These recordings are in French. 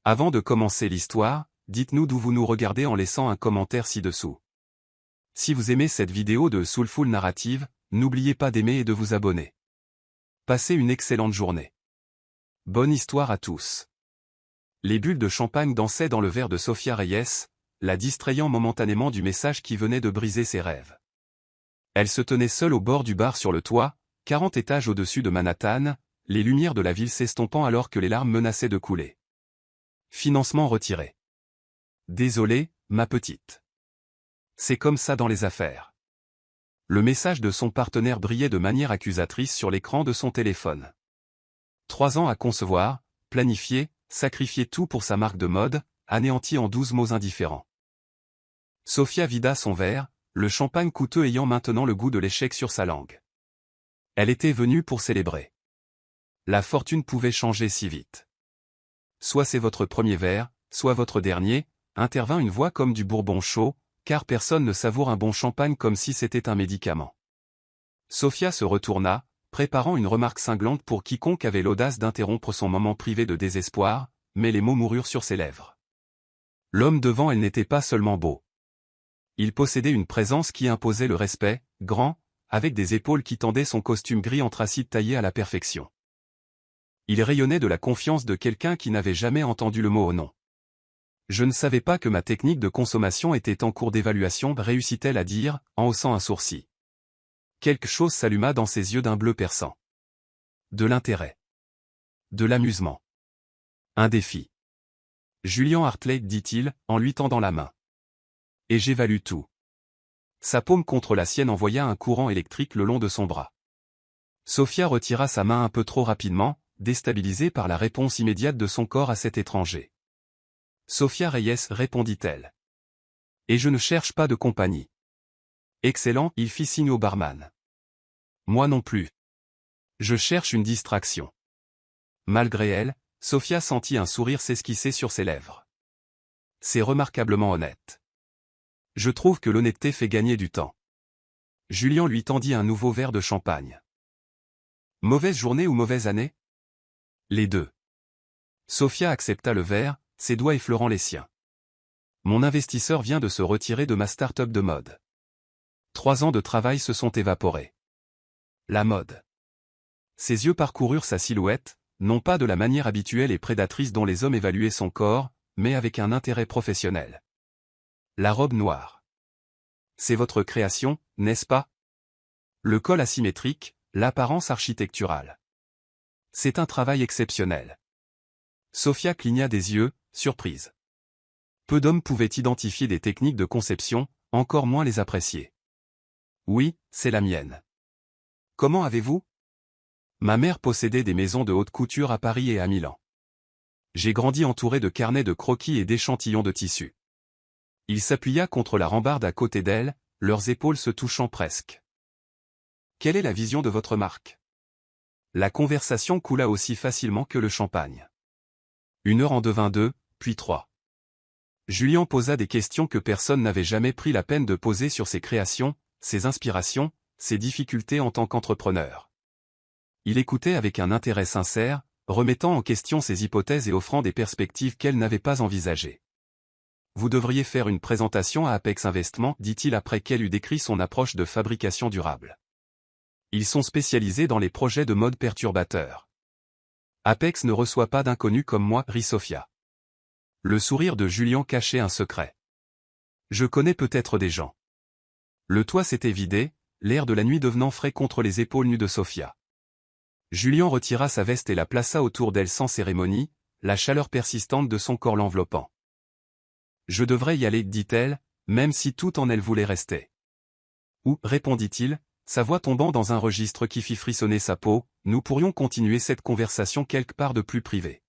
Avant de commencer l'histoire, dites-nous d'où vous nous regardez en laissant un commentaire ci-dessous. Si vous aimez cette vidéo de Soulful Narrative, n'oubliez pas d'aimer et de vous abonner. Passez une excellente journée. Bonne histoire à tous. Les bulles de champagne dansaient dans le verre de Sofia Reyes, la distrayant momentanément du message qui venait de briser ses rêves. Elle se tenait seule au bord du bar sur le toit, 40 étages au-dessus de Manhattan, les lumières de la ville s'estompant alors que les larmes menaçaient de couler. Financement retiré. Désolé, ma petite. C'est comme ça dans les affaires. Le message de son partenaire brillait de manière accusatrice sur l'écran de son téléphone. 3 ans à concevoir, planifier, sacrifier tout pour sa marque de mode, anéanti en 12 mots indifférents. Sofia vida son verre, le champagne coûteux ayant maintenant le goût de l'échec sur sa langue. Elle était venue pour célébrer. La fortune pouvait changer si vite. Soit c'est votre premier verre, soit votre dernier, intervint une voix comme du bourbon chaud, car personne ne savoure un bon champagne comme si c'était un médicament. Sofia se retourna, préparant une remarque cinglante pour quiconque avait l'audace d'interrompre son moment privé de désespoir, mais les mots moururent sur ses lèvres. L'homme devant elle n'était pas seulement beau. Il possédait une présence qui imposait le respect, grand, avec des épaules qui tendaient son costume gris anthracite taillé à la perfection. Il rayonnait de la confiance de quelqu'un qui n'avait jamais entendu le mot « oh non ». Je ne savais pas que ma technique de consommation était en cours d'évaluation, réussit-elle à dire, en haussant un sourcil. Quelque chose s'alluma dans ses yeux d'un bleu perçant. De l'intérêt. De l'amusement. Un défi. Julian Hartley, dit-il, en lui tendant la main. Et j'évalue tout. Sa paume contre la sienne envoya un courant électrique le long de son bras. Sofia retira sa main un peu trop rapidement, déstabilisée par la réponse immédiate de son corps à cet étranger. Sofia Reyes, répondit-elle. Et je ne cherche pas de compagnie. Excellent, il fit signe au barman. Moi non plus. Je cherche une distraction. Malgré elle, Sofia sentit un sourire s'esquisser sur ses lèvres. C'est remarquablement honnête. Je trouve que l'honnêteté fait gagner du temps. Julian lui tendit un nouveau verre de champagne. Mauvaise journée ou mauvaise année? Les deux. Sofia accepta le verre, ses doigts effleurant les siens. Mon investisseur vient de se retirer de ma start-up de mode. 3 ans de travail se sont évaporés. La mode. Ses yeux parcoururent sa silhouette, non pas de la manière habituelle et prédatrice dont les hommes évaluaient son corps, mais avec un intérêt professionnel. La robe noire. C'est votre création, n'est-ce pas? Le col asymétrique, l'apparence architecturale. C'est un travail exceptionnel. Sofia cligna des yeux, surprise. Peu d'hommes pouvaient identifier des techniques de conception, encore moins les apprécier. Oui, c'est la mienne. Comment avez-vous? Ma mère possédait des maisons de haute couture à Paris et à Milan. J'ai grandi entouré de carnets de croquis et d'échantillons de tissu. Il s'appuya contre la rambarde à côté d'elle, leurs épaules se touchant presque. Quelle est la vision de votre marque? La conversation coula aussi facilement que le champagne. 1 heure en devint 2, puis 3. Julian posa des questions que personne n'avait jamais pris la peine de poser sur ses créations, ses inspirations, ses difficultés en tant qu'entrepreneur. Il écoutait avec un intérêt sincère, remettant en question ses hypothèses et offrant des perspectives qu'elle n'avait pas envisagées. Vous devriez faire une présentation à Apex Investment, dit-il après qu'elle eut décrit son approche de fabrication durable. Ils sont spécialisés dans les projets de mode perturbateurs. Apex ne reçoit pas d'inconnus comme moi, rit Sofia. Le sourire de Julian cachait un secret. Je connais peut-être des gens. Le toit s'était vidé, l'air de la nuit devenant frais contre les épaules nues de Sofia. Julian retira sa veste et la plaça autour d'elle sans cérémonie, la chaleur persistante de son corps l'enveloppant. Je devrais y aller, dit-elle, même si tout en elle voulait rester. Ou, répondit-il, sa voix tombant dans un registre qui fit frissonner sa peau, nous pourrions continuer cette conversation quelque part de plus privé.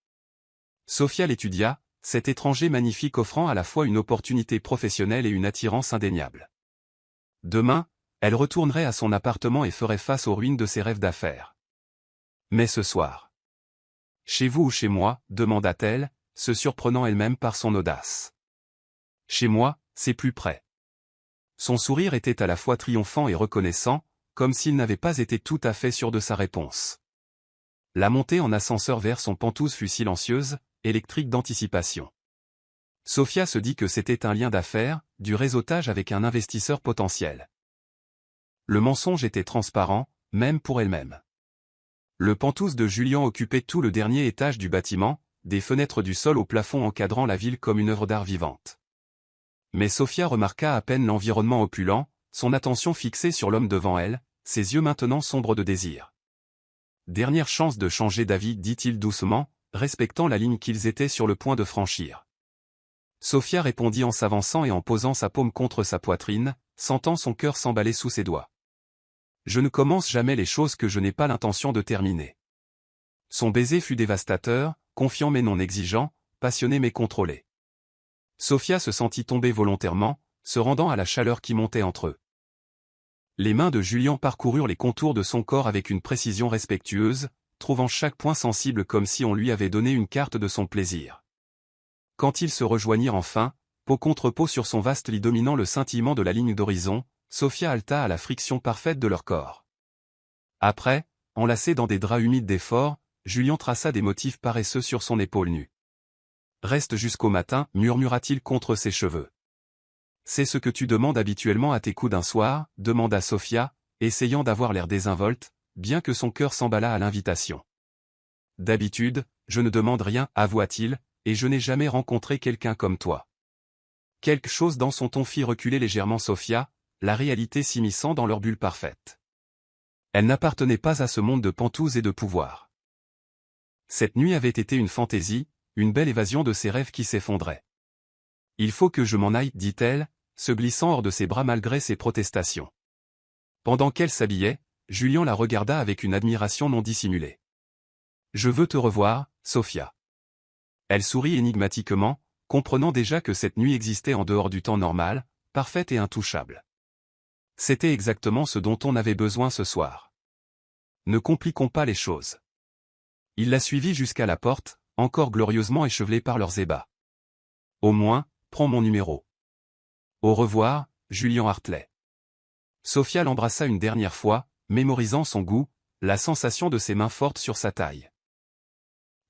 Sofia l'étudia, cet étranger magnifique offrant à la fois une opportunité professionnelle et une attirance indéniable. Demain, elle retournerait à son appartement et ferait face aux ruines de ses rêves d'affaires. Mais ce soir. Chez vous ou chez moi, demanda-t-elle, se surprenant elle-même par son audace. Chez moi, c'est plus près. Son sourire était à la fois triomphant et reconnaissant, comme s'il n'avait pas été tout à fait sûr de sa réponse. La montée en ascenseur vers son pentouse fut silencieuse, électrique d'anticipation. Sophia se dit que c'était un lien d'affaires, du réseautage avec un investisseur potentiel. Le mensonge était transparent, même pour elle-même. Le Penthouse de Julian occupait tout le dernier étage du bâtiment, des fenêtres du sol au plafond encadrant la ville comme une œuvre d'art vivante. Mais Sophia remarqua à peine l'environnement opulent, son attention fixée sur l'homme devant elle, ses yeux maintenant sombres de désir. Dernière chance de changer d'avis, dit-il doucement, respectant la ligne qu'ils étaient sur le point de franchir. Sophia répondit en s'avançant et en posant sa paume contre sa poitrine, sentant son cœur s'emballer sous ses doigts. Je ne commence jamais les choses que je n'ai pas l'intention de terminer. Son baiser fut dévastateur, confiant mais non exigeant, passionné mais contrôlé. Sophia se sentit tomber volontairement, se rendant à la chaleur qui montait entre eux. Les mains de Julian parcoururent les contours de son corps avec une précision respectueuse, trouvant chaque point sensible comme si on lui avait donné une carte de son plaisir. Quand ils se rejoignirent enfin, peau contre peau sur son vaste lit dominant le scintillement de la ligne d'horizon, Sophia halta à la friction parfaite de leur corps. Après, enlacés dans des draps humides d'effort, Julian traça des motifs paresseux sur son épaule nue. « Reste jusqu'au matin, murmura-t-il contre ses cheveux. « C'est ce que tu demandes habituellement à tes coups d'un soir » demanda Sophia, essayant d'avoir l'air désinvolte, bien que son cœur s'emballât à l'invitation. « D'habitude, je ne demande rien, avoua-t-il, et je n'ai jamais rencontré quelqu'un comme toi. » Quelque chose dans son ton fit reculer légèrement Sophia, la réalité s'immisçant dans leur bulle parfaite. Elle n'appartenait pas à ce monde de pantouse et de pouvoir. Cette nuit avait été une fantaisie, une belle évasion de ses rêves qui s'effondraient. « Il faut que je m'en aille, dit-elle, se glissant hors de ses bras malgré ses protestations. Pendant qu'elle s'habillait, Julian la regarda avec une admiration non dissimulée. « Je veux te revoir, Sophia. » Elle sourit énigmatiquement, comprenant déjà que cette nuit existait en dehors du temps normal, parfaite et intouchable. C'était exactement ce dont on avait besoin ce soir. Ne compliquons pas les choses. Il la suivit jusqu'à la porte, encore glorieusement échevelée par leurs ébats. Au moins, prends mon numéro. Au revoir, Julian Hartley. Sophia l'embrassa une dernière fois, mémorisant son goût, la sensation de ses mains fortes sur sa taille.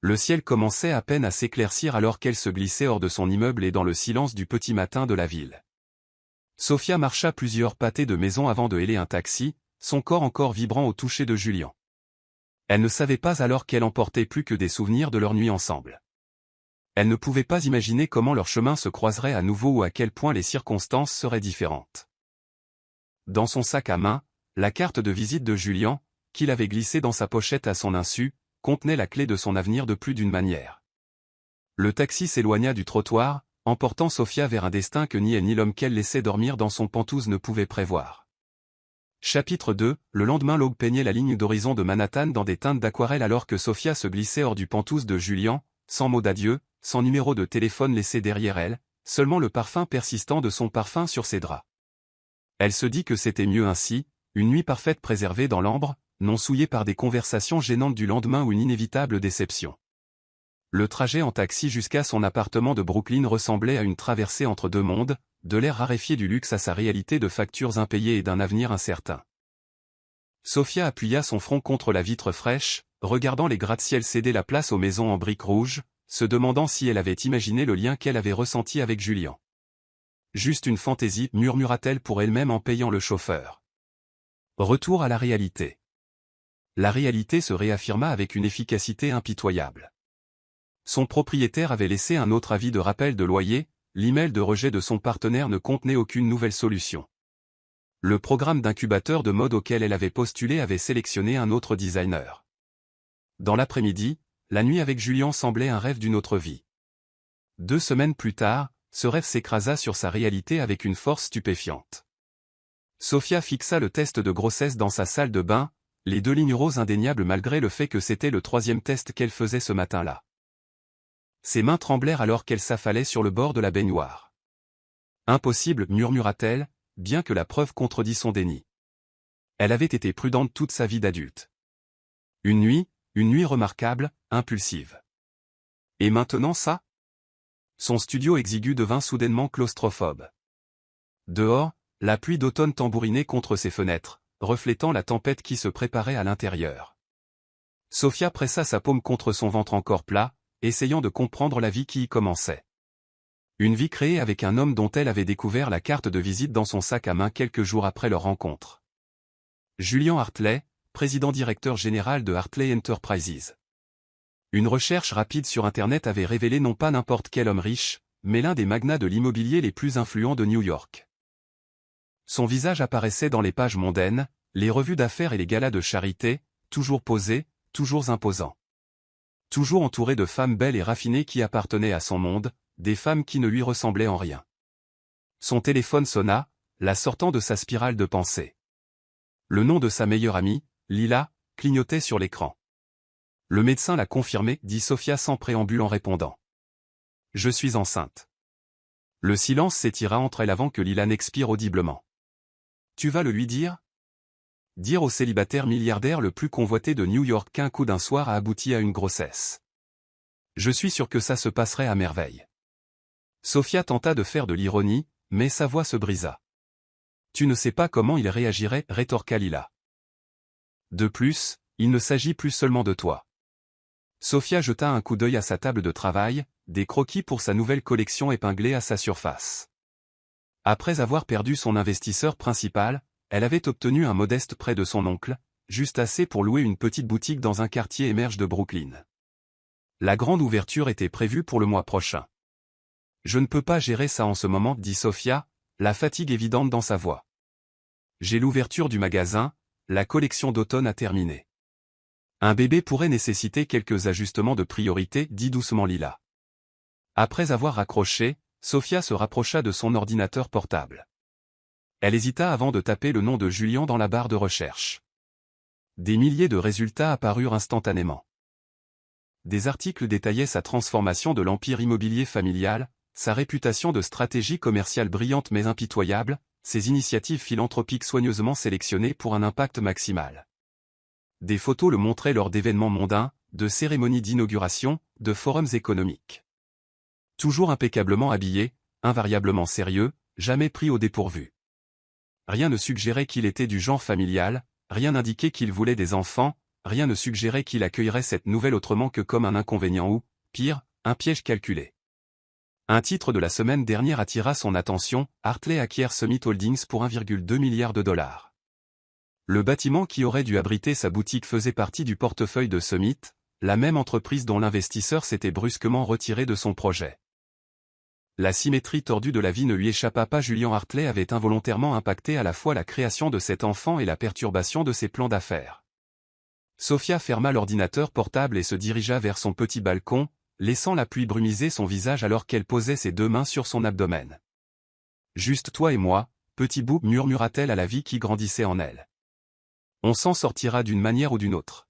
Le ciel commençait à peine à s'éclaircir alors qu'elle se glissait hors de son immeuble et dans le silence du petit matin de la ville. Sophia marcha plusieurs pâtés de maison avant de héler un taxi, son corps encore vibrant au toucher de Julian. Elle ne savait pas alors qu'elle emportait plus que des souvenirs de leur nuit ensemble. Elle ne pouvait pas imaginer comment leur chemin se croiserait à nouveau ou à quel point les circonstances seraient différentes. Dans son sac à main, la carte de visite de Julian, qu'il avait glissée dans sa pochette à son insu, contenait la clé de son avenir de plus d'une manière. Le taxi s'éloigna du trottoir, emportant Sophia vers un destin que ni elle ni l'homme qu'elle laissait dormir dans son pantouse ne pouvaient prévoir. Chapitre 2. Le lendemain, l'aube peignait la ligne d'horizon de Manhattan dans des teintes d'aquarelle alors que Sophia se glissait hors du pantouse de Julian, sans mot d'adieu, sans numéro de téléphone laissé derrière elle, seulement le parfum persistant de son parfum sur ses draps. Elle se dit que c'était mieux ainsi, une nuit parfaite préservée dans l'ambre, non souillée par des conversations gênantes du lendemain ou une inévitable déception. Le trajet en taxi jusqu'à son appartement de Brooklyn ressemblait à une traversée entre deux mondes, de l'air raréfié du luxe à sa réalité de factures impayées et d'un avenir incertain. Sophia appuya son front contre la vitre fraîche, regardant les gratte-ciel céder la place aux maisons en briques rouges, se demandant si elle avait imaginé le lien qu'elle avait ressenti avec Julian. Juste une fantaisie, murmura-t-elle pour elle-même en payant le chauffeur. Retour à la réalité. La réalité se réaffirma avec une efficacité impitoyable. Son propriétaire avait laissé un autre avis de rappel de loyer, l'email de rejet de son partenaire ne contenait aucune nouvelle solution. Le programme d'incubateur de mode auquel elle avait postulé avait sélectionné un autre designer. Dans l'après-midi, la nuit avec Julian semblait un rêve d'une autre vie. 2 semaines plus tard, ce rêve s'écrasa sur sa réalité avec une force stupéfiante. Sophia fixa le test de grossesse dans sa salle de bain, les 2 lignes roses indéniables malgré le fait que c'était le 3e test qu'elle faisait ce matin-là. Ses mains tremblèrent alors qu'elle s'affalait sur le bord de la baignoire. Impossible, murmura-t-elle, bien que la preuve contredit son déni. Elle avait été prudente toute sa vie d'adulte. Une nuit remarquable, impulsive. Et maintenant ça? Son studio exigu devint soudainement claustrophobe. Dehors, la pluie d'automne tambourinait contre ses fenêtres, reflétant la tempête qui se préparait à l'intérieur. Sophia pressa sa paume contre son ventre encore plat, essayant de comprendre la vie qui y commençait. Une vie créée avec un homme dont elle avait découvert la carte de visite dans son sac à main quelques jours après leur rencontre. Julian Hartley, président-directeur général de Hartley Enterprises. Une recherche rapide sur Internet avait révélé non pas n'importe quel homme riche, mais l'un des magnats de l'immobilier les plus influents de New York. Son visage apparaissait dans les pages mondaines, les revues d'affaires et les galas de charité, toujours posé, toujours imposant. Toujours entouré de femmes belles et raffinées qui appartenaient à son monde, des femmes qui ne lui ressemblaient en rien. Son téléphone sonna, la sortant de sa spirale de pensée. Le nom de sa meilleure amie, Lila, clignotait sur l'écran. Le médecin l'a confirmé, dit Sophia sans préambule en répondant. Je suis enceinte. Le silence s'étira entre elles avant que Lila n'expire audiblement. Tu vas le lui dire? Dire au célibataire milliardaire le plus convoité de New York qu'un coup d'un soir a abouti à une grossesse. Je suis sûr que ça se passerait à merveille. Sophia tenta de faire de l'ironie, mais sa voix se brisa. Tu ne sais pas comment il réagirait, rétorqua Lila. De plus, il ne s'agit plus seulement de toi. Sophia jeta un coup d'œil à sa table de travail, des croquis pour sa nouvelle collection épinglés à sa surface. Après avoir perdu son investisseur principal, elle avait obtenu un modeste prêt de son oncle, juste assez pour louer une petite boutique dans un quartier émerge de Brooklyn. La grande ouverture était prévue pour le mois prochain. Je ne peux pas gérer ça en ce moment, dit Sophia, la fatigue évidente dans sa voix. J'ai l'ouverture du magasin, la collection d'automne a terminé. Un bébé pourrait nécessiter quelques ajustements de priorité, dit doucement Lila. Après avoir raccroché, Sophia se rapprocha de son ordinateur portable. Elle hésita avant de taper le nom de Julian dans la barre de recherche. Des milliers de résultats apparurent instantanément. Des articles détaillaient sa transformation de l'empire immobilier familial, sa réputation de stratégie commerciale brillante mais impitoyable, ses initiatives philanthropiques soigneusement sélectionnées pour un impact maximal. Des photos le montraient lors d'événements mondains, de cérémonies d'inauguration, de forums économiques. Toujours impeccablement habillé, invariablement sérieux, jamais pris au dépourvu. Rien ne suggérait qu'il était du genre familial, rien n'indiquait qu'il voulait des enfants, rien ne suggérait qu'il accueillerait cette nouvelle autrement que comme un inconvénient ou, pire, un piège calculé. Un titre de la semaine dernière attira son attention, Hartley acquiert Summit Holdings pour 1,2 milliard de dollars. Le bâtiment qui aurait dû abriter sa boutique faisait partie du portefeuille de Summit, la même entreprise dont l'investisseur s'était brusquement retiré de son projet. La symétrie tordue de la vie ne lui échappa pas. Julian Hartley avait involontairement impacté à la fois la création de cet enfant et la perturbation de ses plans d'affaires. Sophia ferma l'ordinateur portable et se dirigea vers son petit balcon, laissant la pluie brumiser son visage alors qu'elle posait ses deux mains sur son abdomen. « Juste toi et moi, petit bout, murmura-t-elle à la vie qui grandissait en elle. On s'en sortira d'une manière ou d'une autre. »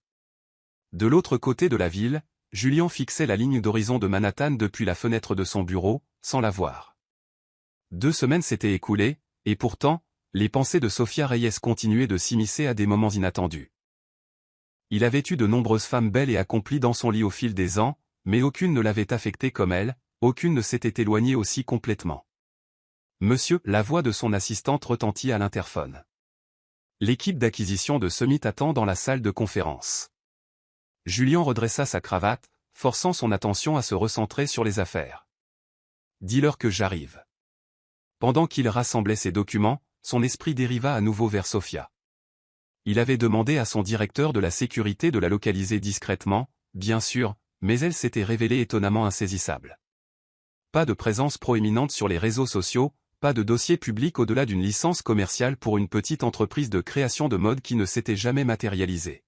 De l'autre côté de la ville, Julian fixait la ligne d'horizon de Manhattan depuis la fenêtre de son bureau, sans la voir. 2 semaines s'étaient écoulées, et pourtant, les pensées de Sophia Reyes continuaient de s'immiscer à des moments inattendus. Il avait eu de nombreuses femmes belles et accomplies dans son lit au fil des ans, mais aucune ne l'avait affecté comme elle, aucune ne s'était éloignée aussi complètement. Monsieur, la voix de son assistante retentit à l'interphone. L'équipe d'acquisition de Summit attend dans la salle de conférence. Julian redressa sa cravate, forçant son attention à se recentrer sur les affaires. Dis-leur que j'arrive. Pendant qu'il rassemblait ses documents, son esprit dériva à nouveau vers Sophia. Il avait demandé à son directeur de la sécurité de la localiser discrètement, bien sûr, mais elle s'était révélée étonnamment insaisissable. Pas de présence proéminente sur les réseaux sociaux, pas de dossier public au-delà d'une licence commerciale pour une petite entreprise de création de mode qui ne s'était jamais matérialisée.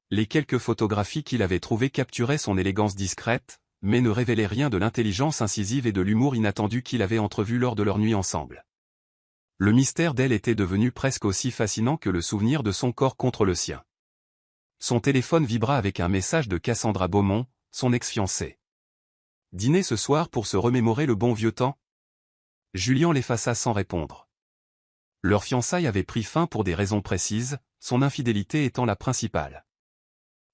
Les quelques photographies qu'il avait trouvées capturaient son élégance discrète, mais ne révélaient rien de l'intelligence incisive et de l'humour inattendu qu'il avait entrevu lors de leur nuit ensemble. Le mystère d'elle était devenu presque aussi fascinant que le souvenir de son corps contre le sien. Son téléphone vibra avec un message de Cassandra Beaumont, son ex-fiancée. Dîner ce soir pour se remémorer le bon vieux temps? Julian l'effaça sans répondre. Leur fiançailles avait pris fin pour des raisons précises, son infidélité étant la principale.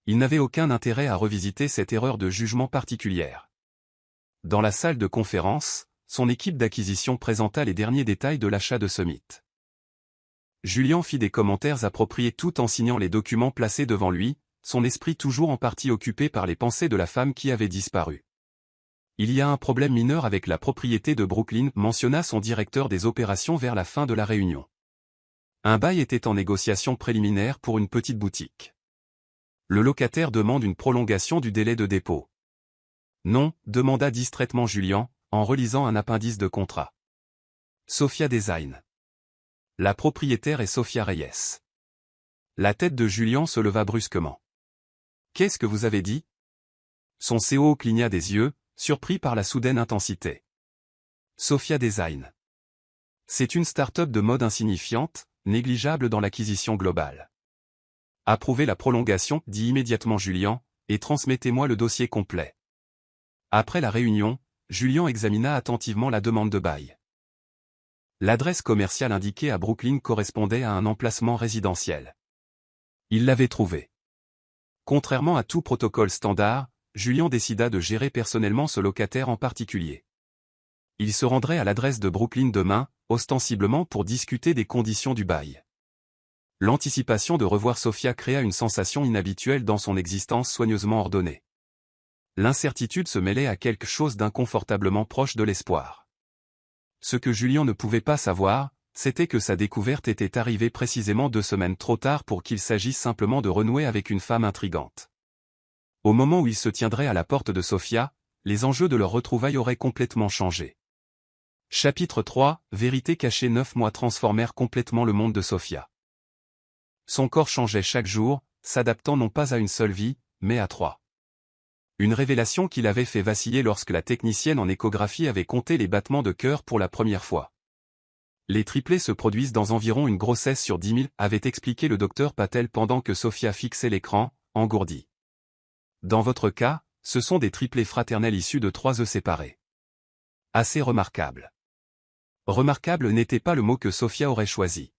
Il n'avait aucun intérêt à revisiter cette erreur de jugement particulière. Dans la salle de conférence, son équipe d'acquisition présenta les derniers détails de l'achat de Summit. Julian fit des commentaires appropriés tout en signant les documents placés devant lui, son esprit toujours en partie occupé par les pensées de la femme qui avait disparu. Il y a un problème mineur avec la propriété de Brooklyn, mentionna son directeur des opérations vers la fin de la réunion. Un bail était en négociation préliminaire pour une petite boutique. Le locataire demande une prolongation du délai de dépôt. Non, demanda distraitement Julian, en relisant un appendice de contrat. Sophia Design. La propriétaire est Sophia Reyes. La tête de Julian se leva brusquement. Qu'est-ce que vous avez dit? Son COO cligna des yeux, surpris par la soudaine intensité. Sophia Design. C'est une start-up de mode insignifiante, négligeable dans l'acquisition globale. Approuvez la prolongation, dit immédiatement Julian, et transmettez-moi le dossier complet. Après la réunion, Julian examina attentivement la demande de bail. L'adresse commerciale indiquée à Brooklyn correspondait à un emplacement résidentiel. Il l'avait trouvée. Contrairement à tout protocole standard, Julian décida de gérer personnellement ce locataire en particulier. Il se rendrait à l'adresse de Brooklyn demain, ostensiblement pour discuter des conditions du bail. L'anticipation de revoir Sophia créa une sensation inhabituelle dans son existence soigneusement ordonnée. L'incertitude se mêlait à quelque chose d'inconfortablement proche de l'espoir. Ce que Julian ne pouvait pas savoir, c'était que sa découverte était arrivée précisément 2 semaines trop tard pour qu'il s'agisse simplement de renouer avec une femme intrigante. Au moment où il se tiendrait à la porte de Sophia, les enjeux de leur retrouvaille auraient complètement changé. Chapitre 3, Vérité cachée. 9 mois transformèrent complètement le monde de Sophia. Son corps changeait chaque jour, s'adaptant non pas à une seule vie, mais à 3. Une révélation qui l'avait fait vaciller lorsque la technicienne en échographie avait compté les battements de cœur pour la première fois. Les triplés se produisent dans environ une grossesse sur 10 000, avait expliqué le docteur Patel pendant que Sophia fixait l'écran, engourdie. Dans votre cas, ce sont des triplés fraternels issus de 3 œufs séparés. Assez remarquable. Remarquable n'était pas le mot que Sophia aurait choisi.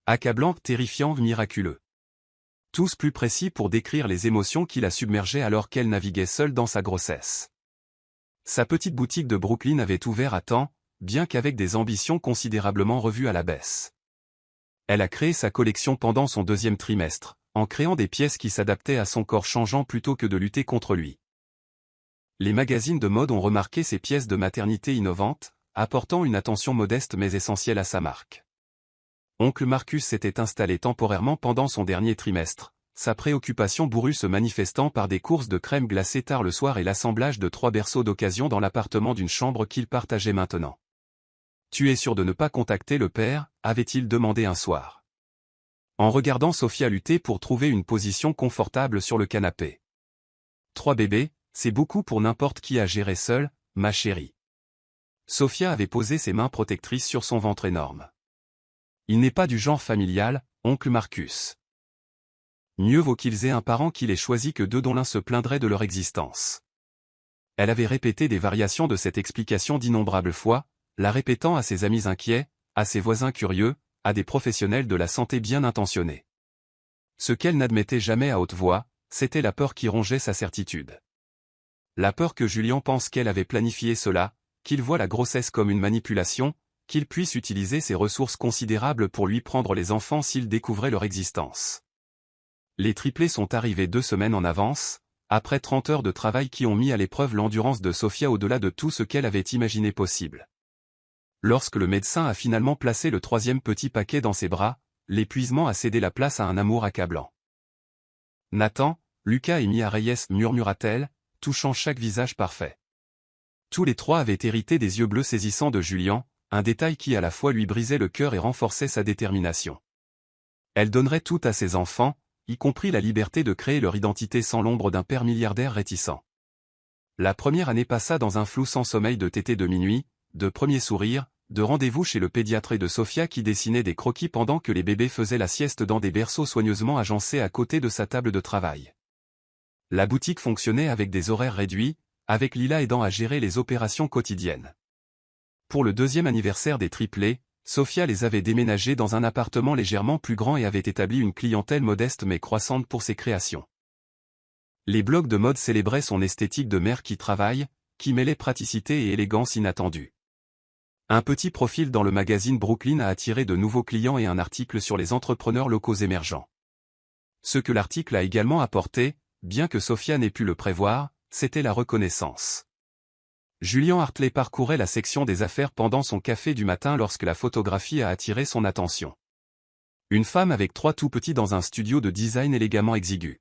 Accablant, terrifiant, miraculeux. Tous plus précis pour décrire les émotions qui la submergeaient alors qu'elle naviguait seule dans sa grossesse. Sa petite boutique de Brooklyn avait ouvert à temps, bien qu'avec des ambitions considérablement revues à la baisse. Elle a créé sa collection pendant son 2e trimestre, en créant des pièces qui s'adaptaient à son corps changeant plutôt que de lutter contre lui. Les magazines de mode ont remarqué ces pièces de maternité innovantes, apportant une attention modeste mais essentielle à sa marque. Oncle Marcus s'était installé temporairement pendant son dernier trimestre, sa préoccupation bourrue se manifestant par des courses de crème glacée tard le soir et l'assemblage de 3 berceaux d'occasion dans l'appartement d'une chambre qu'il partageait maintenant. « Tu es sûr de ne pas contacter le père ?» avait-il demandé un soir. En regardant Sophia lutter pour trouver une position confortable sur le canapé. 3 bébés, c'est beaucoup pour n'importe qui à gérer seul, ma chérie. Sophia avait posé ses mains protectrices sur son ventre énorme. Il n'est pas du genre familial, oncle Marcus. Mieux vaut qu'ils aient un parent qui les choisit que 2 dont l'un se plaindrait de leur existence. Elle avait répété des variations de cette explication d'innombrables fois, la répétant à ses amis inquiets, à ses voisins curieux, à des professionnels de la santé bien intentionnés. Ce qu'elle n'admettait jamais à haute voix, c'était la peur qui rongeait sa certitude. La peur que Julian pense qu'elle avait planifié cela, qu'il voit la grossesse comme une manipulation, qu'il puisse utiliser ses ressources considérables pour lui prendre les enfants s'il découvrait leur existence. Les triplés sont arrivés 2 semaines en avance, après 30 heures de travail qui ont mis à l'épreuve l'endurance de Sophia au-delà de tout ce qu'elle avait imaginé possible. Lorsque le médecin a finalement placé le 3e petit paquet dans ses bras, l'épuisement a cédé la place à un amour accablant. Nathan, Lucas et Mia Reyes, murmura-t-elle, touchant chaque visage parfait. Tous les 3 avaient hérité des yeux bleus saisissants de Julian, un détail qui à la fois lui brisait le cœur et renforçait sa détermination. Elle donnerait tout à ses enfants, y compris la liberté de créer leur identité sans l'ombre d'un père milliardaire réticent. La première année passa dans un flou sans sommeil de tétés de minuit, de premiers sourires, de rendez-vous chez le pédiatre et de Sophia qui dessinait des croquis pendant que les bébés faisaient la sieste dans des berceaux soigneusement agencés à côté de sa table de travail. La boutique fonctionnait avec des horaires réduits, avec Lila aidant à gérer les opérations quotidiennes. Pour le 2e anniversaire des triplés, Sophia les avait déménagés dans un appartement légèrement plus grand et avait établi une clientèle modeste mais croissante pour ses créations. Les blogs de mode célébraient son esthétique de mère qui travaille, qui mêlait praticité et élégance inattendue. Un petit profil dans le magazine Brooklyn a attiré de nouveaux clients et un article sur les entrepreneurs locaux émergents. Ce que l'article a également apporté, bien que Sophia n'ait pu le prévoir, c'était la reconnaissance. Julian Hartley parcourait la section des affaires pendant son café du matin lorsque la photographie a attiré son attention. Une femme avec 3 tout petits dans un studio de design élégamment exigu.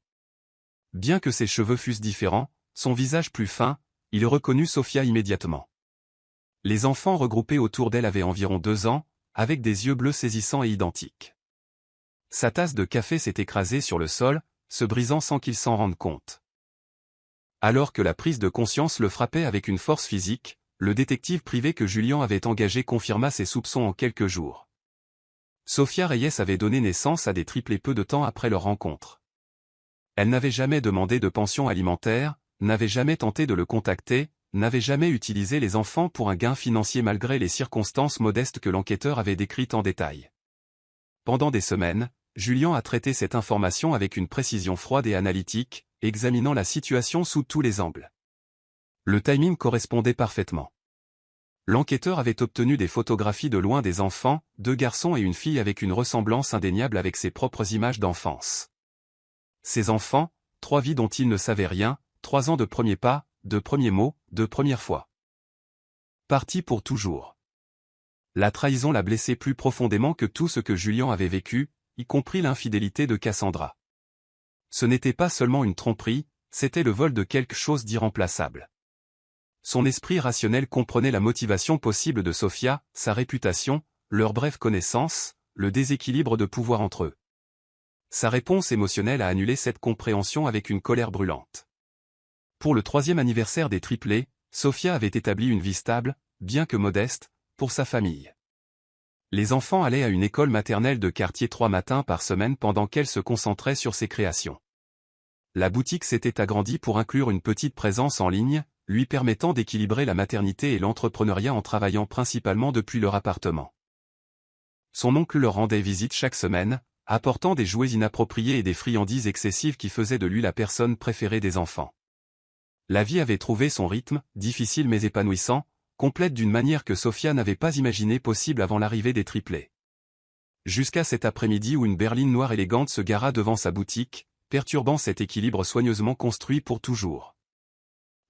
Bien que ses cheveux fussent différents, son visage plus fin, il reconnut Sophia immédiatement. Les enfants regroupés autour d'elle avaient environ 2 ans, avec des yeux bleus saisissants et identiques. Sa tasse de café s'est écrasée sur le sol, se brisant sans qu'il s'en rende compte. Alors que la prise de conscience le frappait avec une force physique, le détective privé que Julian avait engagé confirma ses soupçons en quelques jours. Sophia Reyes avait donné naissance à des triplés peu de temps après leur rencontre. Elle n'avait jamais demandé de pension alimentaire, n'avait jamais tenté de le contacter, n'avait jamais utilisé les enfants pour un gain financier malgré les circonstances modestes que l'enquêteur avait décrites en détail. Pendant des semaines, Julian a traité cette information avec une précision froide et analytique, examinant la situation sous tous les angles. Le timing correspondait parfaitement. L'enquêteur avait obtenu des photographies de loin des enfants, 2 garçons et une fille avec une ressemblance indéniable avec ses propres images d'enfance. Ces enfants, 3 vies dont il ne savait rien, 3 ans de premiers pas, de premiers mots, de première fois. Parti pour toujours. La trahison l'a blessé plus profondément que tout ce que Julian avait vécu, y compris l'infidélité de Cassandra. Ce n'était pas seulement une tromperie, c'était le vol de quelque chose d'irremplaçable. Son esprit rationnel comprenait la motivation possible de Sophia, sa réputation, leur brève connaissance, le déséquilibre de pouvoir entre eux. Sa réponse émotionnelle a annulé cette compréhension avec une colère brûlante. Pour le 3e anniversaire des triplés, Sophia avait établi une vie stable, bien que modeste, pour sa famille. Les enfants allaient à une école maternelle de quartier 3 matins par semaine pendant qu'elle se concentrait sur ses créations. La boutique s'était agrandie pour inclure une petite présence en ligne, lui permettant d'équilibrer la maternité et l'entrepreneuriat en travaillant principalement depuis leur appartement. Son oncle leur rendait visite chaque semaine, apportant des jouets inappropriés et des friandises excessives qui faisaient de lui la personne préférée des enfants. La vie avait trouvé son rythme, difficile mais épanouissant, complète d'une manière que Sophia n'avait pas imaginé possible avant l'arrivée des triplés. Jusqu'à cet après-midi où une berline noire élégante se gara devant sa boutique, perturbant cet équilibre soigneusement construit pour toujours.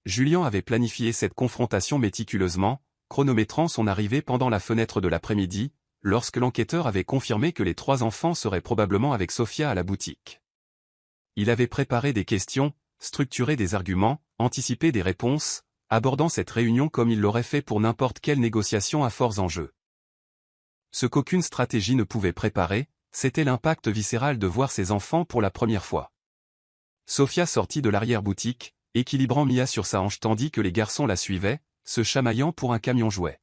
Julian avait planifié cette confrontation méticuleusement, chronométrant son arrivée pendant la fenêtre de l'après-midi, lorsque l'enquêteur avait confirmé que les 3 enfants seraient probablement avec Sophia à la boutique. Il avait préparé des questions, structuré des arguments, anticipé des réponses, abordant cette réunion comme il l'aurait fait pour n'importe quelle négociation à forts enjeux. Ce qu'aucune stratégie ne pouvait préparer, c'était l'impact viscéral de voir ses enfants pour la première fois. Sophia sortit de l'arrière-boutique, équilibrant Mia sur sa hanche tandis que les garçons la suivaient, se chamaillant pour un camion jouet.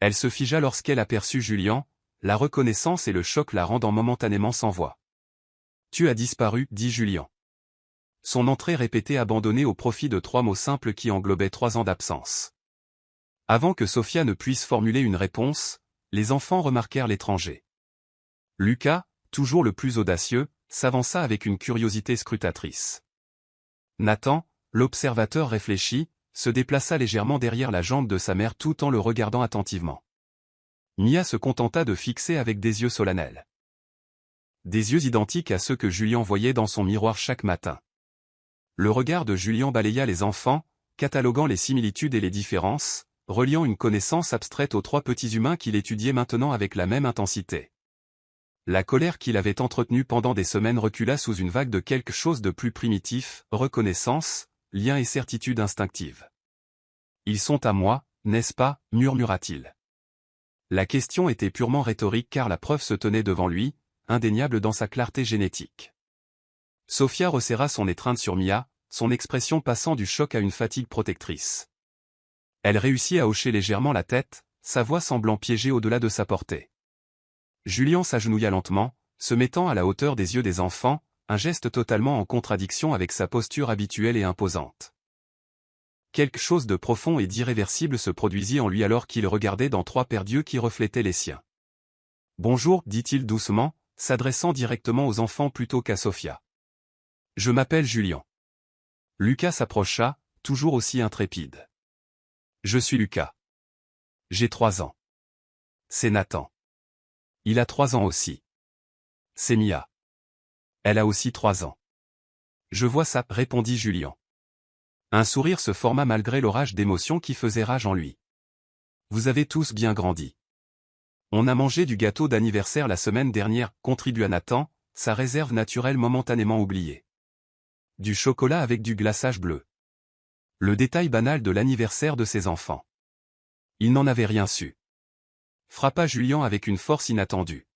Elle se figea lorsqu'elle aperçut Julian, la reconnaissance et le choc la rendant momentanément sans voix. « Tu as disparu, dit Julian. Son entrée répétée abandonnée au profit de 3 mots simples qui englobaient 3 ans d'absence. Avant que Sophia ne puisse formuler une réponse, les enfants remarquèrent l'étranger. Lucas, toujours le plus audacieux, s'avança avec une curiosité scrutatrice. Nathan, l'observateur réfléchi, se déplaça légèrement derrière la jambe de sa mère tout en le regardant attentivement. Mia se contenta de fixer avec des yeux solennels. Des yeux identiques à ceux que Julian voyait dans son miroir chaque matin. Le regard de Julian balaya les enfants, cataloguant les similitudes et les différences, reliant une connaissance abstraite aux 3 petits humains qu'il étudiait maintenant avec la même intensité. La colère qu'il avait entretenue pendant des semaines recula sous une vague de quelque chose de plus primitif, reconnaissance, lien et certitude instinctive. « Ils sont à moi, n'est-ce pas » murmura-t-il. La question était purement rhétorique car la preuve se tenait devant lui, indéniable dans sa clarté génétique. Sophia resserra son étreinte sur Mia, son expression passant du choc à une fatigue protectrice. Elle réussit à hocher légèrement la tête, sa voix semblant piégée au-delà de sa portée. Julian s'agenouilla lentement, se mettant à la hauteur des yeux des enfants, un geste totalement en contradiction avec sa posture habituelle et imposante. Quelque chose de profond et d'irréversible se produisit en lui alors qu'il regardait dans 3 paires d'yeux qui reflétaient les siens. « Bonjour, dit-il doucement, s'adressant directement aux enfants plutôt qu'à Sophia. « Je m'appelle Julian. » Lucas s'approcha, toujours aussi intrépide. « Je suis Lucas. J'ai 3 ans. C'est Nathan. Il a 3 ans aussi. C'est Mia. Elle a aussi 3 ans. Je vois ça, répondit Julien. Un sourire se forma malgré l'orage d'émotions qui faisait rage en lui. Vous avez tous bien grandi. On a mangé du gâteau d'anniversaire la semaine dernière, contribua Nathan, sa réserve naturelle momentanément oubliée. Du chocolat avec du glaçage bleu. Le détail banal de l'anniversaire de ses enfants. Il n'en avait rien su. Frappa Julien avec une force inattendue.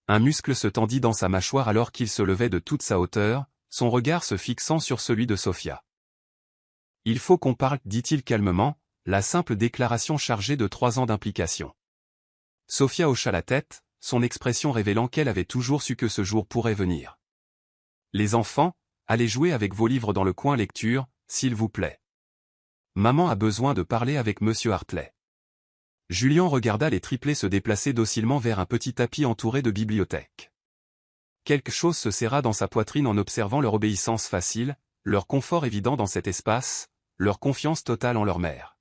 Un muscle se tendit dans sa mâchoire alors qu'il se levait de toute sa hauteur, son regard se fixant sur celui de Sophia. Il faut qu'on parle, dit-il calmement, la simple déclaration chargée de 3 ans d'implication. Sophia hocha la tête, son expression révélant qu'elle avait toujours su que ce jour pourrait venir. Les enfants, allez jouer avec vos livres dans le coin lecture, s'il vous plaît. Maman a besoin de parler avec Monsieur Hartley. Julien regarda les triplés se déplacer docilement vers un petit tapis entouré de bibliothèque. Quelque chose se serra dans sa poitrine en observant leur obéissance facile, leur confort évident dans cet espace, leur confiance totale en leur mère.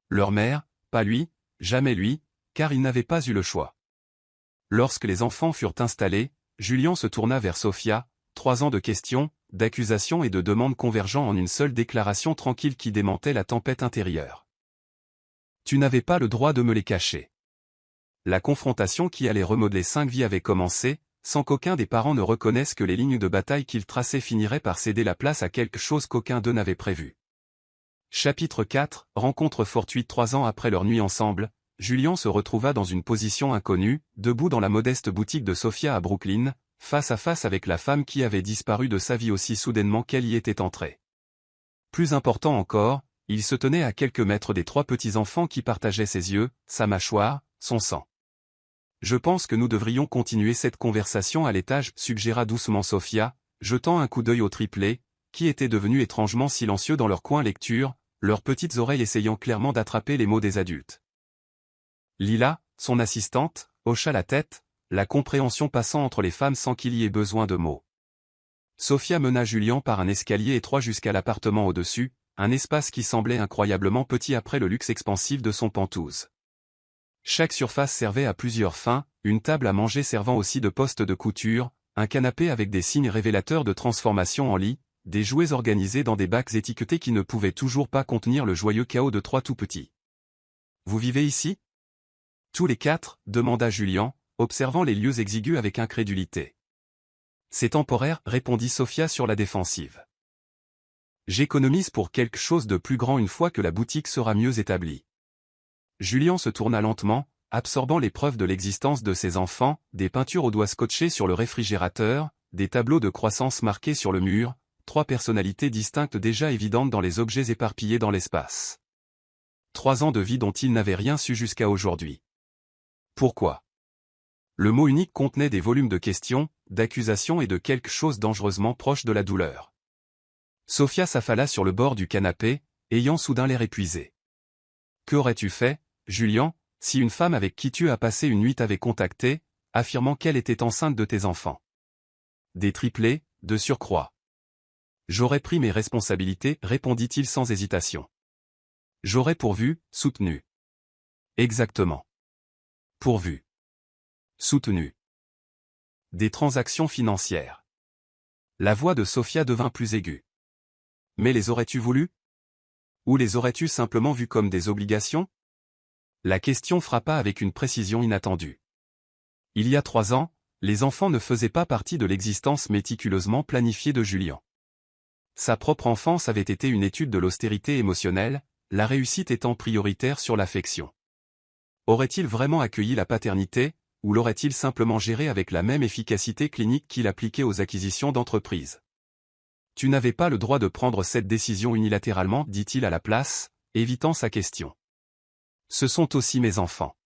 Leur mère, pas lui, jamais lui, car il n'avait pas eu le choix. Lorsque les enfants furent installés, Julien se tourna vers Sophia, 3 ans de questions, d'accusations et de demandes convergeant en une seule déclaration tranquille qui démentait la tempête intérieure. Tu n'avais pas le droit de me les cacher. La confrontation qui allait remodeler 5 vies avait commencé, sans qu'aucun des parents ne reconnaisse que les lignes de bataille qu'ils traçaient finiraient par céder la place à quelque chose qu'aucun d'eux n'avait prévu. Chapitre 4, rencontre fortuite 3 ans après leur nuit ensemble, Julien se retrouva dans une position inconnue, debout dans la modeste boutique de Sophia à Brooklyn, face à face avec la femme qui avait disparu de sa vie aussi soudainement qu'elle y était entrée. Plus important encore, il se tenait à quelques mètres des 3 petits-enfants qui partageaient ses yeux, sa mâchoire, son sang. Je pense que nous devrions continuer cette conversation à l'étage, suggéra doucement Sophia, jetant un coup d'œil aux triplés, qui étaient devenus étrangement silencieux dans leur coin lecture, leurs petites oreilles essayant clairement d'attraper les mots des adultes. Lila, son assistante, hocha la tête, la compréhension passant entre les femmes sans qu'il y ait besoin de mots. Sophia mena Julien par un escalier étroit jusqu'à l'appartement au-dessus, un espace qui semblait incroyablement petit après le luxe expansif de son Penthouse. Chaque surface servait à plusieurs fins, une table à manger servant aussi de poste de couture, un canapé avec des signes révélateurs de transformation en lit, des jouets organisés dans des bacs étiquetés qui ne pouvaient toujours pas contenir le joyeux chaos de 3 tout-petits. « Vous vivez ici ?» Tous les 4, demanda Julien, observant les lieux exigus avec incrédulité. « C'est temporaire, répondit Sophia sur la défensive. J'économise pour quelque chose de plus grand une fois que la boutique sera mieux établie. Julien se tourna lentement, absorbant les preuves de l'existence de ses enfants, des peintures aux doigts scotchées sur le réfrigérateur, des tableaux de croissance marqués sur le mur, 3 personnalités distinctes déjà évidentes dans les objets éparpillés dans l'espace. 3 ans de vie dont il n'avait rien su jusqu'à aujourd'hui. Pourquoi? Le mot unique contenait des volumes de questions, d'accusations et de quelque chose dangereusement proche de la douleur. Sophia s'affala sur le bord du canapé, ayant soudain l'air épuisé. Qu'aurais-tu fait, Julien, si une femme avec qui tu as passé une nuit t'avait contacté, affirmant qu'elle était enceinte de tes enfants? Des triplés, de surcroît. J'aurais pris mes responsabilités, répondit-il sans hésitation. J'aurais pourvu, soutenu. Exactement. Pourvu. Soutenu. Des transactions financières. La voix de Sophia devint plus aiguë. Mais les aurais-tu voulu? Ou les aurais-tu simplement vus comme des obligations? La question frappa avec une précision inattendue. Il y a 3 ans, les enfants ne faisaient pas partie de l'existence méticuleusement planifiée de Julien. Sa propre enfance avait été une étude de l'austérité émotionnelle, la réussite étant prioritaire sur l'affection. Aurait-il vraiment accueilli la paternité, ou l'aurait-il simplement géré avec la même efficacité clinique qu'il appliquait aux acquisitions d'entreprises? Tu n'avais pas le droit de prendre cette décision unilatéralement, dit-il à la place, évitant sa question. Ce sont aussi mes enfants.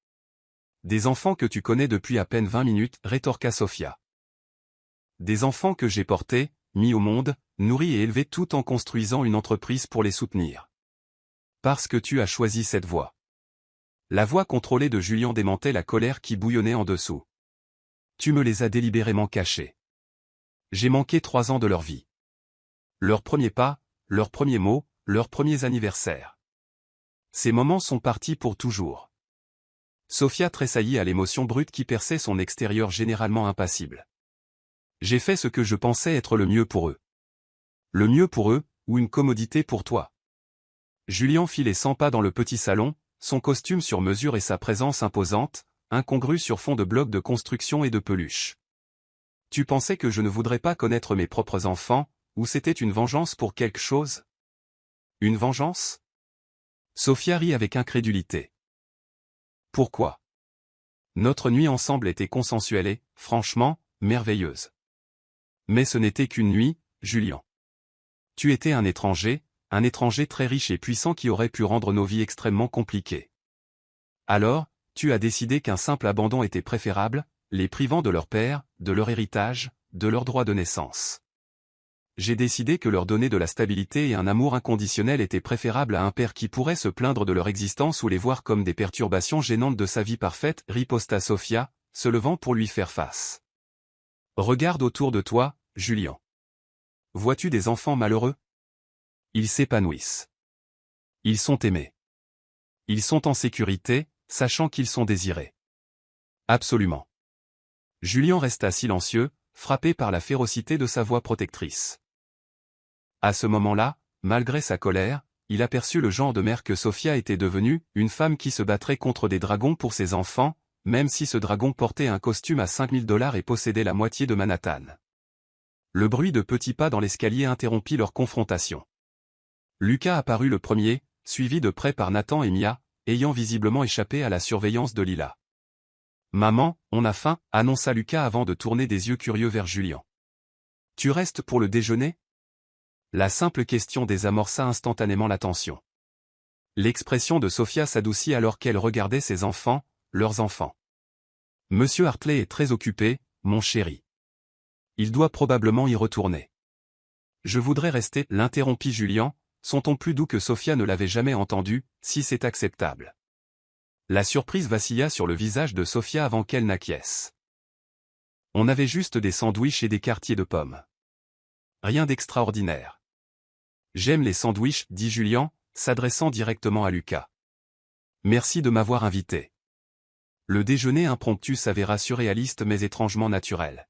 Des enfants que tu connais depuis à peine 20 minutes, rétorqua Sophia. Des enfants que j'ai portés, mis au monde, nourris et élevés tout en construisant une entreprise pour les soutenir. Parce que tu as choisi cette voie. La voix contrôlée de Julien démentait la colère qui bouillonnait en dessous. Tu me les as délibérément cachés. J'ai manqué 3 ans de leur vie. Leurs premiers pas, leurs premiers mots, leurs premiers anniversaires. Ces moments sont partis pour toujours. Sophia tressaillit à l'émotion brute qui perçait son extérieur généralement impassible. J'ai fait ce que je pensais être le mieux pour eux. Le mieux pour eux, ou une commodité pour toi. Julien fit les 100 pas dans le petit salon, son costume sur mesure et sa présence imposante, incongrue sur fond de blocs de construction et de peluche. Tu pensais que je ne voudrais pas connaître mes propres enfants, ou c'était une vengeance pour quelque chose? Une vengeance? Sophia rit avec incrédulité. Pourquoi? Notre nuit ensemble était consensuelle et, franchement, merveilleuse. Mais ce n'était qu'une nuit, Julien. Tu étais un étranger très riche et puissant qui aurait pu rendre nos vies extrêmement compliquées. Alors, tu as décidé qu'un simple abandon était préférable, les privant de leur père, de leur héritage, de leur droit de naissance. J'ai décidé que leur donner de la stabilité et un amour inconditionnel était préférable à un père qui pourrait se plaindre de leur existence ou les voir comme des perturbations gênantes de sa vie parfaite, riposta Sophia, se levant pour lui faire face. Regarde autour de toi, Julien. Vois-tu des enfants malheureux? Ils s'épanouissent. Ils sont aimés. Ils sont en sécurité, sachant qu'ils sont désirés. Absolument. Julien resta silencieux, frappé par la férocité de sa voix protectrice. À ce moment-là, malgré sa colère, il aperçut le genre de mère que Sophia était devenue, une femme qui se battrait contre des dragons pour ses enfants, même si ce dragon portait un costume à $5000 et possédait la moitié de Manhattan. Le bruit de petits pas dans l'escalier interrompit leur confrontation. Lucas apparut le premier, suivi de près par Nathan et Mia, ayant visiblement échappé à la surveillance de Lila. « Maman, on a faim » annonça Lucas avant de tourner des yeux curieux vers Julien. « Tu restes pour le déjeuner ?» La simple question désamorça instantanément la tension. L'expression de Sophia s'adoucit alors qu'elle regardait ses enfants, leurs enfants. « Monsieur Hartley est très occupé, mon chéri. Il doit probablement y retourner. »« Je voudrais rester, » l'interrompit Julien, son ton plus doux que Sophia ne l'avait jamais entendu, si c'est acceptable. La surprise vacilla sur le visage de Sophia avant qu'elle n'acquiesce. On avait juste des sandwichs et des quartiers de pommes. Rien d'extraordinaire. J'aime les sandwichs, dit Julien, s'adressant directement à Lucas. Merci de m'avoir invité. Le déjeuner impromptu s'avéra surréaliste mais étrangement naturel.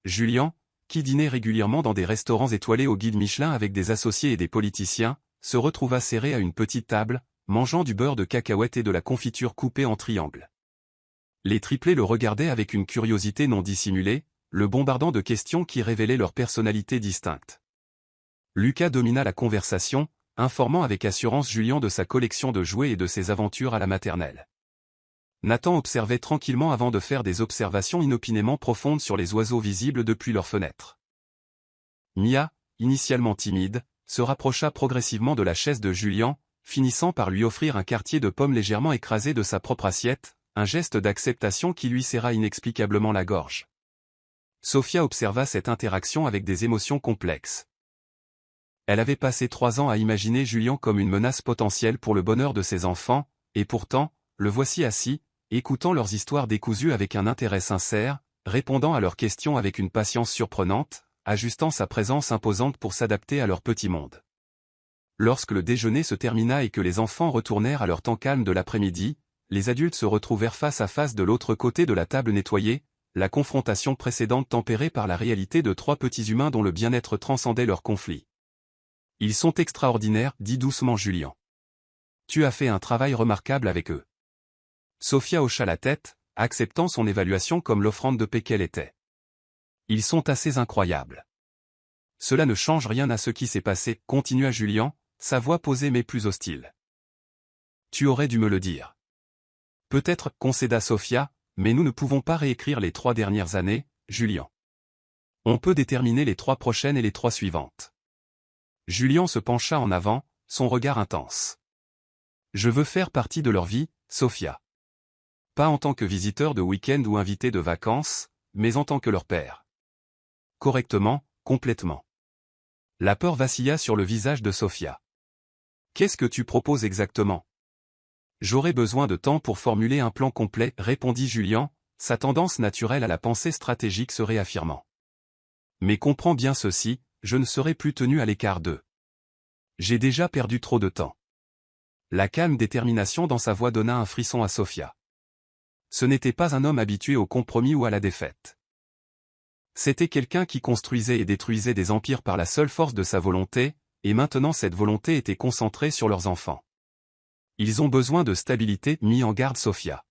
Julien, qui dînait régulièrement dans des restaurants étoilés au guide Michelin avec des associés et des politiciens, se retrouva serré à une petite table, mangeant du beurre de cacahuète et de la confiture coupée en triangles. Les triplés le regardaient avec une curiosité non dissimulée, le bombardant de questions qui révélaient leur personnalité distincte. Lucas domina la conversation, informant avec assurance Julien de sa collection de jouets et de ses aventures à la maternelle. Nathan observait tranquillement avant de faire des observations inopinément profondes sur les oiseaux visibles depuis leur fenêtre. Mia, initialement timide, se rapprocha progressivement de la chaise de Julien, finissant par lui offrir un quartier de pomme légèrement écrasé de sa propre assiette, un geste d'acceptation qui lui serra inexplicablement la gorge. Sophia observa cette interaction avec des émotions complexes. Elle avait passé 3 ans à imaginer Julien comme une menace potentielle pour le bonheur de ses enfants, et pourtant, le voici assis, écoutant leurs histoires décousues avec un intérêt sincère, répondant à leurs questions avec une patience surprenante, ajustant sa présence imposante pour s'adapter à leur petit monde. Lorsque le déjeuner se termina et que les enfants retournèrent à leur temps calme de l'après-midi, les adultes se retrouvèrent face à face de l'autre côté de la table nettoyée, la confrontation précédente tempérée par la réalité de 3 petits humains dont le bien-être transcendait leur conflit. « Ils sont extraordinaires, dit doucement Julien. Tu as fait un travail remarquable avec eux. » Sophia hocha la tête, acceptant son évaluation comme l'offrande de paix qu'elle était. « Ils sont assez incroyables. » Cela ne change rien à ce qui s'est passé, continua Julien, sa voix posée mais plus hostile. Tu aurais dû me le dire. Peut-être, concéda Sophia, mais nous ne pouvons pas réécrire les 3 dernières années, Julien. On peut déterminer les 3 prochaines et les 3 suivantes. Julien se pencha en avant, son regard intense. Je veux faire partie de leur vie, Sophia. Pas en tant que visiteur de week-end ou invité de vacances, mais en tant que leur père. Correctement, complètement. La peur vacilla sur le visage de Sophia. Qu'est-ce que tu proposes exactement? J'aurais besoin de temps pour formuler un plan complet, répondit Julien, sa tendance naturelle à la pensée stratégique se réaffirmant. Mais comprends bien ceci, je ne serai plus tenu à l'écart d'eux. J'ai déjà perdu trop de temps. La calme détermination dans sa voix donna un frisson à Sophia. Ce n'était pas un homme habitué au compromis ou à la défaite. C'était quelqu'un qui construisait et détruisait des empires par la seule force de sa volonté, et maintenant cette volonté était concentrée sur leurs enfants. Ils ont besoin de stabilité, mis en garde Sophia.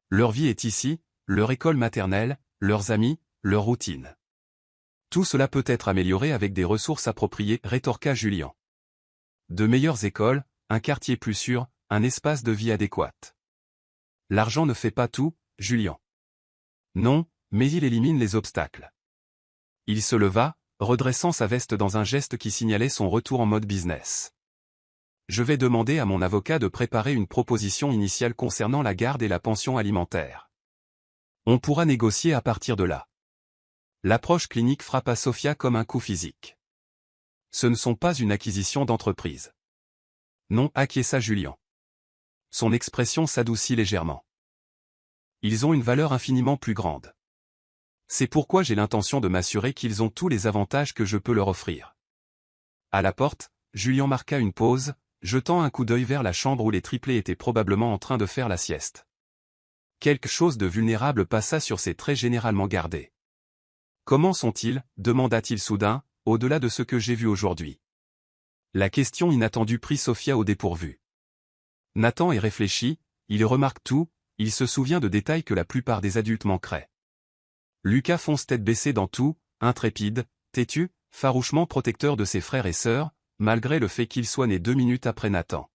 Leur vie est ici, leur école maternelle, leurs amis, leur routine. Tout cela peut être amélioré avec des ressources appropriées, rétorqua Julian. De meilleures écoles, un quartier plus sûr, un espace de vie adéquat. L'argent ne fait pas tout, Julian. Non, mais il élimine les obstacles. Il se leva, redressant sa veste dans un geste qui signalait son retour en mode business. Je vais demander à mon avocat de préparer une proposition initiale concernant la garde et la pension alimentaire. On pourra négocier à partir de là. L'approche clinique frappa Sophia comme un coup physique. Ce ne sont pas une acquisition d'entreprise. Non, acquiesça Julian. Son expression s'adoucit légèrement. Ils ont une valeur infiniment plus grande. C'est pourquoi j'ai l'intention de m'assurer qu'ils ont tous les avantages que je peux leur offrir. À la porte, Julian marqua une pause, jetant un coup d'œil vers la chambre où les triplés étaient probablement en train de faire la sieste. Quelque chose de vulnérable passa sur ses traits généralement gardés. « Comment sont-ils » demanda-t-il soudain, au-delà de ce que j'ai vu aujourd'hui. La question inattendue prit Sophia au dépourvu. Nathan est réfléchi, il remarque tout, il se souvient de détails que la plupart des adultes manqueraient. Lucas fonce tête baissée dans tout, intrépide, têtu, farouchement protecteur de ses frères et sœurs, malgré le fait qu'il soit né 2 minutes après Nathan.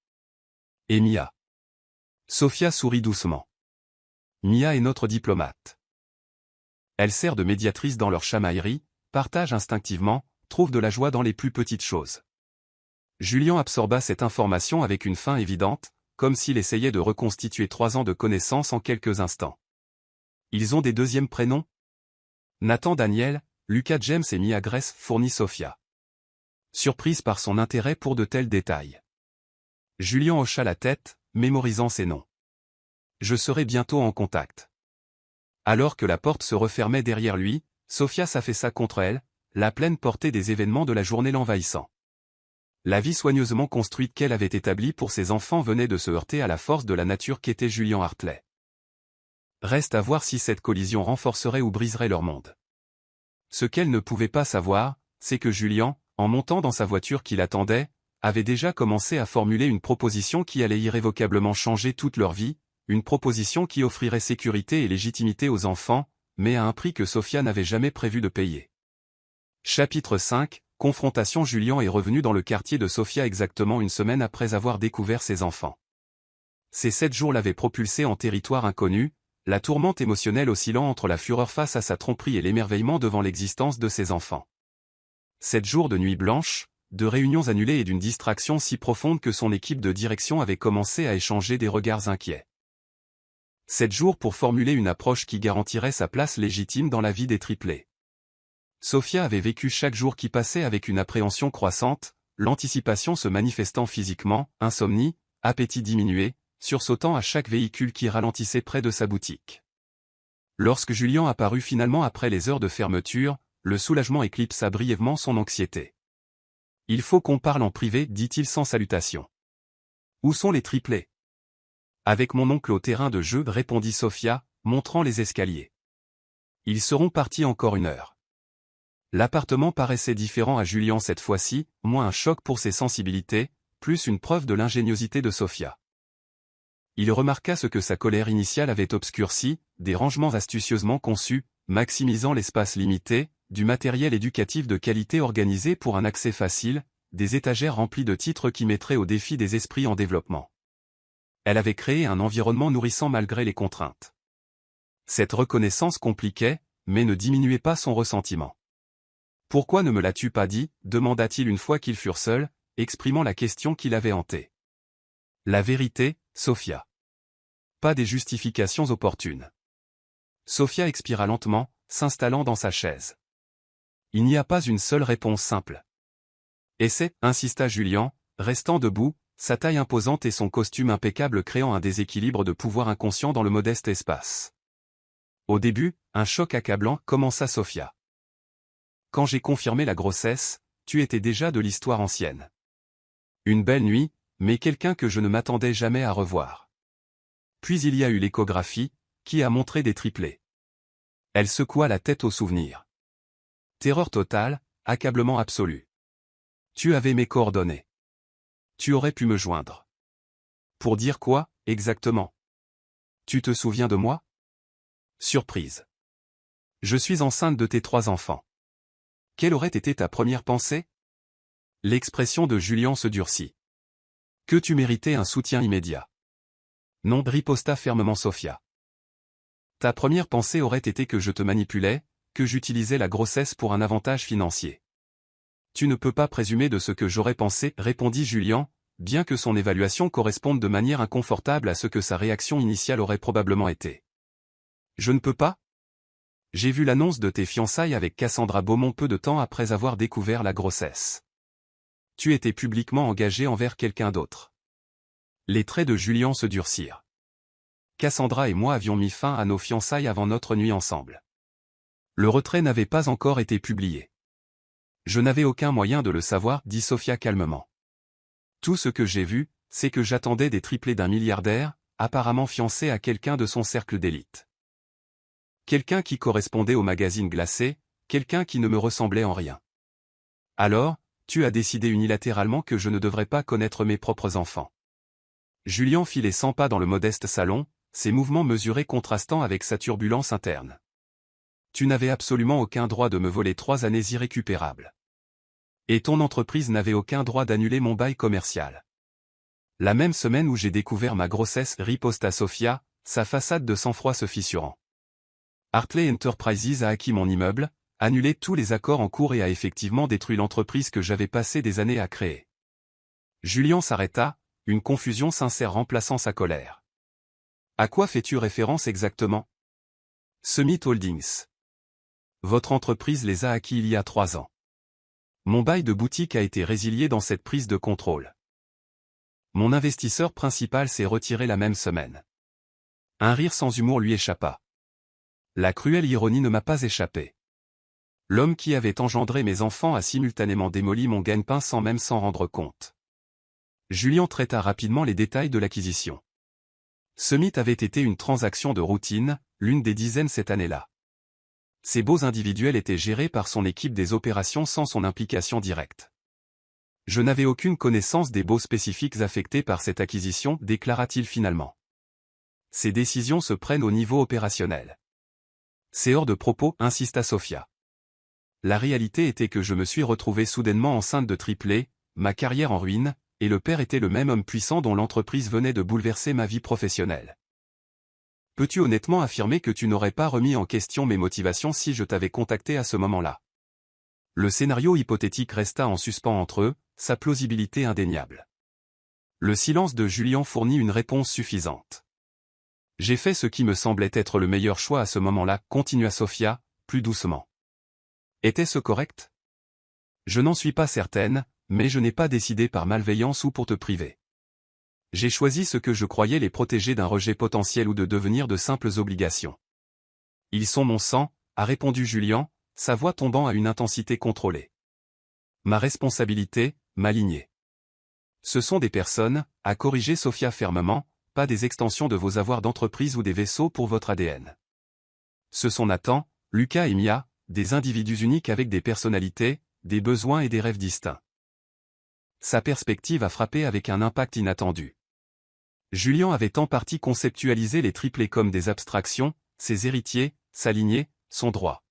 Et Mia. Sophia sourit doucement. Mia est notre diplomate. Elle sert de médiatrice dans leur chamaillerie, partage instinctivement, trouve de la joie dans les plus petites choses. Julian absorba cette information avec une faim évidente, comme s'il essayait de reconstituer 3 ans de connaissances en quelques instants. Ils ont des deuxièmes prénoms ? Nathan Daniel, Lucas James et Mia Grace fournit Sophia. Surprise par son intérêt pour de tels détails. Julian hocha la tête, mémorisant ces noms. Je serai bientôt en contact. Alors que la porte se refermait derrière lui, Sophia s'affaissa contre elle, la pleine portée des événements de la journée l'envahissant. La vie soigneusement construite qu'elle avait établie pour ses enfants venait de se heurter à la force de la nature qu'était Julian Hartley. Reste à voir si cette collision renforcerait ou briserait leur monde. Ce qu'elle ne pouvait pas savoir, c'est que Julian, en montant dans sa voiture qui l'attendait, avait déjà commencé à formuler une proposition qui allait irrévocablement changer toute leur vie, une proposition qui offrirait sécurité et légitimité aux enfants, mais à un prix que Sophia n'avait jamais prévu de payer. Chapitre 5, confrontation. Julian est revenu dans le quartier de Sophia exactement une semaine après avoir découvert ses enfants. Ces 7 jours l'avaient propulsé en territoire inconnu, la tourmente émotionnelle oscillant entre la fureur face à sa tromperie et l'émerveillement devant l'existence de ses enfants. 7 jours de nuit blanche, de réunions annulées et d'une distraction si profonde que son équipe de direction avait commencé à échanger des regards inquiets. 7 jours pour formuler une approche qui garantirait sa place légitime dans la vie des triplés. Sophia avait vécu chaque jour qui passait avec une appréhension croissante, l'anticipation se manifestant physiquement, insomnie, appétit diminué, sursautant à chaque véhicule qui ralentissait près de sa boutique. Lorsque Julian apparut finalement après les heures de fermeture, le soulagement éclipsa brièvement son anxiété. « Il faut qu'on parle en privé » dit-il sans salutation. « Où sont les triplés ?»« Avec mon oncle au terrain de jeu » répondit Sophia, montrant les escaliers. « Ils seront partis encore 1 heure. » L'appartement paraissait différent à Julian cette fois-ci, moins un choc pour ses sensibilités, plus une preuve de l'ingéniosité de Sophia. Il remarqua ce que sa colère initiale avait obscurci, des rangements astucieusement conçus, maximisant l'espace limité, du matériel éducatif de qualité organisé pour un accès facile, des étagères remplies de titres qui mettraient au défi des esprits en développement. Elle avait créé un environnement nourrissant malgré les contraintes. Cette reconnaissance compliquait, mais ne diminuait pas son ressentiment. « Pourquoi ne me l'as-tu pas dit » demanda-t-il une fois qu'ils furent seuls, exprimant la question qui l'avait hanté. « La vérité, Sophia. Pas des justifications opportunes. » Sophia expira lentement, s'installant dans sa chaise. « Il n'y a pas une seule réponse simple. »« Essaie » insista Julian, restant debout, sa taille imposante et son costume impeccable créant un déséquilibre de pouvoir inconscient dans le modeste espace. Au début, un choc accablant, commença Sophia. Quand j'ai confirmé la grossesse, tu étais déjà de l'histoire ancienne. Une belle nuit, mais quelqu'un que je ne m'attendais jamais à revoir. Puis il y a eu l'échographie, qui a montré des triplés. Elle secoua la tête au souvenir. Terreur totale, accablement absolu. Tu avais mes coordonnées. Tu aurais pu me joindre. Pour dire quoi, exactement? Tu te souviens de moi? Surprise. Je suis enceinte de tes 3 enfants. Quelle aurait été ta première pensée? L'expression de Julien se durcit. Que tu méritais un soutien immédiat. Non, riposta fermement Sophia. Ta première pensée aurait été que je te manipulais, que j'utilisais la grossesse pour un avantage financier. Tu ne peux pas présumer de ce que j'aurais pensé, répondit Julien, bien que son évaluation corresponde de manière inconfortable à ce que sa réaction initiale aurait probablement été. Je ne peux pas? J'ai vu l'annonce de tes fiançailles avec Cassandra Beaumont peu de temps après avoir découvert la grossesse. Tu étais publiquement engagé envers quelqu'un d'autre. Les traits de Julien se durcirent. Cassandra et moi avions mis fin à nos fiançailles avant notre nuit ensemble. Le retrait n'avait pas encore été publié. Je n'avais aucun moyen de le savoir, dit Sophia calmement. Tout ce que j'ai vu, c'est que j'attendais des triplés d'un milliardaire, apparemment fiancé à quelqu'un de son cercle d'élite. Quelqu'un qui correspondait au magazine glacé, quelqu'un qui ne me ressemblait en rien. Alors, tu as décidé unilatéralement que je ne devrais pas connaître mes propres enfants. Julien fit les 100 pas dans le modeste salon, ses mouvements mesurés contrastant avec sa turbulence interne. Tu n'avais absolument aucun droit de me voler 3 années irrécupérables. Et ton entreprise n'avait aucun droit d'annuler mon bail commercial. La même semaine où j'ai découvert ma grossesse, riposta Sophia, sa façade de sang-froid se fissurant. Hartley Enterprises a acquis mon immeuble, annulé tous les accords en cours et a effectivement détruit l'entreprise que j'avais passé des années à créer. Julien s'arrêta, une confusion sincère remplaçant sa colère. À quoi fais-tu référence exactement? Summit Holdings. Votre entreprise les a acquis il y a 3 ans. Mon bail de boutique a été résilié dans cette prise de contrôle. Mon investisseur principal s'est retiré la même semaine. Un rire sans humour lui échappa. La cruelle ironie ne m'a pas échappé. L'homme qui avait engendré mes enfants a simultanément démoli mon gagne-pain sans même s'en rendre compte. Julien traita rapidement les détails de l'acquisition. Summit avait été une transaction de routine, l'une des dizaines cette année-là. Ces baux individuels étaient gérés par son équipe des opérations sans son implication directe. Je n'avais aucune connaissance des baux spécifiques affectés par cette acquisition, déclara-t-il finalement. Ces décisions se prennent au niveau opérationnel. C'est hors de propos, insista Sophia. La réalité était que je me suis retrouvé soudainement enceinte de triplés, ma carrière en ruine, et le père était le même homme puissant dont l'entreprise venait de bouleverser ma vie professionnelle. Peux-tu honnêtement affirmer que tu n'aurais pas remis en question mes motivations si je t'avais contacté à ce moment-là? Le scénario hypothétique resta en suspens entre eux, sa plausibilité indéniable. Le silence de Julien fournit une réponse suffisante. J'ai fait ce qui me semblait être le meilleur choix à ce moment-là, continua Sophia, plus doucement. Était-ce correct? Je n'en suis pas certaine, mais je n'ai pas décidé par malveillance ou pour te priver. J'ai choisi ce que je croyais les protéger d'un rejet potentiel ou de devenir de simples obligations. Ils sont mon sang, a répondu Julien, sa voix tombant à une intensité contrôlée. Ma responsabilité, ma lignée. Ce sont des personnes, a corrigé Sophia fermement, pas des extensions de vos avoirs d'entreprise ou des vaisseaux pour votre ADN. Ce sont Nathan, Lucas et Mia, des individus uniques avec des personnalités, des besoins et des rêves distincts. Sa perspective a frappé avec un impact inattendu. Julien avait en partie conceptualisé les triplés comme des abstractions, ses héritiers, sa lignée, son droit.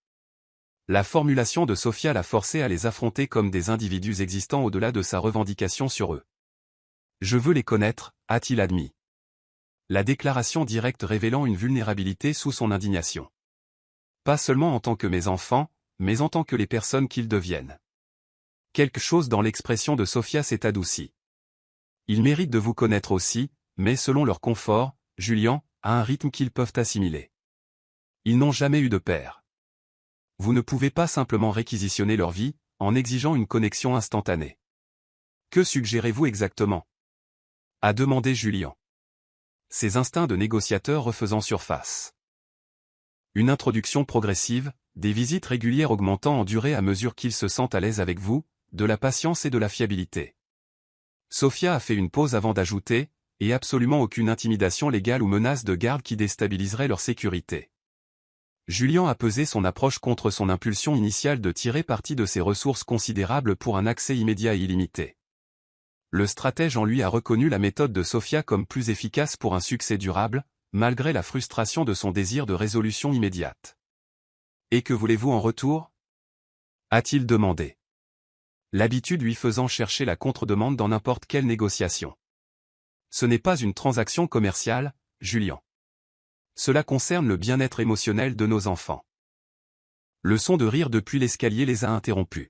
La formulation de Sophia l'a forcé à les affronter comme des individus existant au-delà de sa revendication sur eux. Je veux les connaître, a-t-il admis. La déclaration directe révélant une vulnérabilité sous son indignation. Pas seulement en tant que mes enfants, mais en tant que les personnes qu'ils deviennent. Quelque chose dans l'expression de Sophia s'est adouci. Ils méritent de vous connaître aussi, mais selon leur confort, Julien, à un rythme qu'ils peuvent assimiler. Ils n'ont jamais eu de père. Vous ne pouvez pas simplement réquisitionner leur vie, en exigeant une connexion instantanée. Que suggérez-vous exactement? A demandé Julien. Ses instincts de négociateur refaisant surface. Une introduction progressive, des visites régulières augmentant en durée à mesure qu'ils se sentent à l'aise avec vous, de la patience et de la fiabilité. Sophia a fait une pause avant d'ajouter, et absolument aucune intimidation légale ou menace de garde qui déstabiliserait leur sécurité. Julien a pesé son approche contre son impulsion initiale de tirer parti de ses ressources considérables pour un accès immédiat et illimité. Le stratège en lui a reconnu la méthode de Sophia comme plus efficace pour un succès durable, malgré la frustration de son désir de résolution immédiate. « Et que voulez-vous en retour » a-t-il demandé. L'habitude lui faisant chercher la contre-demande dans n'importe quelle négociation. Ce n'est pas une transaction commerciale, Julien. Cela concerne le bien-être émotionnel de nos enfants. Le son de rire depuis l'escalier les a interrompus.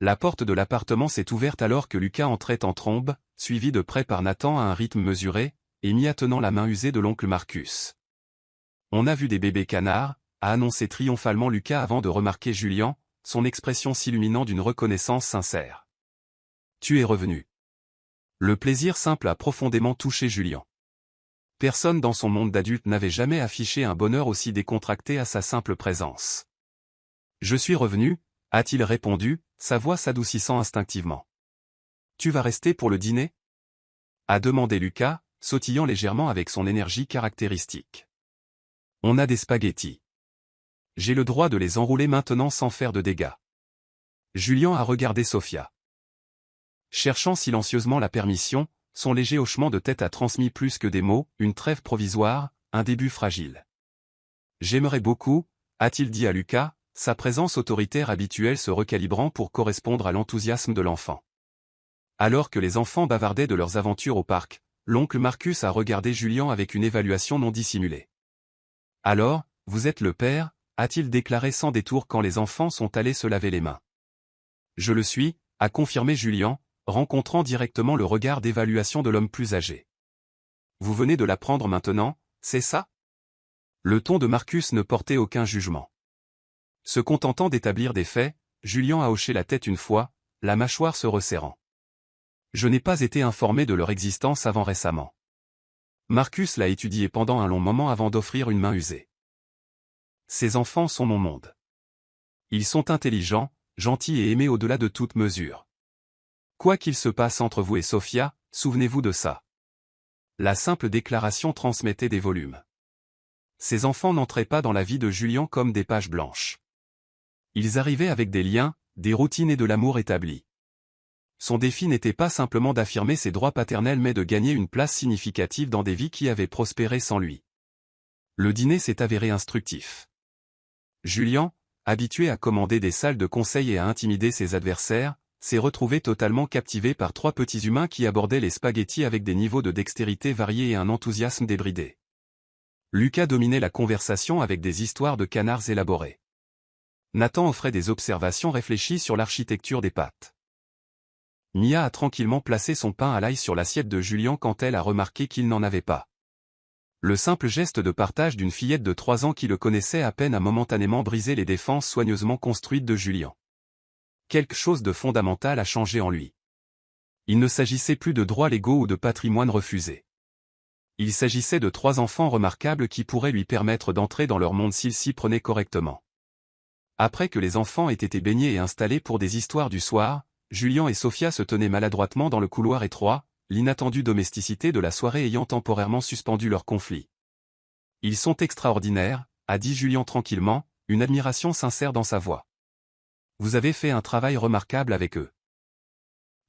La porte de l'appartement s'est ouverte alors que Lucas entrait en trombe, suivi de près par Nathan à un rythme mesuré, et Mia tenant la main usée de l'oncle Marcus. « On a vu des bébés canards », a annoncé triomphalement Lucas avant de remarquer Julien, son expression s'illuminant d'une reconnaissance sincère. « Tu es revenu. » Le plaisir simple a profondément touché Julien. Personne dans son monde d'adulte n'avait jamais affiché un bonheur aussi décontracté à sa simple présence. « Je suis revenu », a-t-il répondu, sa voix s'adoucissant instinctivement. « Tu vas rester pour le dîner » a demandé Lucas, sautillant légèrement avec son énergie caractéristique. « On a des spaghettis. J'ai le droit de les enrouler maintenant sans faire de dégâts. » Julien a regardé Sophia. Cherchant silencieusement la permission, son léger hochement de tête a transmis plus que des mots, une trêve provisoire, un début fragile. « J'aimerais beaucoup », a-t-il dit à Lucas, sa présence autoritaire habituelle se recalibrant pour correspondre à l'enthousiasme de l'enfant. Alors que les enfants bavardaient de leurs aventures au parc, l'oncle Marcus a regardé Julien avec une évaluation non dissimulée. « Alors, vous êtes le père » a-t-il déclaré sans détour quand les enfants sont allés se laver les mains. « Je le suis », a confirmé Julien, rencontrant directement le regard d'évaluation de l'homme plus âgé. « Vous venez de l'apprendre maintenant, c'est ça ?» Le ton de Marcus ne portait aucun jugement. Se contentant d'établir des faits, Julien a hoché la tête une fois, la mâchoire se resserrant. « Je n'ai pas été informé de leur existence avant récemment. » Marcus l'a étudié pendant un long moment avant d'offrir une main usée. « Ces enfants sont mon monde. Ils sont intelligents, gentils et aimés au-delà de toute mesure. Quoi qu'il se passe entre vous et Sophia, souvenez-vous de ça. » La simple déclaration transmettait des volumes. Ces enfants n'entraient pas dans la vie de Julien comme des pages blanches. Ils arrivaient avec des liens, des routines et de l'amour établis. Son défi n'était pas simplement d'affirmer ses droits paternels mais de gagner une place significative dans des vies qui avaient prospéré sans lui. Le dîner s'est avéré instructif. Julien, habitué à commander des salles de conseil et à intimider ses adversaires, s'est retrouvé totalement captivé par trois petits humains qui abordaient les spaghettis avec des niveaux de dextérité variés et un enthousiasme débridé. Lucas dominait la conversation avec des histoires de canards élaborées. Nathan offrait des observations réfléchies sur l'architecture des pâtes. Mia a tranquillement placé son pain à l'ail sur l'assiette de Julien quand elle a remarqué qu'il n'en avait pas. Le simple geste de partage d'une fillette de 3 ans qui le connaissait à peine a momentanément brisé les défenses soigneusement construites de Julien. Quelque chose de fondamental a changé en lui. Il ne s'agissait plus de droits légaux ou de patrimoine refusé. Il s'agissait de 3 enfants remarquables qui pourraient lui permettre d'entrer dans leur monde s'il s'y prenait correctement. Après que les enfants aient été baignés et installés pour des histoires du soir, Julien et Sophia se tenaient maladroitement dans le couloir étroit, l'inattendue domesticité de la soirée ayant temporairement suspendu leur conflit. « Ils sont extraordinaires », a dit Julien tranquillement, une admiration sincère dans sa voix. « Vous avez fait un travail remarquable avec eux. »«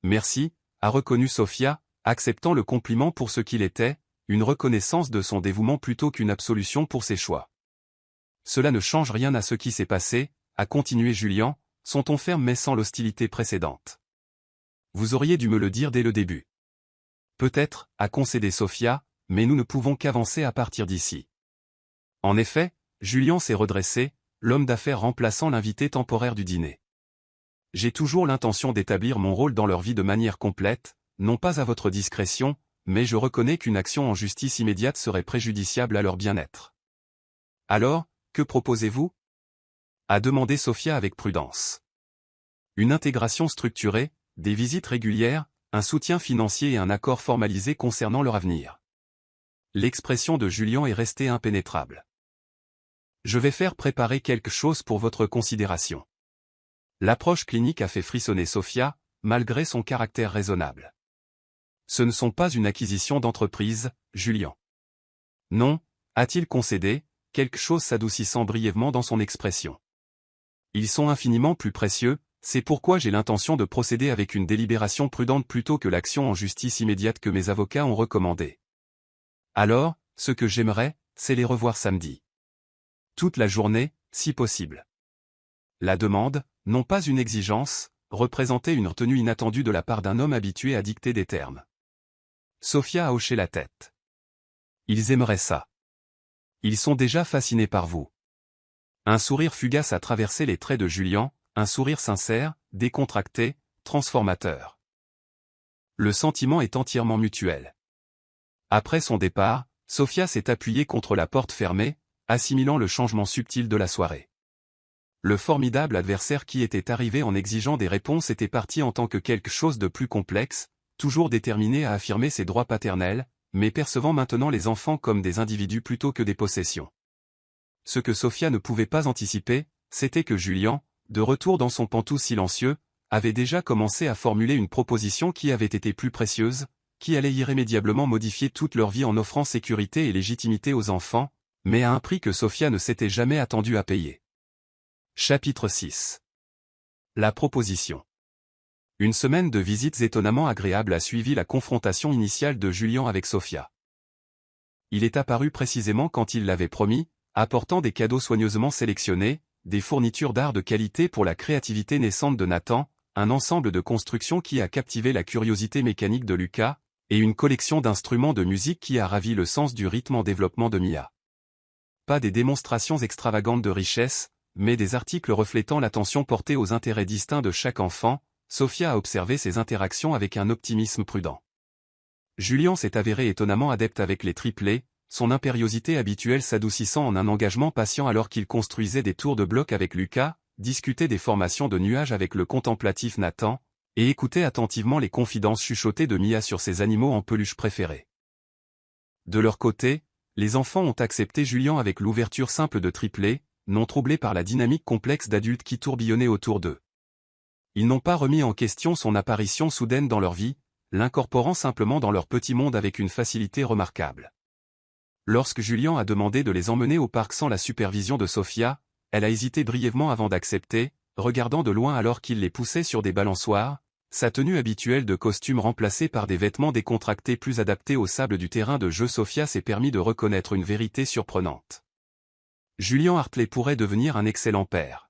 Merci », a reconnu Sophia, acceptant le compliment pour ce qu'il était, une reconnaissance de son dévouement plutôt qu'une absolution pour ses choix. « Cela ne change rien à ce qui s'est passé », a continué Julien, son ton ferme mais sans l'hostilité précédente. « Vous auriez dû me le dire dès le début. »« Peut-être, » a concédé Sophia, « mais nous ne pouvons qu'avancer à partir d'ici. » En effet, Julien s'est redressé, l'homme d'affaires remplaçant l'invité temporaire du dîner. « J'ai toujours l'intention d'établir mon rôle dans leur vie de manière complète, non pas à votre discrétion, mais je reconnais qu'une action en justice immédiate serait préjudiciable à leur bien-être. »« Alors, que proposez-vous » a demandé Sophia avec prudence. « Une intégration structurée, des visites régulières, un soutien financier et un accord formalisé concernant leur avenir. » L'expression de Julien est restée impénétrable. « Je vais faire préparer quelque chose pour votre considération. » L'approche clinique a fait frissonner Sophia, malgré son caractère raisonnable. « Ce ne sont pas une acquisition d'entreprise, Julien. » « Non », a-t-il concédé, quelque chose s'adoucissant brièvement dans son expression. Ils sont infiniment plus précieux, c'est pourquoi j'ai l'intention de procéder avec une délibération prudente plutôt que l'action en justice immédiate que mes avocats ont recommandée. Alors, ce que j'aimerais, c'est les revoir samedi. Toute la journée, si possible. La demande, non pas une exigence, représentait une retenue inattendue de la part d'un homme habitué à dicter des termes. Sophia a hoché la tête. Ils aimeraient ça. Ils sont déjà fascinés par vous. Un sourire fugace a traversé les traits de Julian, un sourire sincère, décontracté, transformateur. Le sentiment est entièrement mutuel. Après son départ, Sophia s'est appuyée contre la porte fermée, assimilant le changement subtil de la soirée. Le formidable adversaire qui était arrivé en exigeant des réponses était parti en tant que quelque chose de plus complexe, toujours déterminé à affirmer ses droits paternels, mais percevant maintenant les enfants comme des individus plutôt que des possessions. Ce que Sophia ne pouvait pas anticiper, c'était que Julian, de retour dans son pantouf silencieux, avait déjà commencé à formuler une proposition qui avait été plus précieuse, qui allait irrémédiablement modifier toute leur vie en offrant sécurité et légitimité aux enfants, mais à un prix que Sophia ne s'était jamais attendue à payer. Chapitre 6. La proposition. Une semaine de visites étonnamment agréables a suivi la confrontation initiale de Julian avec Sophia. Il est apparu précisément quand il l'avait promis, apportant des cadeaux soigneusement sélectionnés, des fournitures d'art de qualité pour la créativité naissante de Nathan, un ensemble de constructions qui a captivé la curiosité mécanique de Lucas, et une collection d'instruments de musique qui a ravi le sens du rythme en développement de Mia. Pas des démonstrations extravagantes de richesse, mais des articles reflétant l'attention portée aux intérêts distincts de chaque enfant. Sophia a observé ces interactions avec un optimisme prudent. Julian s'est avéré étonnamment adepte avec les triplés, son impériosité habituelle s'adoucissant en un engagement patient alors qu'il construisait des tours de blocs avec Lucas, discutait des formations de nuages avec le contemplatif Nathan, et écoutait attentivement les confidences chuchotées de Mia sur ses animaux en peluche préférés. De leur côté, les enfants ont accepté Julian avec l'ouverture simple de triplés, non troublés par la dynamique complexe d'adultes qui tourbillonnaient autour d'eux. Ils n'ont pas remis en question son apparition soudaine dans leur vie, l'incorporant simplement dans leur petit monde avec une facilité remarquable. Lorsque Julian a demandé de les emmener au parc sans la supervision de Sophia, elle a hésité brièvement avant d'accepter, regardant de loin alors qu'il les poussait sur des balançoires, sa tenue habituelle de costume remplacée par des vêtements décontractés plus adaptés au sable du terrain de jeu. Sophia s'est permis de reconnaître une vérité surprenante. Julian Hartley pourrait devenir un excellent père.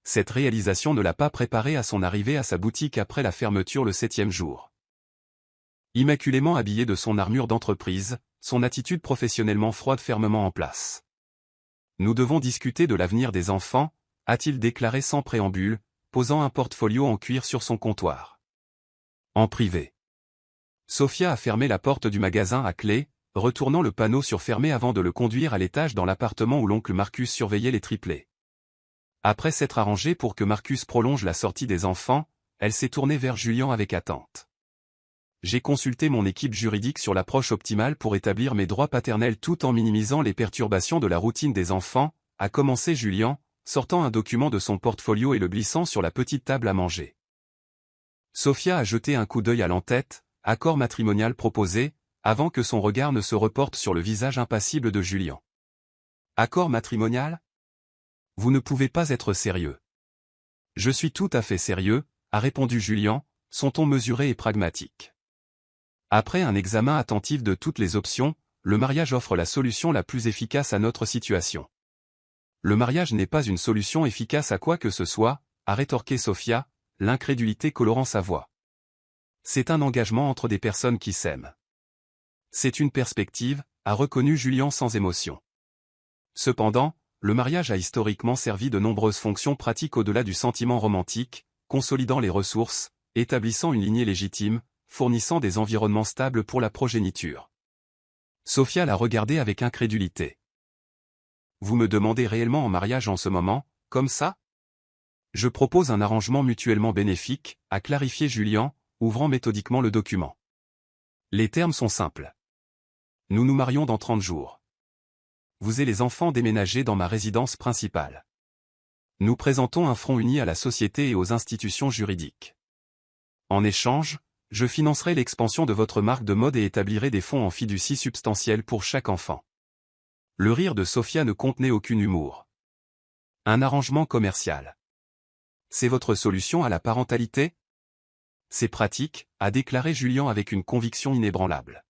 Cette réalisation ne l'a pas préparé à son arrivée à sa boutique après la fermeture le 7e jour. Immaculément habillé de son armure d'entreprise, son attitude professionnellement froide fermement en place. Nous devons discuter de l'avenir des enfants, a-t-il déclaré sans préambule, posant un portfolio en cuir sur son comptoir. En privé. Sophia a fermé la porte du magasin à clé, retournant le panneau sur fermé avant de le conduire à l'étage dans l'appartement où l'oncle Marcus surveillait les triplés. Après s'être arrangée pour que Marcus prolonge la sortie des enfants, elle s'est tournée vers Julian avec attente. J'ai consulté mon équipe juridique sur l'approche optimale pour établir mes droits paternels tout en minimisant les perturbations de la routine des enfants, a commencé Julian, sortant un document de son portfolio et le glissant sur la petite table à manger. Sophia a jeté un coup d'œil à l'entête, accord matrimonial proposé, avant que son regard ne se reporte sur le visage impassible de Julian. Accord matrimonial ? Vous ne pouvez pas être sérieux. Je suis tout à fait sérieux, a répondu Julian, son ton mesuré et pragmatique. Après un examen attentif de toutes les options, le mariage offre la solution la plus efficace à notre situation. Le mariage n'est pas une solution efficace à quoi que ce soit, a rétorqué Sophia, l'incrédulité colorant sa voix. C'est un engagement entre des personnes qui s'aiment. C'est une perspective, a reconnu Julian sans émotion. Cependant, le mariage a historiquement servi de nombreuses fonctions pratiques au-delà du sentiment romantique, consolidant les ressources, établissant une lignée légitime, fournissant des environnements stables pour la progéniture. Sophia l'a regardé avec incrédulité. Vous me demandez réellement en mariage en ce moment, comme ça ? Je propose un arrangement mutuellement bénéfique, a clarifié Julian, ouvrant méthodiquement le document. Les termes sont simples. Nous nous marions dans 30 jours. Vous et les enfants déménagez dans ma résidence principale. Nous présentons un front uni à la société et aux institutions juridiques. En échange, je financerai l'expansion de votre marque de mode et établirai des fonds en fiducie substantiels pour chaque enfant. Le rire de Sophia ne contenait aucun humour. Un arrangement commercial. C'est votre solution à la parentalité? C'est pratique, a déclaré Julien avec une conviction inébranlable.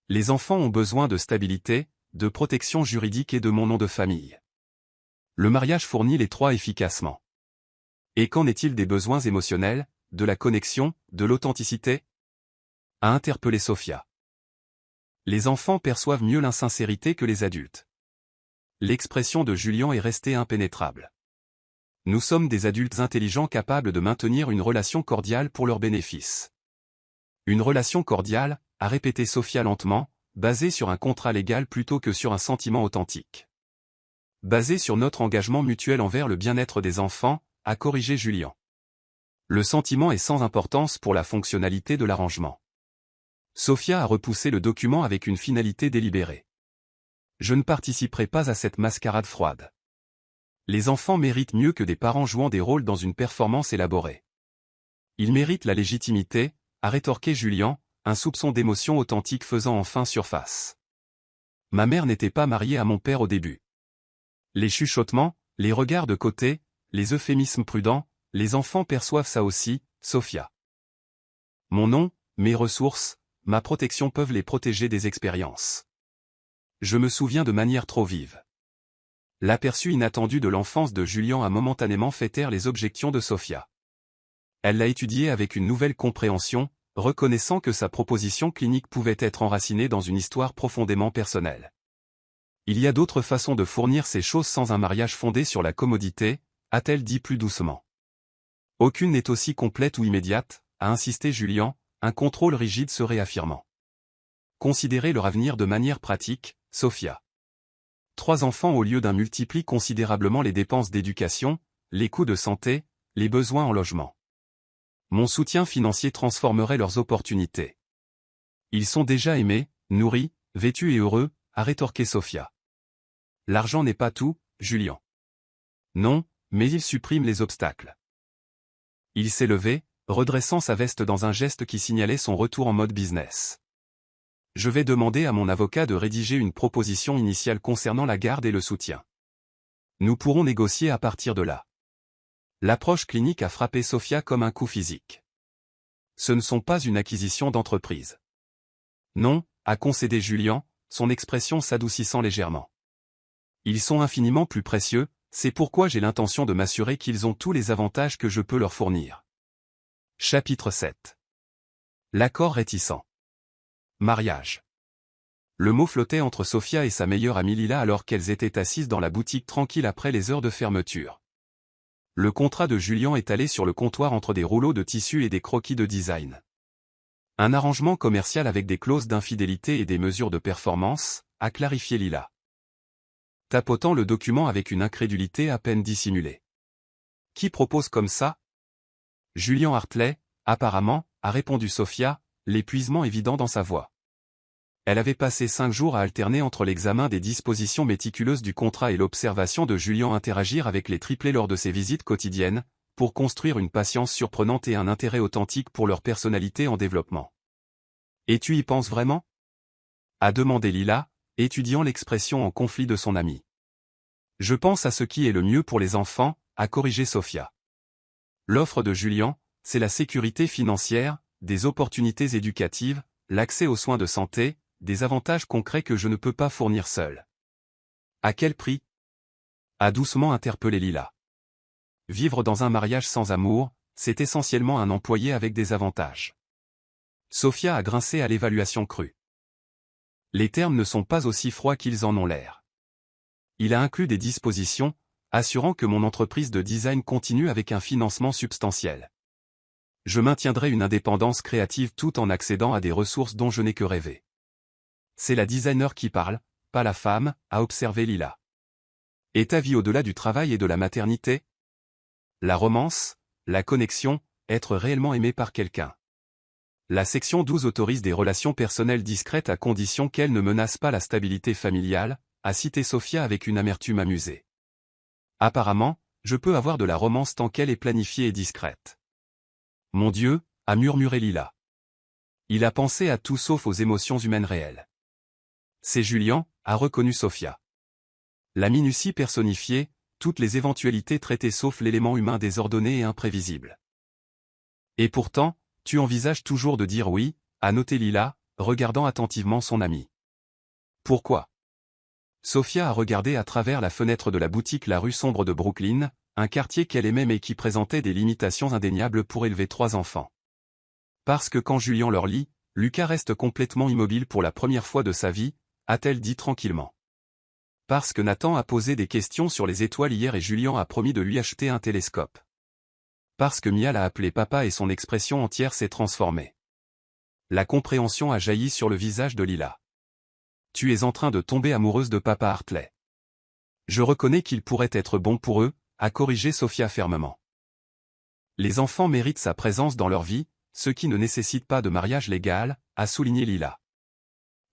Les enfants ont besoin de stabilité, de protection juridique et de mon nom de famille. Le mariage fournit les trois efficacement. Et qu'en est-il des besoins émotionnels, de la connexion, de l'authenticité? A interpellé Sophia. Les enfants perçoivent mieux l'insincérité que les adultes. L'expression de Julien est restée impénétrable. Nous sommes des adultes intelligents capables de maintenir une relation cordiale pour leur bénéfice. Une relation cordiale, a répété Sophia lentement, basée sur un contrat légal plutôt que sur un sentiment authentique. Basée sur notre engagement mutuel envers le bien-être des enfants, a corrigé Julien. Le sentiment est sans importance pour la fonctionnalité de l'arrangement. Sophia a repoussé le document avec une finalité délibérée. Je ne participerai pas à cette mascarade froide. Les enfants méritent mieux que des parents jouant des rôles dans une performance élaborée. Ils méritent la légitimité, a rétorqué Julien, un soupçon d'émotion authentique faisant enfin surface. Ma mère n'était pas mariée à mon père au début. Les chuchotements, les regards de côté, les euphémismes prudents, les enfants perçoivent ça aussi, Sophia. Mon nom, mes ressources, ma protection peuvent les protéger des expériences. Je me souviens de manière trop vive. L'aperçu inattendu de l'enfance de Julien a momentanément fait taire les objections de Sophia. Elle l'a étudié avec une nouvelle compréhension, reconnaissant que sa proposition clinique pouvait être enracinée dans une histoire profondément personnelle. Il y a d'autres façons de fournir ces choses sans un mariage fondé sur la commodité, a-t-elle dit plus doucement. Aucune n'est aussi complète ou immédiate, a insisté Julien, un contrôle rigide se réaffirmant. Considérez leur avenir de manière pratique, Sophia. 3 enfants au lieu d'un multiplie considérablement les dépenses d'éducation, les coûts de santé, les besoins en logement. Mon soutien financier transformerait leurs opportunités. Ils sont déjà aimés, nourris, vêtus et heureux, a rétorqué Sophia. L'argent n'est pas tout, Julien. Non, mais il supprime les obstacles. Il s'est levé, redressant sa veste dans un geste qui signalait son retour en mode business. Je vais demander à mon avocat de rédiger une proposition initiale concernant la garde et le soutien. Nous pourrons négocier à partir de là. L'approche clinique a frappé Sophia comme un coup physique. Ce ne sont pas une acquisition d'entreprise. Non, a concédé Julien, son expression s'adoucissant légèrement. Ils sont infiniment plus précieux, c'est pourquoi j'ai l'intention de m'assurer qu'ils ont tous les avantages que je peux leur fournir. Chapitre 7. L'accord réticent. Mariage. Le mot flottait entre Sophia et sa meilleure amie Lila alors qu'elles étaient assises dans la boutique tranquille après les heures de fermeture. Le contrat de Julien étalé sur le comptoir entre des rouleaux de tissu et des croquis de design. Un arrangement commercial avec des clauses d'infidélité et des mesures de performance, a clarifié Lila. Tapotant le document avec une incrédulité à peine dissimulée. Qui propose comme ça? Julien Hartley, apparemment, a répondu Sophia, l'épuisement évident dans sa voix. Elle avait passé 5 jours à alterner entre l'examen des dispositions méticuleuses du contrat et l'observation de Julien interagir avec les triplés lors de ses visites quotidiennes, pour construire une patience surprenante et un intérêt authentique pour leur personnalité en développement. Et tu y penses vraiment? A demandé Lila, étudiant l'expression en conflit de son ami. Je pense à ce qui est le mieux pour les enfants, a corrigé Sophia. L'offre de Julien, c'est la sécurité financière, des opportunités éducatives, l'accès aux soins de santé, des avantages concrets que je ne peux pas fournir seul. À quel prix? A doucement interpellé Lila. Vivre dans un mariage sans amour, c'est essentiellement un employé avec des avantages. Sophia a grincé à l'évaluation crue. Les termes ne sont pas aussi froids qu'ils en ont l'air. Il a inclus des dispositions, assurant que mon entreprise de design continue avec un financement substantiel. Je maintiendrai une indépendance créative tout en accédant à des ressources dont je n'ai que rêvé. C'est la designer qui parle, pas la femme, a observé Lila. Et ta vie au-delà du travail et de la maternité? La romance, la connexion, être réellement aimé par quelqu'un. La section 12 autorise des relations personnelles discrètes à condition qu'elles ne menacent pas la stabilité familiale, a cité Sophia avec une amertume amusée. Apparemment, je peux avoir de la romance tant qu'elle est planifiée et discrète. Mon Dieu, a murmuré Lila. Il a pensé à tout sauf aux émotions humaines réelles. C'est Julien, a reconnu Sophia. La minutie personnifiée, toutes les éventualités traitées sauf l'élément humain désordonné et imprévisible. Et pourtant, tu envisages toujours de dire oui, a noté Lila, regardant attentivement son amie. Pourquoi? Sophia a regardé à travers la fenêtre de la boutique la rue sombre de Brooklyn, un quartier qu'elle aimait mais qui présentait des limitations indéniables pour élever 3 enfants. Parce que quand Julian leur lit, Lucas reste complètement immobile pour la première fois de sa vie, a-t-elle dit tranquillement. Parce que Nathan a posé des questions sur les étoiles hier et Julian a promis de lui acheter un télescope. Parce que Mia l'a appelé papa et son expression entière s'est transformée. La compréhension a jailli sur le visage de Lila. Tu es en train de tomber amoureuse de papa Hartley. Je reconnais qu'il pourrait être bon pour eux, a corrigé Sophia fermement. Les enfants méritent sa présence dans leur vie, ce qui ne nécessite pas de mariage légal, a souligné Lila.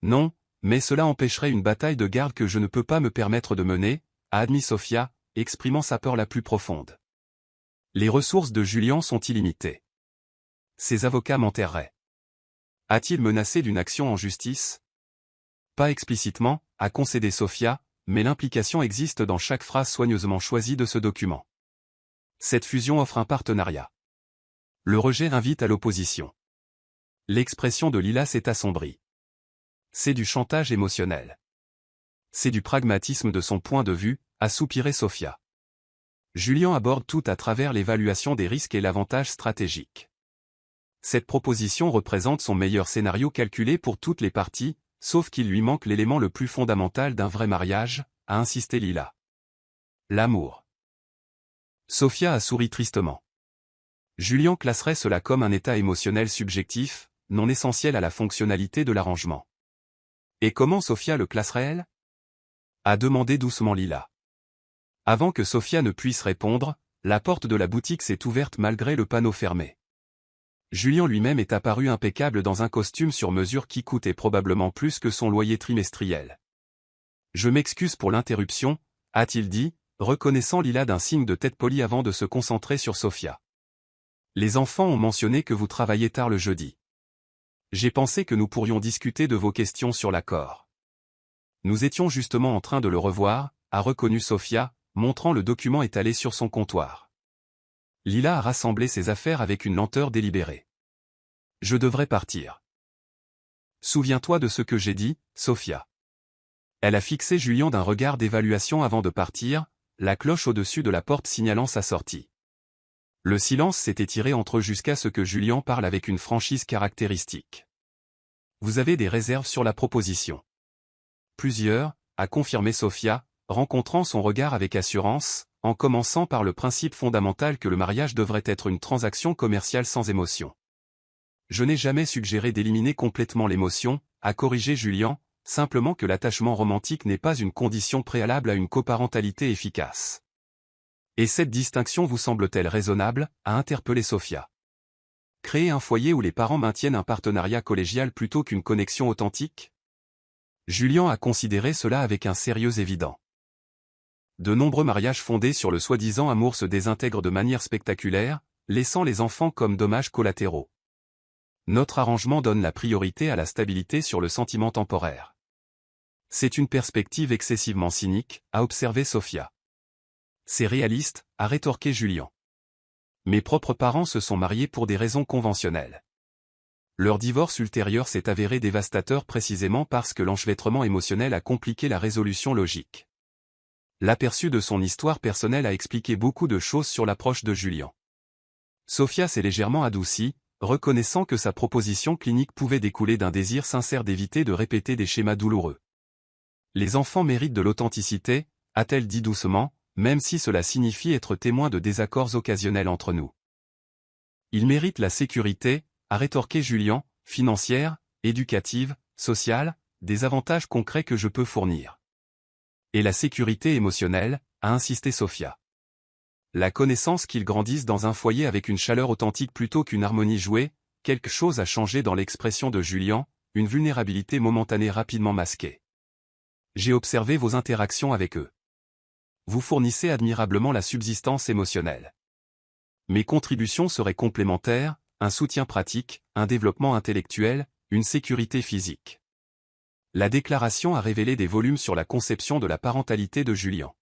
Non, mais cela empêcherait une bataille de garde que je ne peux pas me permettre de mener, a admis Sophia, exprimant sa peur la plus profonde. Les ressources de Julian sont illimitées. Ses avocats m'enterreraient. A-t-il menacé d'une action en justice? Pas explicitement, a concédé Sophia, mais l'implication existe dans chaque phrase soigneusement choisie de ce document. Cette fusion offre un partenariat. Le rejet invite à l'opposition. L'expression de Lila s'est assombrie. C'est du chantage émotionnel. C'est du pragmatisme de son point de vue, a soupiré Sophia. Julian aborde tout à travers l'évaluation des risques et l'avantage stratégique. Cette proposition représente son meilleur scénario calculé pour toutes les parties, sauf qu'il lui manque l'élément le plus fondamental d'un vrai mariage, a insisté Lila. L'amour. Sophia a souri tristement. Julian classerait cela comme un état émotionnel subjectif, non essentiel à la fonctionnalité de l'arrangement. Et comment Sophia le classerait-elle? A demandé doucement Lila. Avant que Sophia ne puisse répondre, la porte de la boutique s'est ouverte malgré le panneau fermé. Julian lui-même est apparu impeccable dans un costume sur mesure qui coûtait probablement plus que son loyer trimestriel. Je m'excuse pour l'interruption, a-t-il dit, reconnaissant Lila d'un signe de tête poli avant de se concentrer sur Sophia. Les enfants ont mentionné que vous travaillez tard le jeudi. J'ai pensé que nous pourrions discuter de vos questions sur l'accord. Nous étions justement en train de le revoir, a reconnu Sophia, montrant le document étalé sur son comptoir. Lila a rassemblé ses affaires avec une lenteur délibérée. Je devrais partir. Souviens-toi de ce que j'ai dit, Sophia. Elle a fixé Julian d'un regard d'évaluation avant de partir, la cloche au-dessus de la porte signalant sa sortie. Le silence s'est étiré entre eux jusqu'à ce que Julian parle avec une franchise caractéristique. Vous avez des réserves sur la proposition. Plusieurs, a confirmé Sophia, rencontrant son regard avec assurance, en commençant par le principe fondamental que le mariage devrait être une transaction commerciale sans émotion. Je n'ai jamais suggéré d'éliminer complètement l'émotion, a corrigé Julian, simplement que l'attachement romantique n'est pas une condition préalable à une coparentalité efficace. Et cette distinction vous semble-t-elle raisonnable, a interpellé Sophia. Créer un foyer où les parents maintiennent un partenariat collégial plutôt qu'une connexion authentique? Julian a considéré cela avec un sérieux évident. De nombreux mariages fondés sur le soi-disant amour se désintègrent de manière spectaculaire, laissant les enfants comme dommages collatéraux. Notre arrangement donne la priorité à la stabilité sur le sentiment temporaire. C'est une perspective excessivement cynique, a observé Sophia. C'est réaliste, a rétorqué Julian. Mes propres parents se sont mariés pour des raisons conventionnelles. Leur divorce ultérieur s'est avéré dévastateur précisément parce que l'enchevêtrement émotionnel a compliqué la résolution logique. L'aperçu de son histoire personnelle a expliqué beaucoup de choses sur l'approche de Julian. Sophia s'est légèrement adoucie, reconnaissant que sa proposition clinique pouvait découler d'un désir sincère d'éviter de répéter des schémas douloureux. Les enfants méritent de l'authenticité, a-t-elle dit doucement, même si cela signifie être témoin de désaccords occasionnels entre nous. Ils méritent la sécurité, a rétorqué Julian, financière, éducative, sociale, des avantages concrets que je peux fournir. Et la sécurité émotionnelle, a insisté Sophia. La connaissance qu'ils grandissent dans un foyer avec une chaleur authentique plutôt qu'une harmonie jouée, quelque chose a changé dans l'expression de Julian, une vulnérabilité momentanée rapidement masquée. J'ai observé vos interactions avec eux. Vous fournissez admirablement la subsistance émotionnelle. Mes contributions seraient complémentaires, un soutien pratique, un développement intellectuel, une sécurité physique. La déclaration a révélé des volumes sur la conception de la parentalité de Julian.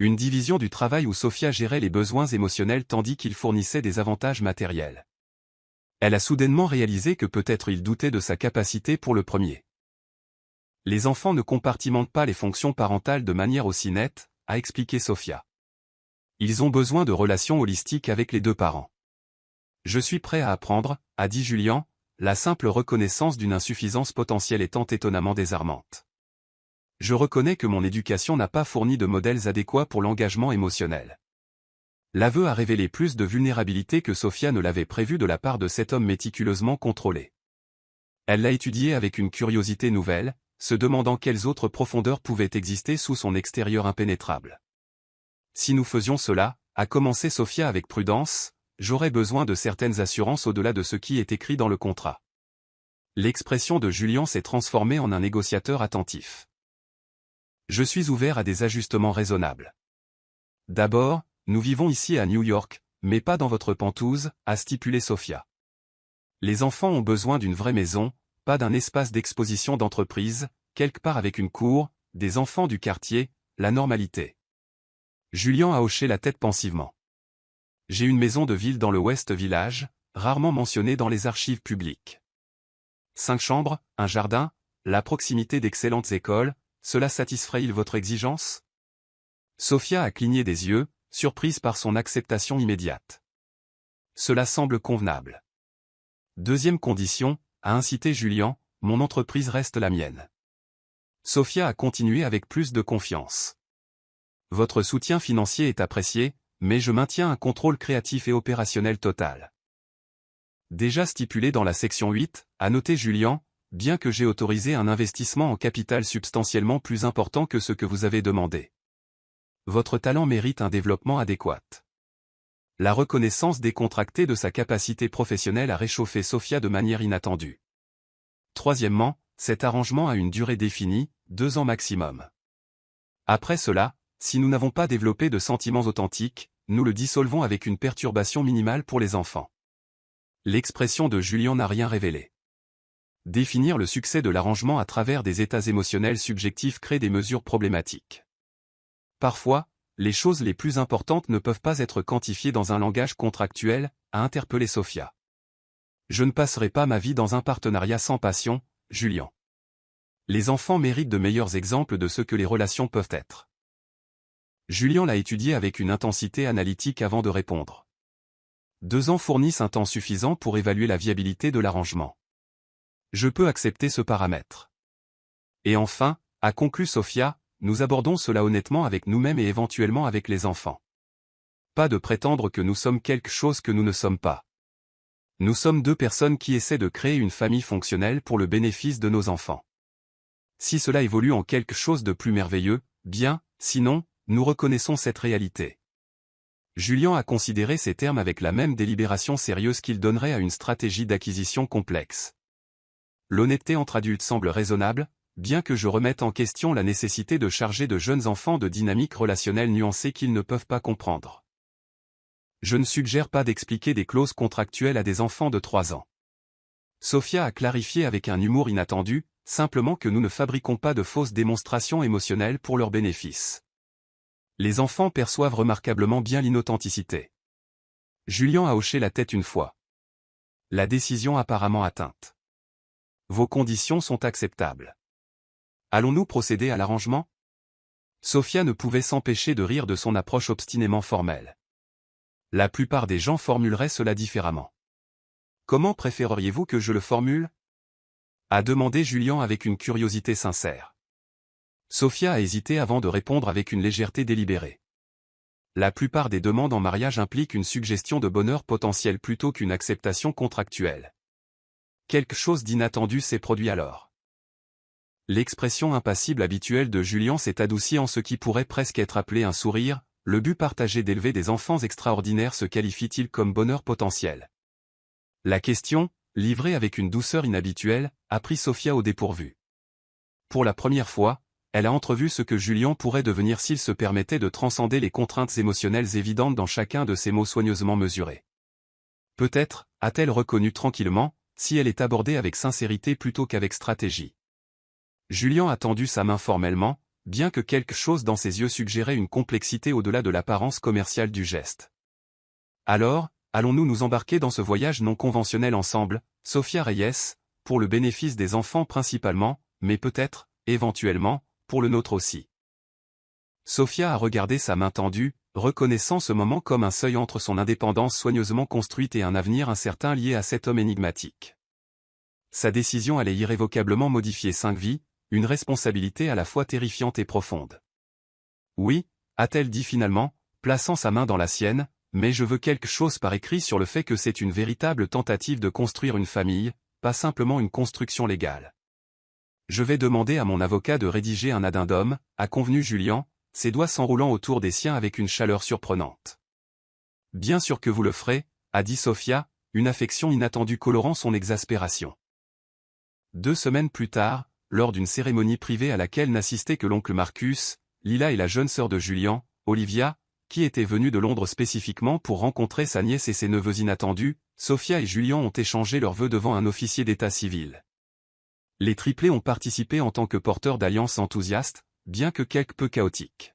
Une division du travail où Sophia gérait les besoins émotionnels tandis qu'il fournissait des avantages matériels. Elle a soudainement réalisé que peut-être il doutait de sa capacité pour le premier. Les enfants ne compartimentent pas les fonctions parentales de manière aussi nette, a expliqué Sophia. Ils ont besoin de relations holistiques avec les deux parents. Je suis prêt à apprendre, a dit Julian, la simple reconnaissance d'une insuffisance potentielle étant étonnamment désarmante. Je reconnais que mon éducation n'a pas fourni de modèles adéquats pour l'engagement émotionnel. L'aveu a révélé plus de vulnérabilité que Sophia ne l'avait prévu de la part de cet homme méticuleusement contrôlé. Elle l'a étudié avec une curiosité nouvelle, se demandant quelles autres profondeurs pouvaient exister sous son extérieur impénétrable. Si nous faisions cela, a commencé Sophia avec prudence, j'aurais besoin de certaines assurances au-delà de ce qui est écrit dans le contrat. L'expression de Julian s'est transformée en un négociateur attentif. Je suis ouvert à des ajustements raisonnables. D'abord, nous vivons ici à New York, mais pas dans votre pentouse, a stipulé Sophia. Les enfants ont besoin d'une vraie maison, pas d'un espace d'exposition d'entreprise, quelque part avec une cour, des enfants du quartier, la normalité. Julian a hoché la tête pensivement. J'ai une maison de ville dans le West Village, rarement mentionnée dans les archives publiques. 5 chambres, un jardin, la proximité d'excellentes écoles, cela satisferait-il votre exigence? Sophia a cligné des yeux, surprise par son acceptation immédiate. Cela semble convenable. Deuxième condition, a incité Julian, mon entreprise reste la mienne. Sophia a continué avec plus de confiance. Votre soutien financier est apprécié, mais je maintiens un contrôle créatif et opérationnel total. Déjà stipulé dans la section 8, a noté Julian, bien que j'ai autorisé un investissement en capital substantiellement plus important que ce que vous avez demandé. Votre talent mérite un développement adéquat. La reconnaissance décontractée de sa capacité professionnelle a réchauffé Sophia de manière inattendue. Troisièmement, cet arrangement a une durée définie, 2 ans maximum. Après cela, si nous n'avons pas développé de sentiments authentiques, nous le dissolvons avec une perturbation minimale pour les enfants. L'expression de Julian n'a rien révélé. Définir le succès de l'arrangement à travers des états émotionnels subjectifs crée des mesures problématiques. Parfois, les choses les plus importantes ne peuvent pas être quantifiées dans un langage contractuel, a interpellé Sophia. Je ne passerai pas ma vie dans un partenariat sans passion, Julian. Les enfants méritent de meilleurs exemples de ce que les relations peuvent être. Julian l'a étudié avec une intensité analytique avant de répondre. 2 ans fournissent un temps suffisant pour évaluer la viabilité de l'arrangement. Je peux accepter ce paramètre. Et enfin, a conclu Sophia, nous abordons cela honnêtement avec nous-mêmes et éventuellement avec les enfants. Pas de prétendre que nous sommes quelque chose que nous ne sommes pas. Nous sommes 2 personnes qui essaient de créer une famille fonctionnelle pour le bénéfice de nos enfants. Si cela évolue en quelque chose de plus merveilleux, bien, sinon, nous reconnaissons cette réalité. Julian a considéré ces termes avec la même délibération sérieuse qu'il donnerait à une stratégie d'acquisition complexe. L'honnêteté entre adultes semble raisonnable, bien que je remette en question la nécessité de charger de jeunes enfants de dynamiques relationnelles nuancées qu'ils ne peuvent pas comprendre. Je ne suggère pas d'expliquer des clauses contractuelles à des enfants de 3 ans. Sophia a clarifié avec un humour inattendu, simplement que nous ne fabriquons pas de fausses démonstrations émotionnelles pour leur bénéfice. Les enfants perçoivent remarquablement bien l'inauthenticité. Julian a hoché la tête une fois. La décision apparemment atteinte. Vos conditions sont acceptables. Allons-nous procéder à l'arrangement? Sophia ne pouvait s'empêcher de rire de son approche obstinément formelle. La plupart des gens formuleraient cela différemment. Comment préféreriez-vous que je le formule? A demandé Julian avec une curiosité sincère. Sophia a hésité avant de répondre avec une légèreté délibérée. La plupart des demandes en mariage impliquent une suggestion de bonheur potentiel plutôt qu'une acceptation contractuelle. Quelque chose d'inattendu s'est produit alors. L'expression impassible habituelle de Julian s'est adoucie en ce qui pourrait presque être appelé un sourire, le but partagé d'élever des enfants extraordinaires se qualifie-t-il comme bonheur potentiel? La question, livrée avec une douceur inhabituelle, a pris Sophia au dépourvu. Pour la première fois, elle a entrevu ce que Julian pourrait devenir s'il se permettait de transcender les contraintes émotionnelles évidentes dans chacun de ses mots soigneusement mesurés. Peut-être, a-t-elle reconnu tranquillement, si elle est abordée avec sincérité plutôt qu'avec stratégie. Julien a tendu sa main formellement, bien que quelque chose dans ses yeux suggérait une complexité au-delà de l'apparence commerciale du geste. Alors, allons-nous nous embarquer dans ce voyage non conventionnel ensemble, Sofia Reyes, pour le bénéfice des enfants principalement, mais peut-être, éventuellement, pour le nôtre aussi. Sofia a regardé sa main tendue, reconnaissant ce moment comme un seuil entre son indépendance soigneusement construite et un avenir incertain lié à cet homme énigmatique. Sa décision allait irrévocablement modifier 5 vies, une responsabilité à la fois terrifiante et profonde. Oui, a-t-elle dit finalement, plaçant sa main dans la sienne, mais je veux quelque chose par écrit sur le fait que c'est une véritable tentative de construire une famille, pas simplement une construction légale. Je vais demander à mon avocat de rédiger un addendum, a convenu Julien, ses doigts s'enroulant autour des siens avec une chaleur surprenante. Bien sûr que vous le ferez, a dit Sofia, une affection inattendue colorant son exaspération. 2 semaines plus tard, lors d'une cérémonie privée à laquelle n'assistait que l'oncle Marcus, Lila et la jeune sœur de Julien, Olivia, qui était venue de Londres spécifiquement pour rencontrer sa nièce et ses neveux inattendus, Sofia et Julien ont échangé leurs vœux devant un officier d'état civil. Les triplés ont participé en tant que porteurs d'alliances enthousiastes, bien que quelque peu chaotiques.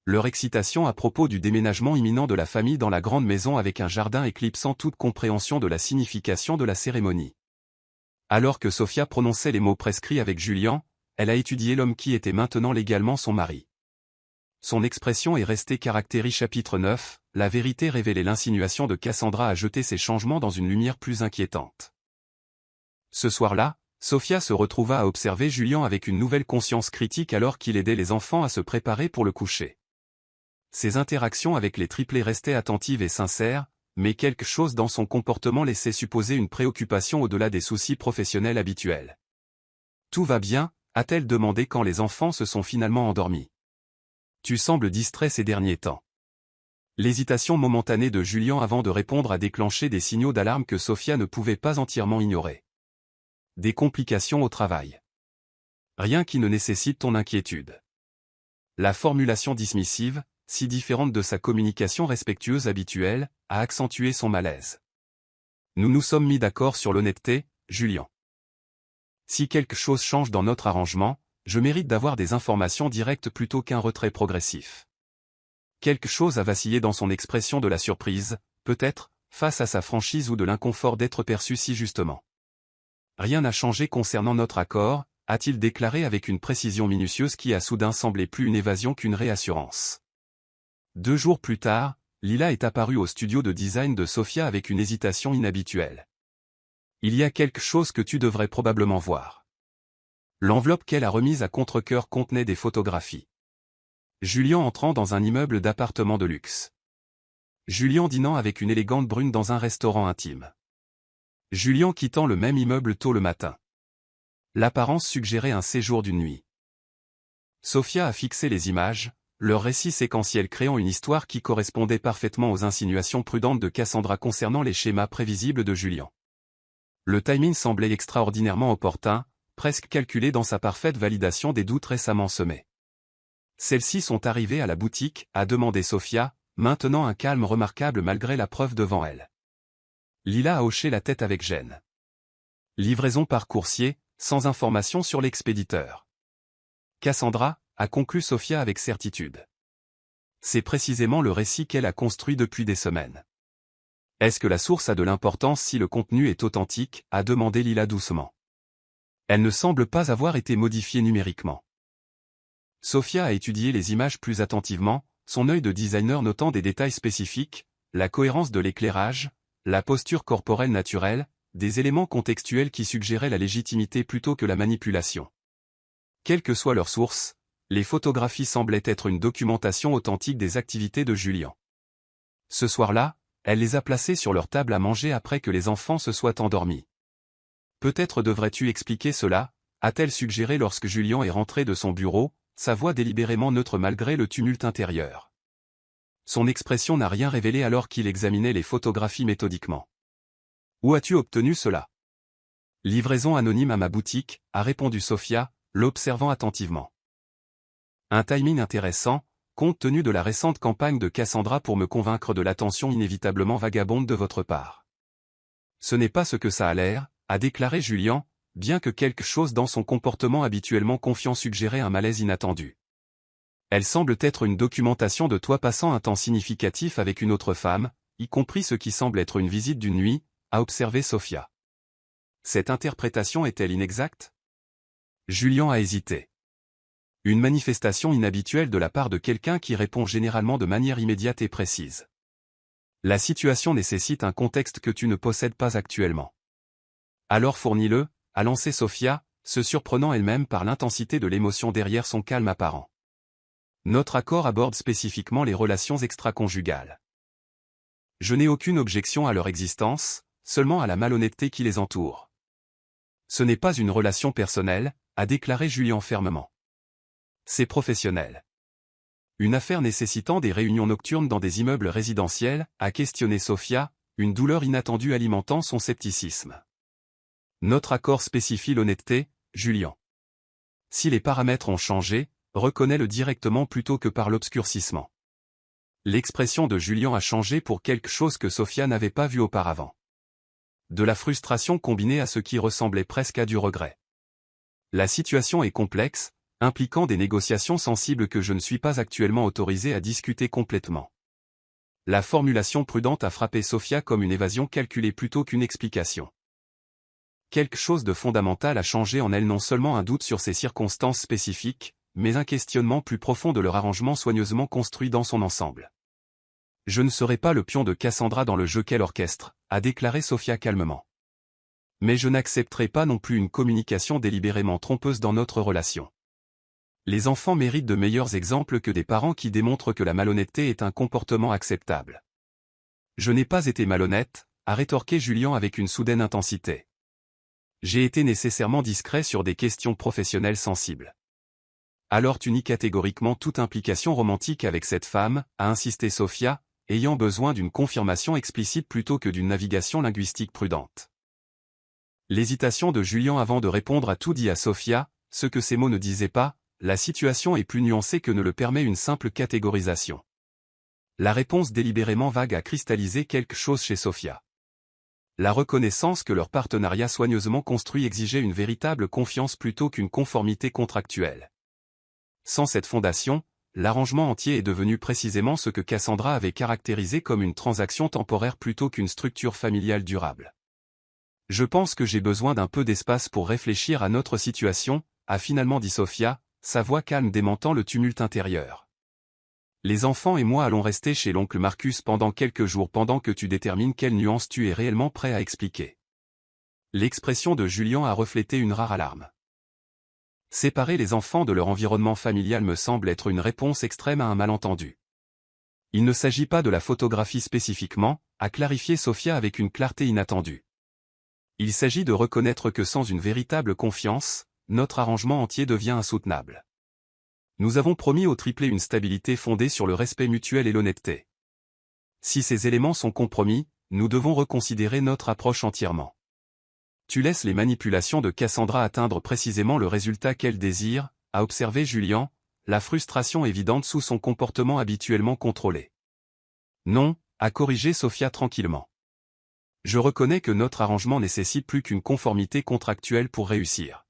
Leur excitation à propos du déménagement imminent de la famille dans la grande maison avec un jardin éclipsant toute compréhension de la signification de la cérémonie. Alors que Sofia prononçait les mots prescrits avec Julien, elle a étudié l'homme qui était maintenant légalement son mari. Son expression est restée caractéristique. Chapitre 9, la vérité révélée. L'insinuation de Cassandra a jeté ces changements dans une lumière plus inquiétante. Ce soir-là, Sofia se retrouva à observer Julien avec une nouvelle conscience critique alors qu'il aidait les enfants à se préparer pour le coucher. Ses interactions avec les triplés restaient attentives et sincères, mais quelque chose dans son comportement laissait supposer une préoccupation au-delà des soucis professionnels habituels. « Tout va bien ?» a-t-elle demandé quand les enfants se sont finalement endormis. « Tu sembles distrait ces derniers temps. » L'hésitation momentanée de Julien avant de répondre a déclenché des signaux d'alarme que Sofia ne pouvait pas entièrement ignorer. Des complications au travail. Rien qui ne nécessite ton inquiétude. La formulation dismissive, si différente de sa communication respectueuse habituelle, a accentué son malaise. Nous nous sommes mis d'accord sur l'honnêteté, Julien. Si quelque chose change dans notre arrangement, je mérite d'avoir des informations directes plutôt qu'un retrait progressif. Quelque chose a vacillé dans son expression de la surprise, peut-être, face à sa franchise ou de l'inconfort d'être perçu si justement. Rien n'a changé concernant notre accord, a-t-il déclaré avec une précision minutieuse qui a soudain semblé plus une évasion qu'une réassurance. 2 jours plus tard, Lila est apparue au studio de design de Sofia avec une hésitation inhabituelle. Il y a quelque chose que tu devrais probablement voir. L'enveloppe qu'elle a remise à contre-cœur contenait des photographies. Julien entrant dans un immeuble d'appartements de luxe. Julien dînant avec une élégante brune dans un restaurant intime. Julien quittant le même immeuble tôt le matin. L'apparence suggérait un séjour d'une nuit. Sofia a fixé les images, leur récit séquentiel créant une histoire qui correspondait parfaitement aux insinuations prudentes de Cassandra concernant les schémas prévisibles de Julien. Le timing semblait extraordinairement opportun, presque calculé dans sa parfaite validation des doutes récemment semés. Celles-ci sont arrivées à la boutique, a demandé Sofia, maintenant un calme remarquable malgré la preuve devant elle. Lila a hoché la tête avec gêne. Livraison par coursier, sans information sur l'expéditeur. Cassandra, a conclu Sofia avec certitude. C'est précisément le récit qu'elle a construit depuis des semaines. Est-ce que la source a de l'importance si le contenu est authentique, a demandé Lila doucement. Elle ne semble pas avoir été modifiée numériquement. Sofia a étudié les images plus attentivement, son œil de designer notant des détails spécifiques, la cohérence de l'éclairage, la posture corporelle naturelle, des éléments contextuels qui suggéraient la légitimité plutôt que la manipulation. Quelle que soit leur source, les photographies semblaient être une documentation authentique des activités de Julien. Ce soir-là, elle les a placées sur leur table à manger après que les enfants se soient endormis. Peut-être devrais-tu expliquer cela, a-t-elle suggéré lorsque Julien est rentré de son bureau, sa voix délibérément neutre malgré le tumulte intérieur. Son expression n'a rien révélé alors qu'il examinait les photographies méthodiquement. Où as-tu obtenu cela? Livraison anonyme à ma boutique, a répondu Sofia, l'observant attentivement. Un timing intéressant, compte tenu de la récente campagne de Cassandra pour me convaincre de l'attention inévitablement vagabonde de votre part. Ce n'est pas ce que ça a l'air, a déclaré Julien, bien que quelque chose dans son comportement habituellement confiant suggérait un malaise inattendu. Elle semble être une documentation de toi passant un temps significatif avec une autre femme, y compris ce qui semble être une visite d'une nuit, a observé Sophia. Cette interprétation est-elle inexacte? Julian a hésité. Une manifestation inhabituelle de la part de quelqu'un qui répond généralement de manière immédiate et précise. La situation nécessite un contexte que tu ne possèdes pas actuellement. Alors fournis-le, a lancé Sophia, se surprenant elle-même par l'intensité de l'émotion derrière son calme apparent. Notre accord aborde spécifiquement les relations extra-conjugales. Je n'ai aucune objection à leur existence, seulement à la malhonnêteté qui les entoure. Ce n'est pas une relation personnelle, a déclaré Julian fermement. C'est professionnel. Une affaire nécessitant des réunions nocturnes dans des immeubles résidentiels, a questionné Sophia, une douleur inattendue alimentant son scepticisme. Notre accord spécifie l'honnêteté, Julian. Si les paramètres ont changé, reconnais-le directement plutôt que par l'obscurcissement. L'expression de Julian a changé pour quelque chose que Sophia n'avait pas vu auparavant. De la frustration combinée à ce qui ressemblait presque à du regret. La situation est complexe, impliquant des négociations sensibles que je ne suis pas actuellement autorisé à discuter complètement. La formulation prudente a frappé Sophia comme une évasion calculée plutôt qu'une explication. Quelque chose de fondamental a changé en elle, non seulement un doute sur ses circonstances spécifiques, mais un questionnement plus profond de leur arrangement soigneusement construit dans son ensemble. Je ne serai pas le pion de Cassandra dans le jeu qu'elle orchestre, a déclaré Sophia calmement. Mais je n'accepterai pas non plus une communication délibérément trompeuse dans notre relation. Les enfants méritent de meilleurs exemples que des parents qui démontrent que la malhonnêteté est un comportement acceptable. Je n'ai pas été malhonnête, a rétorqué Julian avec une soudaine intensité. J'ai été nécessairement discret sur des questions professionnelles sensibles. Alors tu nies catégoriquement toute implication romantique avec cette femme, a insisté Sophia, ayant besoin d'une confirmation explicite plutôt que d'une navigation linguistique prudente. L'hésitation de Julian avant de répondre a tout dit à Sophia, ce que ces mots ne disaient pas, la situation est plus nuancée que ne le permet une simple catégorisation. La réponse délibérément vague a cristallisé quelque chose chez Sophia. La reconnaissance que leur partenariat soigneusement construit exigeait une véritable confiance plutôt qu'une conformité contractuelle. Sans cette fondation, l'arrangement entier est devenu précisément ce que Cassandra avait caractérisé comme une transaction temporaire plutôt qu'une structure familiale durable. Je pense que j'ai besoin d'un peu d'espace pour réfléchir à notre situation, a finalement dit Sophia, sa voix calme démentant le tumulte intérieur. Les enfants et moi allons rester chez l'oncle Marcus pendant quelques jours pendant que tu détermines quelles nuances tu es réellement prêt à expliquer. L'expression de Julian a reflété une rare alarme. Séparer les enfants de leur environnement familial me semble être une réponse extrême à un malentendu. Il ne s'agit pas de la photographie spécifiquement, a clarifié Sophia avec une clarté inattendue. Il s'agit de reconnaître que sans une véritable confiance, notre arrangement entier devient insoutenable. Nous avons promis au triplé une stabilité fondée sur le respect mutuel et l'honnêteté. Si ces éléments sont compromis, nous devons reconsidérer notre approche entièrement. Tu laisses les manipulations de Cassandra atteindre précisément le résultat qu'elle désire, a observé Julian, la frustration évidente sous son comportement habituellement contrôlé. Non, a corrigé Sophia tranquillement. Je reconnais que notre arrangement nécessite plus qu'une conformité contractuelle pour réussir.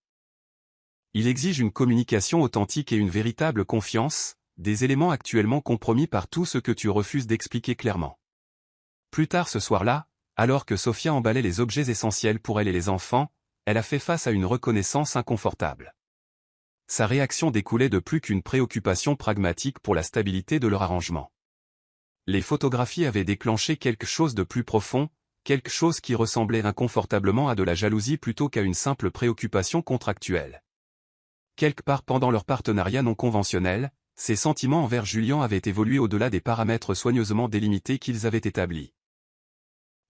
Il exige une communication authentique et une véritable confiance, des éléments actuellement compromis par tout ce que tu refuses d'expliquer clairement. Plus tard ce soir-là, alors que Sophia emballait les objets essentiels pour elle et les enfants, elle a fait face à une reconnaissance inconfortable. Sa réaction découlait de plus qu'une préoccupation pragmatique pour la stabilité de leur arrangement. Les photographies avaient déclenché quelque chose de plus profond, quelque chose qui ressemblait inconfortablement à de la jalousie plutôt qu'à une simple préoccupation contractuelle. Quelque part pendant leur partenariat non conventionnel, ses sentiments envers Julian avaient évolué au-delà des paramètres soigneusement délimités qu'ils avaient établis.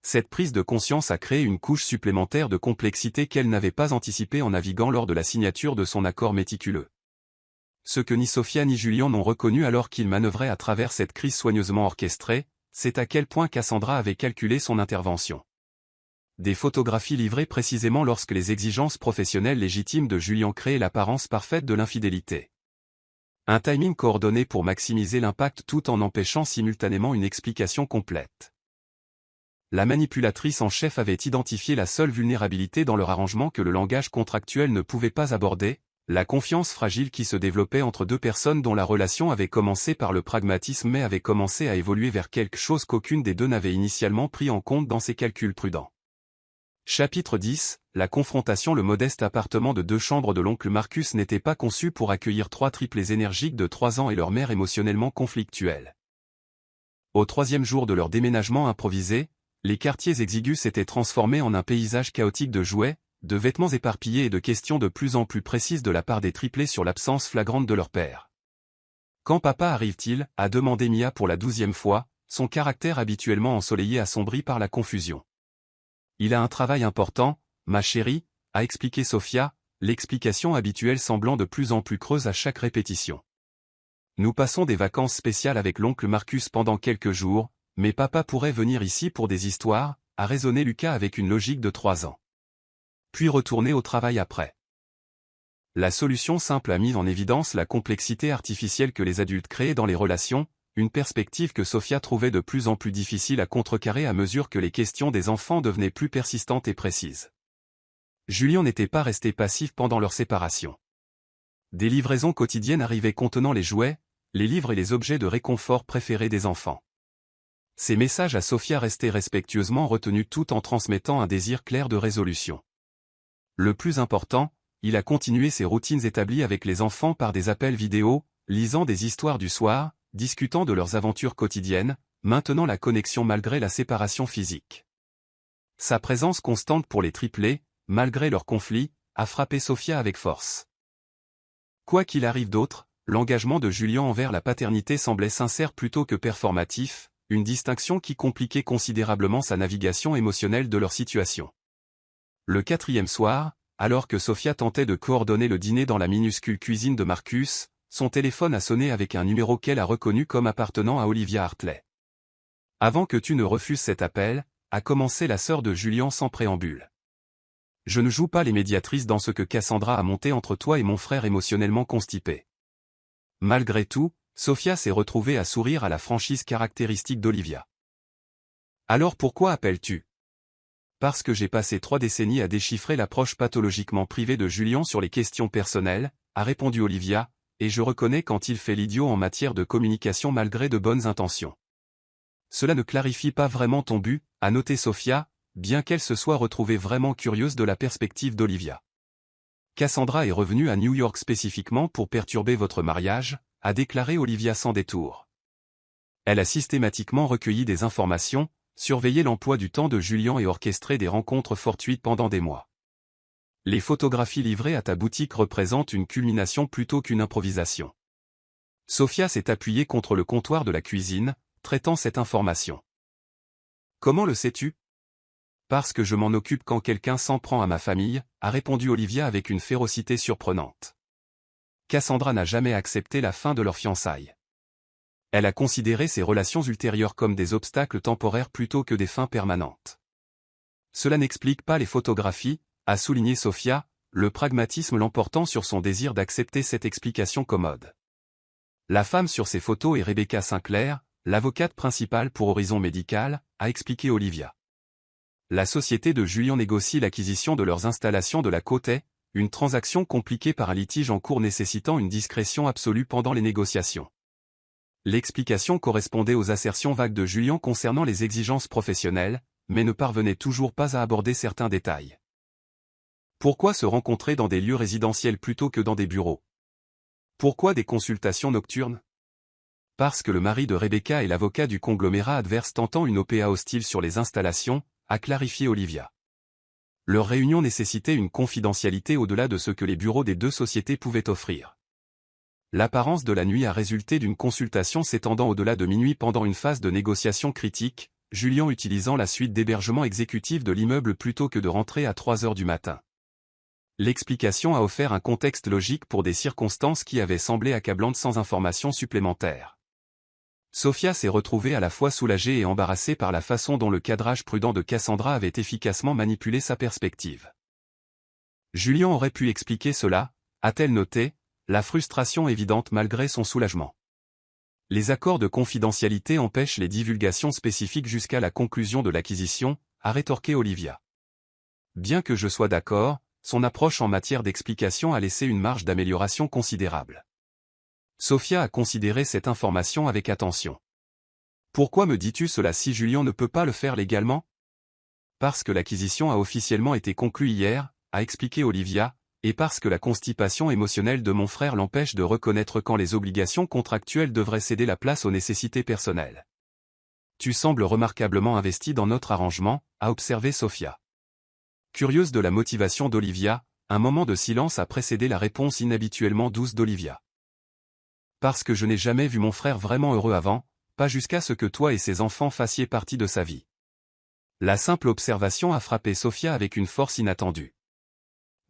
Cette prise de conscience a créé une couche supplémentaire de complexité qu'elle n'avait pas anticipée en naviguant lors de la signature de son accord méticuleux. Ce que ni Sophia ni Julian n'ont reconnu alors qu'ils manœuvraient à travers cette crise soigneusement orchestrée, c'est à quel point Cassandra avait calculé son intervention. Des photographies livrées précisément lorsque les exigences professionnelles légitimes de Julian créaient l'apparence parfaite de l'infidélité. Un timing coordonné pour maximiser l'impact tout en empêchant simultanément une explication complète. la manipulatrice en chef avait identifié la seule vulnérabilité dans leur arrangement que le langage contractuel ne pouvait pas aborder, la confiance fragile qui se développait entre deux personnes dont la relation avait commencé par le pragmatisme mais avait commencé à évoluer vers quelque chose qu'aucune des deux n'avait initialement pris en compte dans ses calculs prudents. Chapitre 10, la confrontation. Le modeste appartement de 2 chambres de l'oncle Marcus n'était pas conçu pour accueillir 3 triplés énergiques de 3 ans et leur mère émotionnellement conflictuelle. Au 3e jour de leur déménagement improvisé, les quartiers exigus s'étaient transformés en un paysage chaotique de jouets, de vêtements éparpillés et de questions de plus en plus précises de la part des triplés sur l'absence flagrante de leur père. « Quand papa arrive-t-il » a demandé Mia pour la 12e fois, son caractère habituellement ensoleillé assombri par la confusion. « Il a un travail important, ma chérie » a expliqué Sophia, l'explication habituelle semblant de plus en plus creuse à chaque répétition. « Nous passons des vacances spéciales avec l'oncle Marcus pendant quelques jours, mais papa pourrait venir ici pour des histoires » a raisonné Lucas avec une logique de 3 ans. Puis retourner au travail après. La solution simple a mis en évidence la complexité artificielle que les adultes créaient dans les relations, une perspective que Sophia trouvait de plus en plus difficile à contrecarrer à mesure que les questions des enfants devenaient plus persistantes et précises. Julien n'était pas resté passif pendant leur séparation. Des livraisons quotidiennes arrivaient contenant les jouets, les livres et les objets de réconfort préférés des enfants. Ces messages à Sophia restaient respectueusement retenus tout en transmettant un désir clair de résolution. Le plus important, il a continué ses routines établies avec les enfants par des appels vidéo, lisant des histoires du soir, discutant de leurs aventures quotidiennes, maintenant la connexion malgré la séparation physique. Sa présence constante pour les triplés, malgré leurs conflits, a frappé Sophia avec force. Quoi qu'il arrive d'autre, l'engagement de Julien envers la paternité semblait sincère plutôt que performatif, une distinction qui compliquait considérablement sa navigation émotionnelle de leur situation. Le 4e soir, alors que Sophia tentait de coordonner le dîner dans la minuscule cuisine de Marcus, son téléphone a sonné avec un numéro qu'elle a reconnu comme appartenant à Olivia Hartley. « Avant que tu ne refuses cet appel », a commencé la sœur de Julien sans préambule. « Je ne joue pas les médiatrices dans ce que Cassandra a monté entre toi et mon frère émotionnellement constipé. » Malgré tout, Sophia s'est retrouvée à sourire à la franchise caractéristique d'Olivia. « Alors pourquoi appelles-tu ? » « Parce que j'ai passé 3 décennies à déchiffrer l'approche pathologiquement privée de Julien sur les questions personnelles, a répondu Olivia, et je reconnais quand il fait l'idiot en matière de communication malgré de bonnes intentions. Cela ne clarifie pas vraiment ton but, a noté Sophia, bien qu'elle se soit retrouvée vraiment curieuse de la perspective d'Olivia. Cassandra est revenue à New York spécifiquement pour perturber votre mariage, a déclaré Olivia sans détour. Elle a systématiquement recueilli des informations, surveiller l'emploi du temps de Julien et orchestrer des rencontres fortuites pendant des mois. Les photographies livrées à ta boutique représentent une culmination plutôt qu'une improvisation. Sophia s'est appuyée contre le comptoir de la cuisine, traitant cette information. Comment le sais-tu ? Parce que je m'en occupe quand quelqu'un s'en prend à ma famille, a répondu Olivia avec une férocité surprenante. Cassandra n'a jamais accepté la fin de leur fiançailles. Elle a considéré ses relations ultérieures comme des obstacles temporaires plutôt que des fins permanentes. Cela n'explique pas les photographies, a souligné Sophia, le pragmatisme l'emportant sur son désir d'accepter cette explication commode. La femme sur ces photos est Rebecca Sinclair, l'avocate principale pour Horizon Médical, a expliqué Olivia. La société de Julien négocie l'acquisition de leurs installations de la côte est, une transaction compliquée par un litige en cours nécessitant une discrétion absolue pendant les négociations. L'explication correspondait aux assertions vagues de Julien concernant les exigences professionnelles, mais ne parvenait toujours pas à aborder certains détails. Pourquoi se rencontrer dans des lieux résidentiels plutôt que dans des bureaux ? Pourquoi des consultations nocturnes ? Parce que le mari de Rebecca est l'avocat du conglomérat adverse tentant une OPA hostile sur les installations, a clarifié Olivia. Leur réunion nécessitait une confidentialité au-delà de ce que les bureaux des deux sociétés pouvaient offrir. L'apparence de la nuit a résulté d'une consultation s'étendant au-delà de minuit pendant une phase de négociation critique, Julien utilisant la suite d'hébergement exécutif de l'immeuble plutôt que de rentrer à 3 heures du matin. L'explication a offert un contexte logique pour des circonstances qui avaient semblé accablantes sans information supplémentaire. Sophia s'est retrouvée à la fois soulagée et embarrassée par la façon dont le cadrage prudent de Cassandra avait efficacement manipulé sa perspective. Julien aurait pu expliquer cela, a-t-elle noté, la frustration évidente malgré son soulagement. Les accords de confidentialité empêchent les divulgations spécifiques jusqu'à la conclusion de l'acquisition, a rétorqué Olivia. Bien que je sois d'accord, son approche en matière d'explication a laissé une marge d'amélioration considérable. Sofia a considéré cette information avec attention. Pourquoi me dis-tu cela si Julien ne peut pas le faire légalement? Parce que l'acquisition a officiellement été conclue hier, a expliqué Olivia, et parce que la constipation émotionnelle de mon frère l'empêche de reconnaître quand les obligations contractuelles devraient céder la place aux nécessités personnelles. Tu sembles remarquablement investi dans notre arrangement, a observé Sofia. Curieuse de la motivation d'Olivia, un moment de silence a précédé la réponse inhabituellement douce d'Olivia. Parce que je n'ai jamais vu mon frère vraiment heureux avant, pas jusqu'à ce que toi et ses enfants fassiez partie de sa vie. La simple observation a frappé Sofia avec une force inattendue.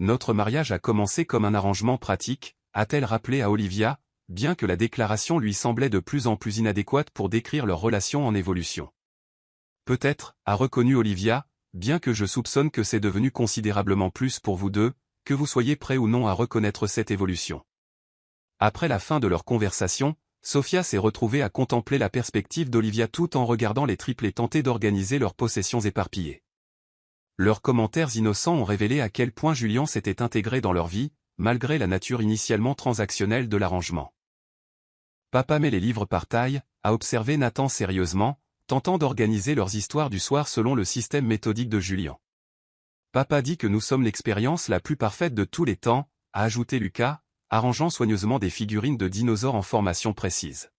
Notre mariage a commencé comme un arrangement pratique, a-t-elle rappelé à Olivia, bien que la déclaration lui semblait de plus en plus inadéquate pour décrire leur relation en évolution. Peut-être, a reconnu Olivia, bien que je soupçonne que c'est devenu considérablement plus pour vous deux, que vous soyez prêts ou non à reconnaître cette évolution. Après la fin de leur conversation, Sofia s'est retrouvée à contempler la perspective d'Olivia tout en regardant les triplés tenter d'organiser leurs possessions éparpillées. Leurs commentaires innocents ont révélé à quel point Julien s'était intégré dans leur vie, malgré la nature initialement transactionnelle de l'arrangement. Papa met les livres par taille, a observé Nathan sérieusement, tentant d'organiser leurs histoires du soir selon le système méthodique de Julien. Papa dit que nous sommes l'expérience la plus parfaite de tous les temps, a ajouté Lucas, arrangeant soigneusement des figurines de dinosaures en formation précise.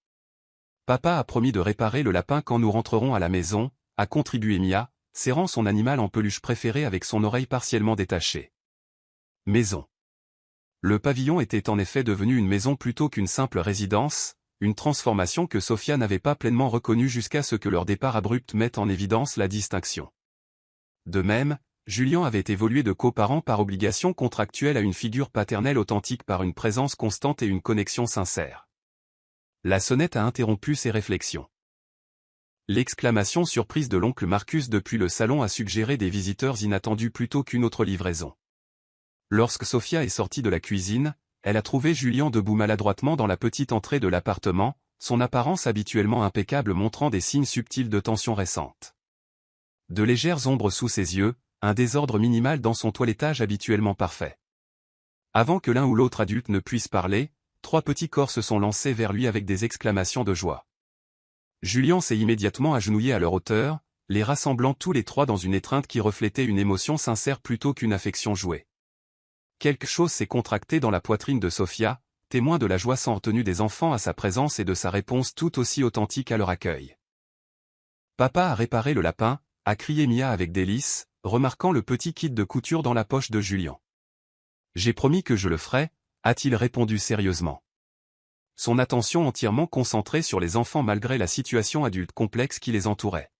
Papa a promis de réparer le lapin quand nous rentrerons à la maison, a contribué Mia, serrant son animal en peluche préféré avec son oreille partiellement détachée. Maison. Le pavillon était en effet devenu une maison plutôt qu'une simple résidence, une transformation que Sofia n'avait pas pleinement reconnue jusqu'à ce que leur départ abrupt mette en évidence la distinction. De même, Julien avait évolué de coparent par obligation contractuelle à une figure paternelle authentique par une présence constante et une connexion sincère. La sonnette a interrompu ses réflexions. L'exclamation surprise de l'oncle Marcus depuis le salon a suggéré des visiteurs inattendus plutôt qu'une autre livraison. Lorsque Sofia est sortie de la cuisine, elle a trouvé Julien debout maladroitement dans la petite entrée de l'appartement, son apparence habituellement impeccable montrant des signes subtils de tension récente. De légères ombres sous ses yeux, un désordre minimal dans son toilettage habituellement parfait. Avant que l'un ou l'autre adulte ne puisse parler, 3 petits corps se sont lancés vers lui avec des exclamations de joie. Julien s'est immédiatement agenouillé à leur hauteur, les rassemblant tous les 3 dans une étreinte qui reflétait une émotion sincère plutôt qu'une affection jouée. Quelque chose s'est contracté dans la poitrine de Sofia, témoin de la joie sans retenue des enfants à sa présence et de sa réponse tout aussi authentique à leur accueil. Papa a réparé le lapin, a crié Mia avec délice, remarquant le petit kit de couture dans la poche de Julien. J'ai promis que je le ferai, a-t-il répondu sérieusement. Son attention entièrement concentrée sur les enfants malgré la situation adulte complexe qui les entourait.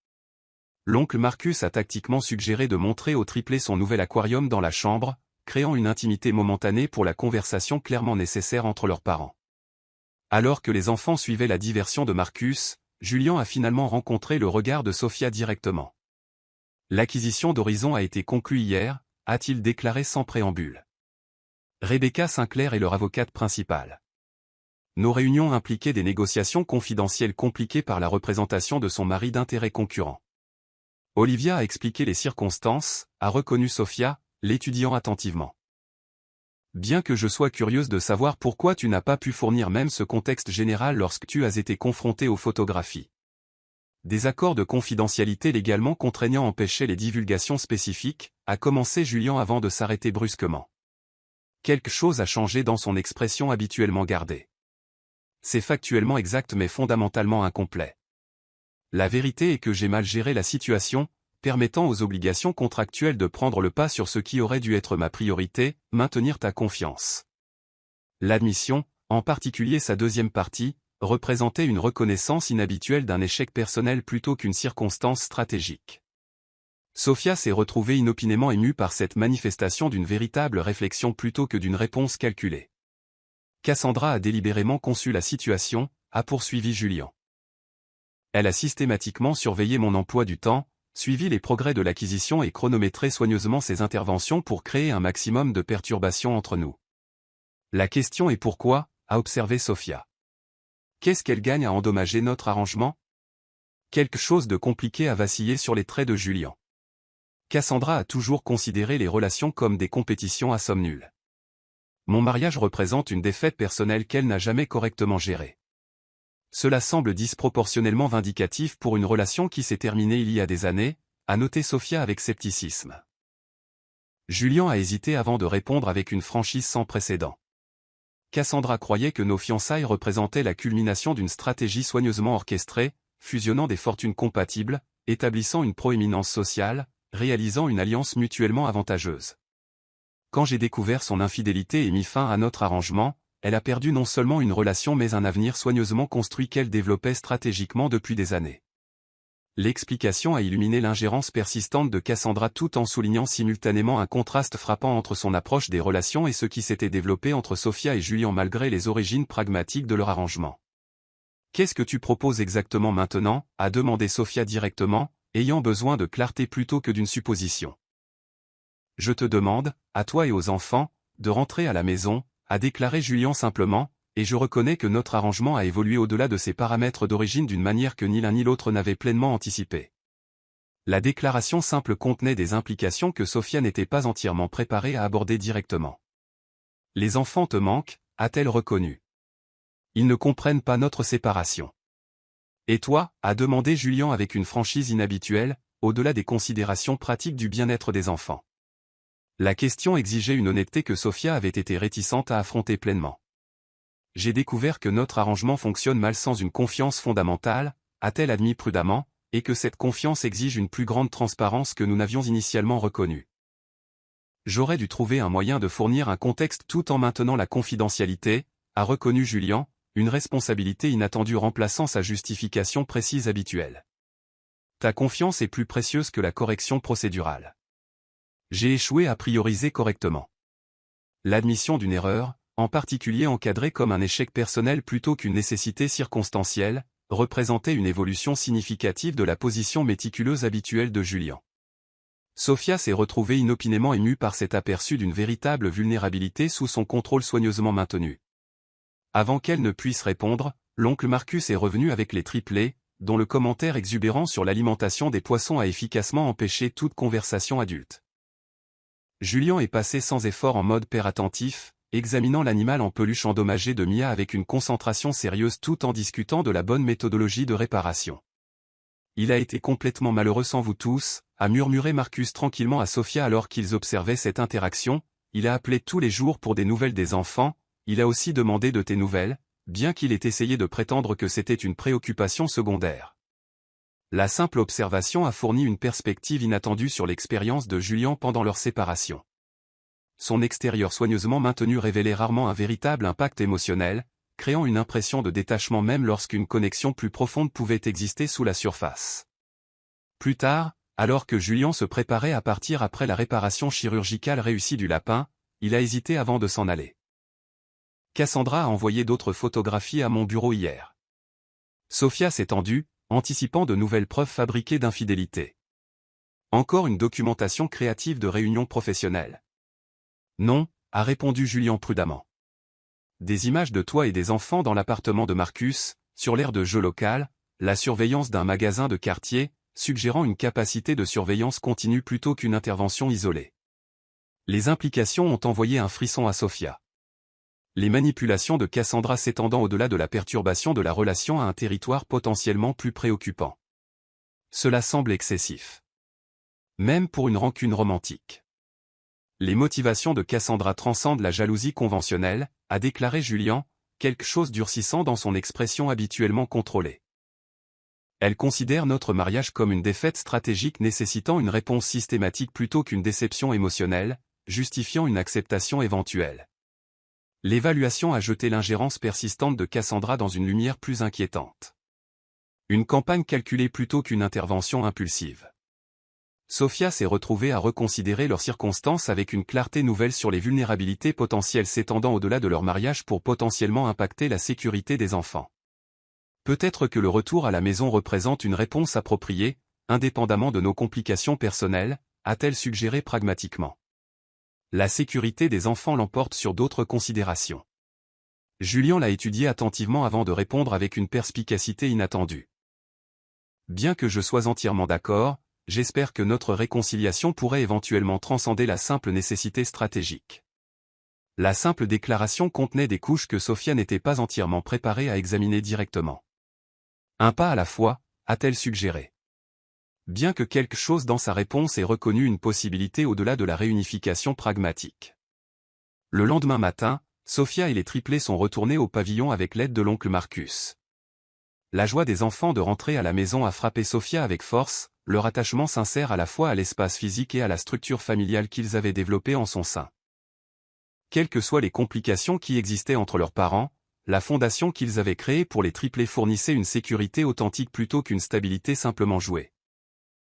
L'oncle Marcus a tactiquement suggéré de montrer au triplé son nouvel aquarium dans la chambre, créant une intimité momentanée pour la conversation clairement nécessaire entre leurs parents. Alors que les enfants suivaient la diversion de Marcus, Julien a finalement rencontré le regard de Sofia directement. L'acquisition d'Horizon a été conclue hier, a-t-il déclaré sans préambule. Rebecca Sinclair est leur avocate principale. Nos réunions impliquaient des négociations confidentielles compliquées par la représentation de son mari d'intérêts concurrents. Olivia a expliqué les circonstances, a reconnu Sofia, l'étudiant attentivement. Bien que je sois curieuse de savoir pourquoi tu n'as pas pu fournir même ce contexte général lorsque tu as été confrontée aux photographies. Des accords de confidentialité légalement contraignants empêchaient les divulgations spécifiques, a commencé Julien avant de s'arrêter brusquement. Quelque chose a changé dans son expression habituellement gardée. C'est factuellement exact mais fondamentalement incomplet. La vérité est que j'ai mal géré la situation, permettant aux obligations contractuelles de prendre le pas sur ce qui aurait dû être ma priorité, maintenir ta confiance. L'admission, en particulier sa deuxième partie, représentait une reconnaissance inhabituelle d'un échec personnel plutôt qu'une circonstance stratégique. Sofia s'est retrouvée inopinément émue par cette manifestation d'une véritable réflexion plutôt que d'une réponse calculée. Cassandra a délibérément conçu la situation, a poursuivi Julien. Elle a systématiquement surveillé mon emploi du temps, suivi les progrès de l'acquisition et chronométré soigneusement ses interventions pour créer un maximum de perturbations entre nous. La question est pourquoi, a observé Sofia. Qu'est-ce qu'elle gagne à endommager notre arrangement? Quelque chose de compliqué a vacillé sur les traits de Julien. Cassandra a toujours considéré les relations comme des compétitions à somme nulle. Mon mariage représente une défaite personnelle qu'elle n'a jamais correctement gérée. Cela semble disproportionnellement vindicatif pour une relation qui s'est terminée il y a des années, a noté Sophia avec scepticisme. Julien a hésité avant de répondre avec une franchise sans précédent. Cassandra croyait que nos fiançailles représentaient la culmination d'une stratégie soigneusement orchestrée, fusionnant des fortunes compatibles, établissant une proéminence sociale, réalisant une alliance mutuellement avantageuse. Quand j'ai découvert son infidélité et mis fin à notre arrangement, elle a perdu non seulement une relation mais un avenir soigneusement construit qu'elle développait stratégiquement depuis des années. L'explication a illuminé l'ingérence persistante de Cassandra tout en soulignant simultanément un contraste frappant entre son approche des relations et ce qui s'était développé entre Sophia et Julien malgré les origines pragmatiques de leur arrangement. « Qu'est-ce que tu proposes exactement maintenant » a demandé Sophia directement, ayant besoin de clarté plutôt que d'une supposition. « Je te demande, à toi et aux enfants, de rentrer à la maison » a déclaré Julien simplement, et je reconnais que notre arrangement a évolué au-delà de ses paramètres d'origine d'une manière que ni l'un ni l'autre n'avait pleinement anticipée. La déclaration simple contenait des implications que Sophia n'était pas entièrement préparée à aborder directement. « Les enfants te manquent » a-t-elle reconnu. « Ils ne comprennent pas notre séparation. »« Et toi » a demandé Julien avec une franchise inhabituelle, au-delà des considérations pratiques du bien-être des enfants. La question exigeait une honnêteté que Sophia avait été réticente à affronter pleinement. « J'ai découvert que notre arrangement fonctionne mal sans une confiance fondamentale, a-t-elle admis prudemment, et que cette confiance exige une plus grande transparence que nous n'avions initialement reconnue. J'aurais dû trouver un moyen de fournir un contexte tout en maintenant la confidentialité, a reconnu Julien, une responsabilité inattendue remplaçant sa justification précise habituelle. Ta confiance est plus précieuse que la correction procédurale. J'ai échoué à prioriser correctement. L'admission d'une erreur, en particulier encadrée comme un échec personnel plutôt qu'une nécessité circonstancielle, représentait une évolution significative de la position méticuleuse habituelle de Julien. Sophia s'est retrouvée inopinément émue par cet aperçu d'une véritable vulnérabilité sous son contrôle soigneusement maintenu. Avant qu'elle ne puisse répondre, l'oncle Marcus est revenu avec les triplés, dont le commentaire exubérant sur l'alimentation des poissons a efficacement empêché toute conversation adulte. Julien est passé sans effort en mode père attentif, examinant l'animal en peluche endommagé de Mia avec une concentration sérieuse tout en discutant de la bonne méthodologie de réparation. Il a été complètement malheureux sans vous tous, a murmuré Marcus tranquillement à Sophia alors qu'ils observaient cette interaction, il a appelé tous les jours pour des nouvelles des enfants, il a aussi demandé de tes nouvelles, bien qu'il ait essayé de prétendre que c'était une préoccupation secondaire. La simple observation a fourni une perspective inattendue sur l'expérience de Julien pendant leur séparation. Son extérieur soigneusement maintenu révélait rarement un véritable impact émotionnel, créant une impression de détachement même lorsqu'une connexion plus profonde pouvait exister sous la surface. Plus tard, alors que Julien se préparait à partir après la réparation chirurgicale réussie du lapin, il a hésité avant de s'en aller. Cassandra a envoyé d'autres photographies à mon bureau hier. Sophia s'est tendue, anticipant de nouvelles preuves fabriquées d'infidélité. Encore une documentation créative de réunions professionnelles. Non, a répondu Julien prudemment. Des images de toi et des enfants dans l'appartement de Marcus, sur l'aire de jeu local, la surveillance d'un magasin de quartier, suggérant une capacité de surveillance continue plutôt qu'une intervention isolée. Les implications ont envoyé un frisson à Sophia. Les manipulations de Cassandra s'étendant au-delà de la perturbation de la relation à un territoire potentiellement plus préoccupant. Cela semble excessif. Même pour une rancune romantique. Les motivations de Cassandra transcendent la jalousie conventionnelle, a déclaré Julien, quelque chose durcissant dans son expression habituellement contrôlée. Elle considère notre mariage comme une défaite stratégique nécessitant une réponse systématique plutôt qu'une déception émotionnelle, justifiant une acceptation éventuelle. L'évaluation a jeté l'ingérence persistante de Cassandra dans une lumière plus inquiétante. Une campagne calculée plutôt qu'une intervention impulsive. Sophia s'est retrouvée à reconsidérer leurs circonstances avec une clarté nouvelle sur les vulnérabilités potentielles s'étendant au-delà de leur mariage pour potentiellement impacter la sécurité des enfants. Peut-être que le retour à la maison représente une réponse appropriée, indépendamment de nos complications personnelles, a-t-elle suggéré pragmatiquement. La sécurité des enfants l'emporte sur d'autres considérations. Julien l'a étudié attentivement avant de répondre avec une perspicacité inattendue. Bien que je sois entièrement d'accord, j'espère que notre réconciliation pourrait éventuellement transcender la simple nécessité stratégique. La simple déclaration contenait des couches que Sophia n'était pas entièrement préparée à examiner directement. Un pas à la fois, a-t-elle suggéré. Bien que quelque chose dans sa réponse ait reconnu une possibilité au-delà de la réunification pragmatique. Le lendemain matin, Sophia et les triplés sont retournés au pavillon avec l'aide de l'oncle Marcus. La joie des enfants de rentrer à la maison a frappé Sophia avec force, leur attachement sincère à la fois à l'espace physique et à la structure familiale qu'ils avaient développée en son sein. Quelles que soient les complications qui existaient entre leurs parents, la fondation qu'ils avaient créée pour les triplés fournissait une sécurité authentique plutôt qu'une stabilité simplement jouée.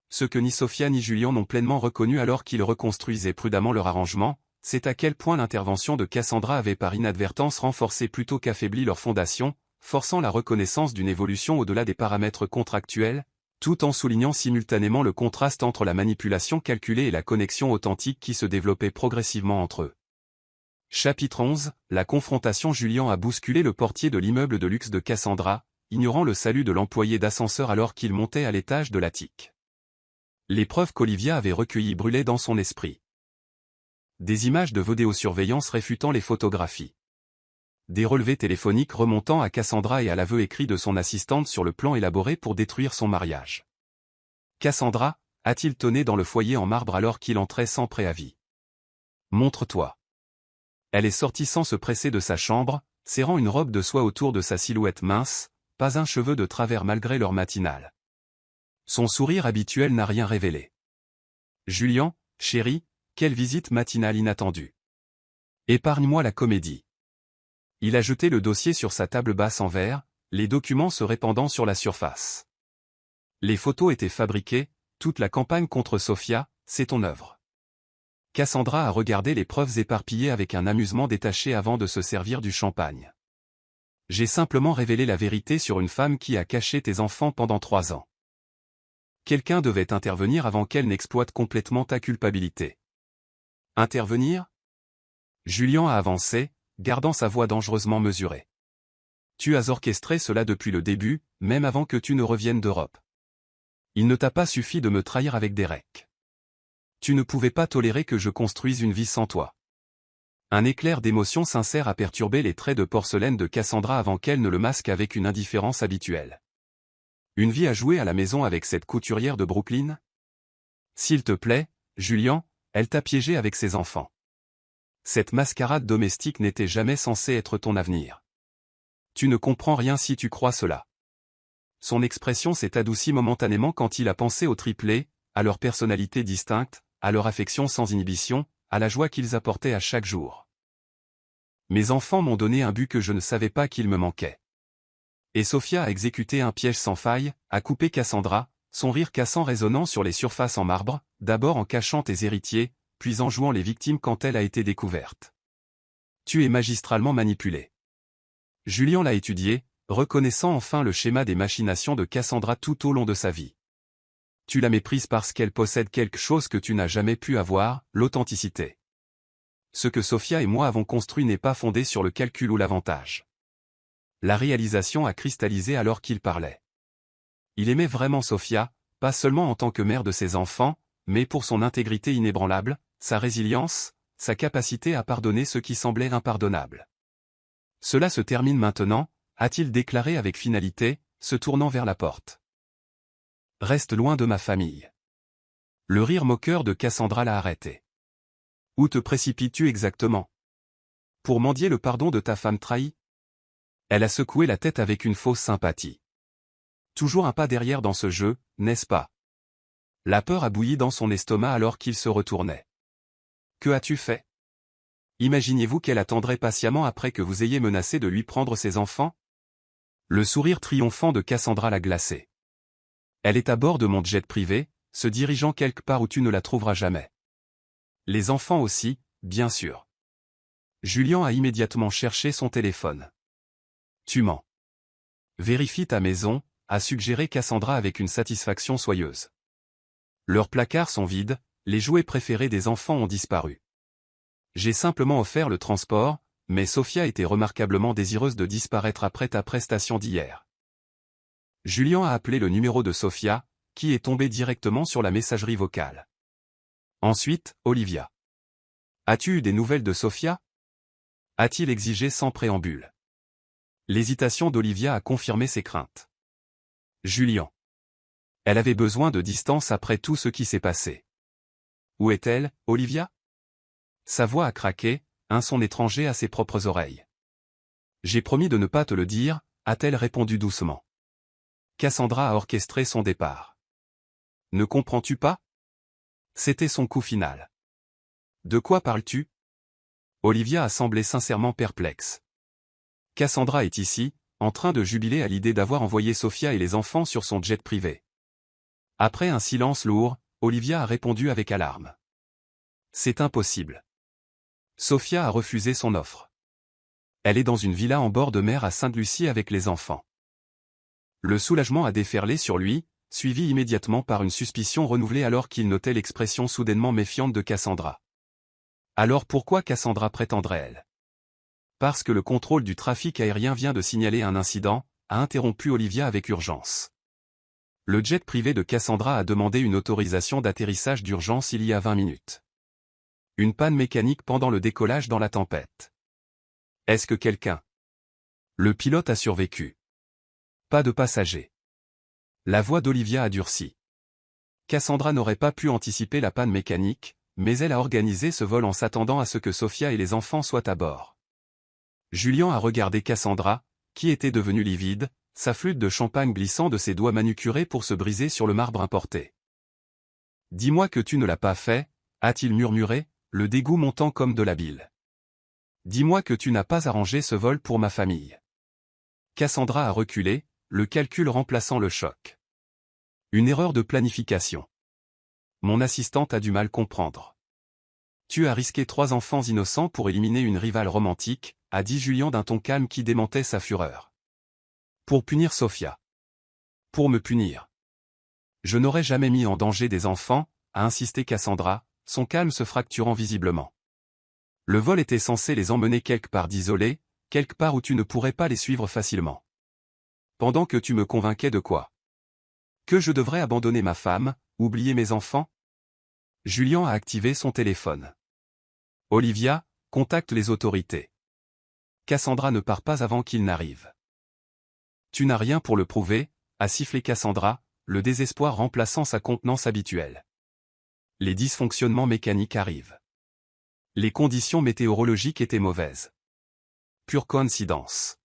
Ce que ni Sophia ni Julien n'ont pleinement reconnu alors qu'ils reconstruisaient prudemment leur arrangement, c'est à quel point l'intervention de Cassandra avait par inadvertance renforcé plutôt qu'affaibli leur fondation, forçant la reconnaissance d'une évolution au-delà des paramètres contractuels, tout en soulignant simultanément le contraste entre la manipulation calculée et la connexion authentique qui se développait progressivement entre eux. Chapitre 11, la confrontation. Julien a bousculé le portier de l'immeuble de luxe de Cassandra, ignorant le salut de l'employé d'ascenseur alors qu'il montait à l'étage de l'attique. Les preuves qu'Olivia avait recueillies brûlaient dans son esprit. Des images de vidéosurveillance réfutant les photographies. Des relevés téléphoniques remontant à Cassandra et à l'aveu écrit de son assistante sur le plan élaboré pour détruire son mariage. Cassandra, a-t-il tonné dans le foyer en marbre alors qu'il entrait sans préavis. Montre-toi. Elle est sortie sans se presser de sa chambre, serrant une robe de soie autour de sa silhouette mince, pas un cheveu de travers malgré l'heure matinale. Son sourire habituel n'a rien révélé. Julien, chéri, quelle visite matinale inattendue. Épargne-moi la comédie. Il a jeté le dossier sur sa table basse en verre, les documents se répandant sur la surface. Les photos étaient fabriquées, toute la campagne contre Sophia, c'est ton œuvre. Cassandra a regardé les preuves éparpillées avec un amusement détaché avant de se servir du champagne. J'ai simplement révélé la vérité sur une femme qui a caché tes enfants pendant 3 ans. Quelqu'un devait intervenir avant qu'elle n'exploite complètement ta culpabilité. Intervenir ? Julien a avancé, gardant sa voix dangereusement mesurée. Tu as orchestré cela depuis le début, même avant que tu ne reviennes d'Europe. Il ne t'a pas suffi de me trahir avec Derek. Tu ne pouvais pas tolérer que je construise une vie sans toi. Un éclair d'émotion sincère a perturbé les traits de porcelaine de Cassandra avant qu'elle ne le masque avec une indifférence habituelle. Une vie à jouer à la maison avec cette couturière de Brooklyn ? S'il te plaît, Julien, elle t'a piégé avec ses enfants. Cette mascarade domestique n'était jamais censée être ton avenir. Tu ne comprends rien si tu crois cela. Son expression s'est adoucie momentanément quand il a pensé aux triplés, à leur personnalité distincte, à leur affection sans inhibition, à la joie qu'ils apportaient à chaque jour. Mes enfants m'ont donné un but que je ne savais pas qu'il me manquait. Et Sophia a exécuté un piège sans faille, a coupé Cassandra, son rire cassant résonnant sur les surfaces en marbre, d'abord en cachant tes héritiers, puis en jouant les victimes quand elle a été découverte. Tu es magistralement manipulé. Julien l'a étudié, reconnaissant enfin le schéma des machinations de Cassandra tout au long de sa vie. Tu l'as méprise parce qu'elle possède quelque chose que tu n'as jamais pu avoir, l'authenticité. Ce que Sophia et moi avons construit n'est pas fondé sur le calcul ou l'avantage. La réalisation a cristallisé alors qu'il parlait. Il aimait vraiment Sophia, pas seulement en tant que mère de ses enfants, mais pour son intégrité inébranlable, sa résilience, sa capacité à pardonner ce qui semblait impardonnable. Cela se termine maintenant, a-t-il déclaré avec finalité, se tournant vers la porte. Reste loin de ma famille. Le rire moqueur de Cassandra l'a arrêté. Où te précipites-tu exactement? Pour mendier le pardon de ta femme trahie? Elle a secoué la tête avec une fausse sympathie. Toujours un pas derrière dans ce jeu, n'est-ce pas? La peur a bouilli dans son estomac alors qu'il se retournait. Que as-tu fait? Imaginez-vous qu'elle attendrait patiemment après que vous ayez menacé de lui prendre ses enfants? Le sourire triomphant de Cassandra l'a glacé. Elle est à bord de mon jet privé, se dirigeant quelque part où tu ne la trouveras jamais. Les enfants aussi, bien sûr. Julien a immédiatement cherché son téléphone. Tu mens. Vérifie ta maison, a suggéré Cassandra avec une satisfaction soyeuse. Leurs placards sont vides, les jouets préférés des enfants ont disparu. J'ai simplement offert le transport, mais Sofia était remarquablement désireuse de disparaître après ta prestation d'hier. Julien a appelé le numéro de Sofia, qui est tombé directement sur la messagerie vocale. Ensuite, Olivia. As-tu eu des nouvelles de Sofia? A-t-il exigé sans préambule. L'hésitation d'Olivia a confirmé ses craintes. Julien. Elle avait besoin de distance après tout ce qui s'est passé. Où est-elle, Olivia? Sa voix a craqué, un son étranger à ses propres oreilles. J'ai promis de ne pas te le dire, a-t-elle répondu doucement. Cassandra a orchestré son départ. Ne comprends-tu pas? C'était son coup final. De quoi parles-tu? Olivia a semblé sincèrement perplexe. Cassandra est ici, en train de jubiler à l'idée d'avoir envoyé Sofia et les enfants sur son jet privé. Après un silence lourd, Olivia a répondu avec alarme. C'est impossible. Sofia a refusé son offre. Elle est dans une villa en bord de mer à Sainte-Lucie avec les enfants. Le soulagement a déferlé sur lui, suivi immédiatement par une suspicion renouvelée alors qu'il notait l'expression soudainement méfiante de Cassandra. Alors pourquoi Cassandra prétendrait-elle? Parce que le contrôle du trafic aérien vient de signaler un incident, a interrompu Olivia avec urgence. Le jet privé de Cassandra a demandé une autorisation d'atterrissage d'urgence il y a 20 minutes. Une panne mécanique pendant le décollage dans la tempête. Est-ce que quelqu'un? Le pilote a survécu. Pas de passagers. La voix d'Olivia a durci. Cassandra n'aurait pas pu anticiper la panne mécanique, mais elle a organisé ce vol en s'attendant à ce que Sofia et les enfants soient à bord. Julien a regardé Cassandra, qui était devenue livide, sa flûte de champagne glissant de ses doigts manucurés pour se briser sur le marbre importé. « Dis-moi que tu ne l'as pas fait, » a-t-il murmuré, le dégoût montant comme de la bile. « Dis-moi que tu n'as pas arrangé ce vol pour ma famille. » Cassandra a reculé, le calcul remplaçant le choc. Une erreur de planification. Mon assistante a du mal comprendre. Tu as risqué 3 enfants innocents pour éliminer une rivale romantique, a dit Julien d'un ton calme qui démentait sa fureur. Pour punir Sofia. Pour me punir. Je n'aurais jamais mis en danger des enfants, a insisté Cassandra, son calme se fracturant visiblement. Le vol était censé les emmener quelque part d'isolé, quelque part où tu ne pourrais pas les suivre facilement. Pendant que tu me convainquais de quoi? Que je devrais abandonner ma femme, oublier mes enfants? Julien a activé son téléphone. Olivia, contacte les autorités. Cassandra ne part pas avant qu'il n'arrive. Tu n'as rien pour le prouver, a sifflé Cassandra, le désespoir remplaçant sa contenance habituelle. Les dysfonctionnements mécaniques arrivent. Les conditions météorologiques étaient mauvaises. Pure coïncidence.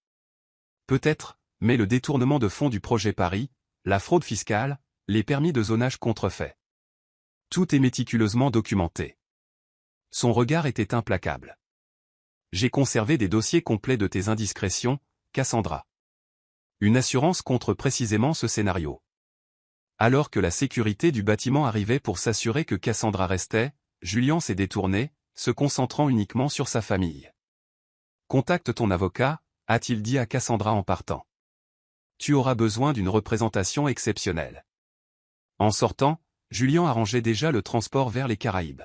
Peut-être, mais le détournement de fonds du projet Paris, la fraude fiscale, les permis de zonage contrefaits. Tout est méticuleusement documenté. Son regard était implacable. J'ai conservé des dossiers complets de tes indiscrétions, Cassandra. Une assurance contre précisément ce scénario. Alors que la sécurité du bâtiment arrivait pour s'assurer que Cassandra restait, Julien s'est détourné, se concentrant uniquement sur sa famille. Contacte ton avocat, a-t-il dit à Cassandra en partant. Tu auras besoin d'une représentation exceptionnelle. En sortant, Julien arrangeait déjà le transport vers les Caraïbes.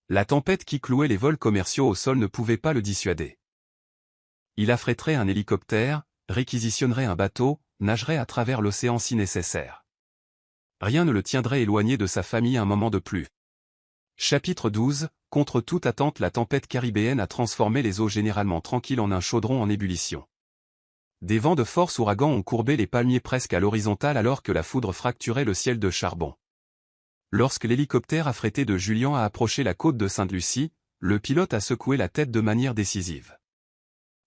La tempête qui clouait les vols commerciaux au sol ne pouvait pas le dissuader. Il affréterait un hélicoptère, réquisitionnerait un bateau, nagerait à travers l'océan si nécessaire. Rien ne le tiendrait éloigné de sa famille un moment de plus. Chapitre 12, contre toute attente la tempête caribéenne a transformé les eaux généralement tranquilles en un chaudron en ébullition. Des vents de force ouragan ont courbé les palmiers presque à l'horizontale alors que la foudre fracturait le ciel de charbon. Lorsque l'hélicoptère affrété de Julien a approché la côte de Sainte-Lucie, le pilote a secoué la tête de manière décisive.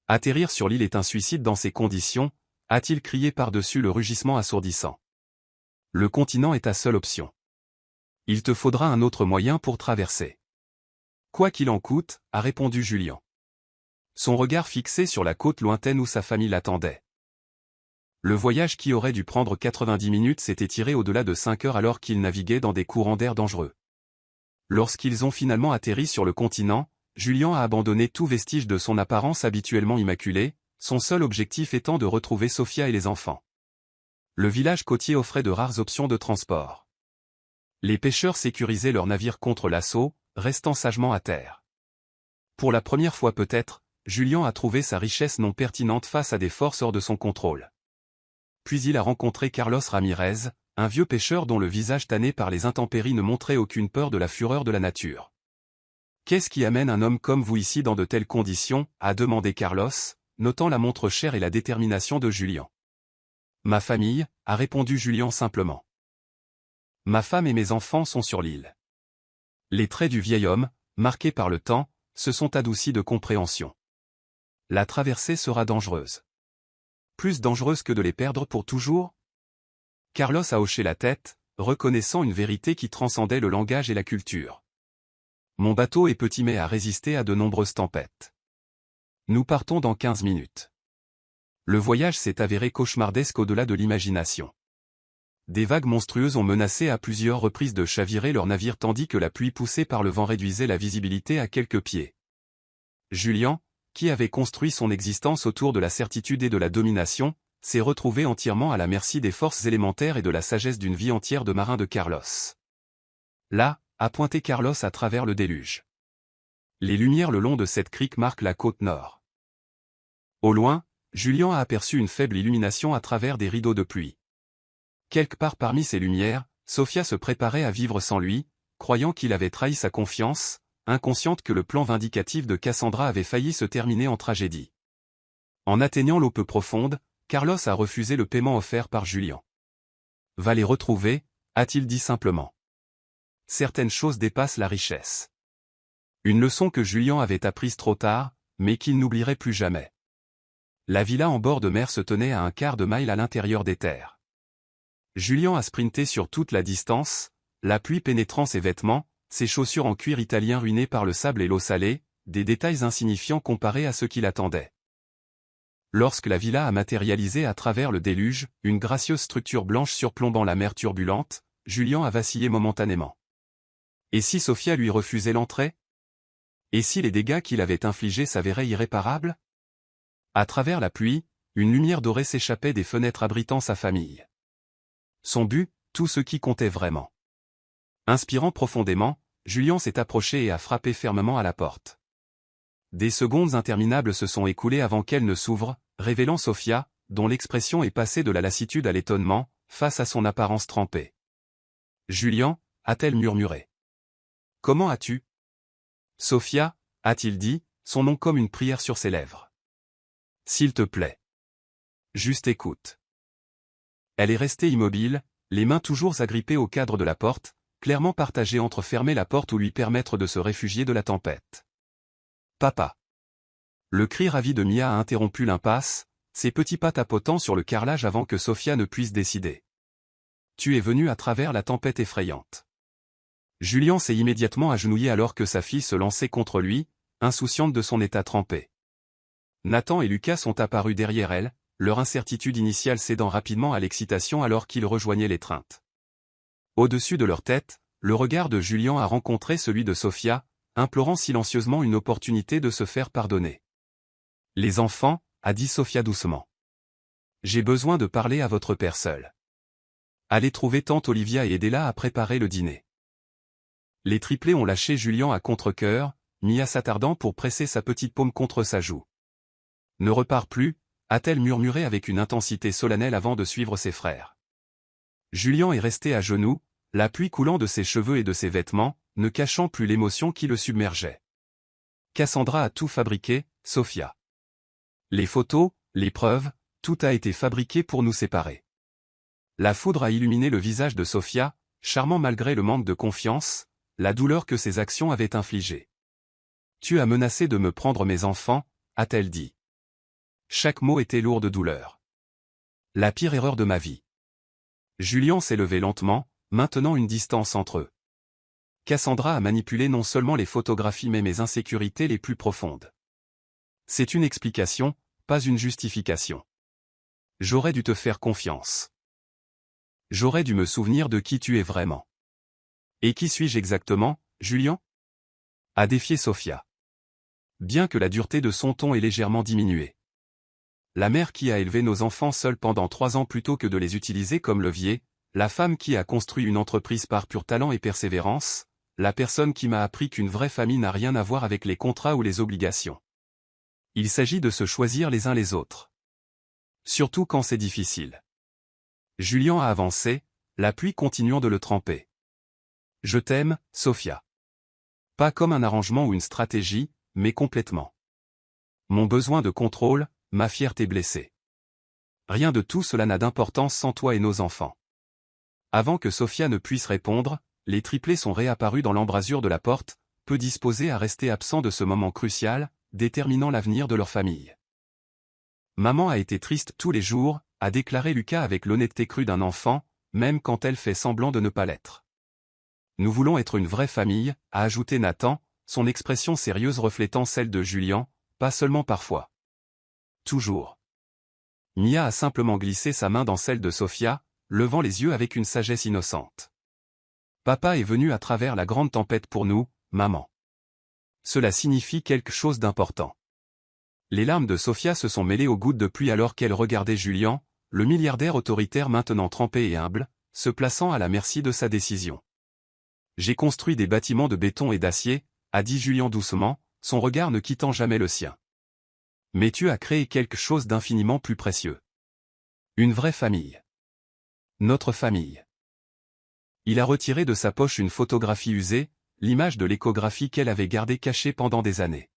Atterrir sur l'île est un suicide dans ces conditions, a-t-il crié par-dessus le rugissement assourdissant. Le continent est ta seule option. Il te faudra un autre moyen pour traverser. Quoi qu'il en coûte, a répondu Julien. Son regard fixé sur la côte lointaine où sa famille l'attendait. Le voyage qui aurait dû prendre 90 minutes s'est étiré au-delà de 5 heures alors qu'ils naviguaient dans des courants d'air dangereux. Lorsqu'ils ont finalement atterri sur le continent, Julien a abandonné tout vestige de son apparence habituellement immaculée, son seul objectif étant de retrouver Sofia et les enfants. Le village côtier offrait de rares options de transport. Les pêcheurs sécurisaient leurs navires contre l'assaut, restant sagement à terre. Pour la première fois peut-être, Julien a trouvé sa richesse non pertinente face à des forces hors de son contrôle. Puis il a rencontré Carlos Ramirez, un vieux pêcheur dont le visage tanné par les intempéries ne montrait aucune peur de la fureur de la nature. « Qu'est-ce qui amène un homme comme vous ici dans de telles conditions ?» a demandé Carlos, notant la montre chère et la détermination de Julien. « Ma famille » a répondu Julien simplement. « Ma femme et mes enfants sont sur l'île. » Les traits du vieil homme, marqués par le temps, se sont adoucis de compréhension. La traversée sera dangereuse. Plus dangereuse que de les perdre pour toujours? Carlos a hoché la tête, reconnaissant une vérité qui transcendait le langage et la culture. Mon bateau est petit mais a résisté à de nombreuses tempêtes. Nous partons dans 15 minutes. Le voyage s'est avéré cauchemardesque au-delà de l'imagination. Des vagues monstrueuses ont menacé à plusieurs reprises de chavirer leur navire tandis que la pluie poussée par le vent réduisait la visibilité à quelques pieds. Julien, qui avait construit son existence autour de la certitude et de la domination, s'est retrouvé entièrement à la merci des forces élémentaires et de la sagesse d'une vie entière de marin de Carlos. Là, a pointé Carlos à travers le déluge. Les lumières le long de cette crique marquent la côte nord. Au loin, Julien a aperçu une faible illumination à travers des rideaux de pluie. Quelque part parmi ces lumières, Sofia se préparait à vivre sans lui, croyant qu'il avait trahi sa confiance, inconsciente que le plan vindicatif de Cassandra avait failli se terminer en tragédie. En atteignant l'eau peu profonde, Carlos a refusé le paiement offert par Julien. « Va les retrouver » a-t-il dit simplement. Certaines choses dépassent la richesse. Une leçon que Julien avait apprise trop tard, mais qu'il n'oublierait plus jamais. La villa en bord de mer se tenait à un quart de mille à l'intérieur des terres. Julien a sprinté sur toute la distance, la pluie pénétrant ses vêtements, ses chaussures en cuir italien ruinées par le sable et l'eau salée, des détails insignifiants comparés à ce qu'il attendait. Lorsque la villa a matérialisé à travers le déluge, une gracieuse structure blanche surplombant la mer turbulente, Julien a vacillé momentanément. Et si Sofia lui refusait l'entrée? Et si les dégâts qu'il avait infligés s'avéraient irréparables? À travers la pluie, une lumière dorée s'échappait des fenêtres abritant sa famille. Son but, tout ce qui comptait vraiment. Inspirant profondément, Julien s'est approché et a frappé fermement à la porte. Des secondes interminables se sont écoulées avant qu'elle ne s'ouvre, révélant Sofia, dont l'expression est passée de la lassitude à l'étonnement, face à son apparence trempée. « Julien » a-t-elle murmuré. « Comment as-tu » Sofia, a-t-il dit, son nom comme une prière sur ses lèvres. « S'il te plaît. Juste écoute. » Elle est restée immobile, les mains toujours agrippées au cadre de la porte, clairement partagées entre fermer la porte ou lui permettre de se réfugier de la tempête. « Papa !» Le cri ravi de Mia a interrompu l'impasse, ses petits pas tapotant sur le carrelage avant que Sofia ne puisse décider. « Tu es venu à travers la tempête effrayante. » Julien s'est immédiatement agenouillé alors que sa fille se lançait contre lui, insouciante de son état trempé. Nathan et Lucas sont apparus derrière elle, leur incertitude initiale cédant rapidement à l'excitation alors qu'ils rejoignaient l'étreinte. Au-dessus de leur tête, le regard de Julien a rencontré celui de Sofia, implorant silencieusement une opportunité de se faire pardonner. « Les enfants » a dit Sofia doucement. « J'ai besoin de parler à votre père seul. Allez trouver tante Olivia et aidez-la à préparer le dîner. » Les triplés ont lâché Julien à contre-cœur, Mia s'attardant pour presser sa petite paume contre sa joue. « Ne repars plus » a-t-elle murmuré avec une intensité solennelle avant de suivre ses frères. Julien est resté à genoux, la pluie coulant de ses cheveux et de ses vêtements, ne cachant plus l'émotion qui le submergeait. Cassandra a tout fabriqué, Sofia. Les photos, les preuves, tout a été fabriqué pour nous séparer. La foudre a illuminé le visage de Sofia, charmant malgré le manque de confiance, la douleur que ses actions avaient infligée. « Tu as menacé de me prendre mes enfants » a-t-elle dit. Chaque mot était lourd de douleur. La pire erreur de ma vie. Julien s'est levé lentement, maintenant une distance entre eux. Cassandra a manipulé non seulement les photographies mais mes insécurités les plus profondes. C'est une explication, pas une justification. J'aurais dû te faire confiance. J'aurais dû me souvenir de qui tu es vraiment. Et qui suis-je exactement, Julien? A défié Sofia. Bien que la dureté de son ton ait légèrement diminué. La mère qui a élevé nos enfants seuls pendant 3 ans plutôt que de les utiliser comme levier, la femme qui a construit une entreprise par pur talent et persévérance, la personne qui m'a appris qu'une vraie famille n'a rien à voir avec les contrats ou les obligations. Il s'agit de se choisir les uns les autres. Surtout quand c'est difficile. Julien a avancé, la pluie continuant de le tremper. Je t'aime, Sophia. Pas comme un arrangement ou une stratégie, mais complètement. Mon besoin de contrôle, ma fierté blessée. Rien de tout cela n'a d'importance sans toi et nos enfants. Avant que Sophia ne puisse répondre, les triplés sont réapparus dans l'embrasure de la porte, peu disposés à rester absents de ce moment crucial, déterminant l'avenir de leur famille. Maman a été triste tous les jours, a déclaré Lucas avec l'honnêteté crue d'un enfant, même quand elle fait semblant de ne pas l'être. Nous voulons être une vraie famille, a ajouté Nathan, son expression sérieuse reflétant celle de Julien, pas seulement parfois. Toujours. Mia a simplement glissé sa main dans celle de Sophia, levant les yeux avec une sagesse innocente. Papa est venu à travers la grande tempête pour nous, maman. Cela signifie quelque chose d'important. Les larmes de Sophia se sont mêlées aux gouttes de pluie alors qu'elle regardait Julien, le milliardaire autoritaire maintenant trempé et humble, se plaçant à la merci de sa décision. J'ai construit des bâtiments de béton et d'acier, a dit Julien doucement, son regard ne quittant jamais le sien. Mais tu as créé quelque chose d'infiniment plus précieux. Une vraie famille. Notre famille. Il a retiré de sa poche une photographie usée, l'image de l'échographie qu'elle avait gardée cachée pendant des années.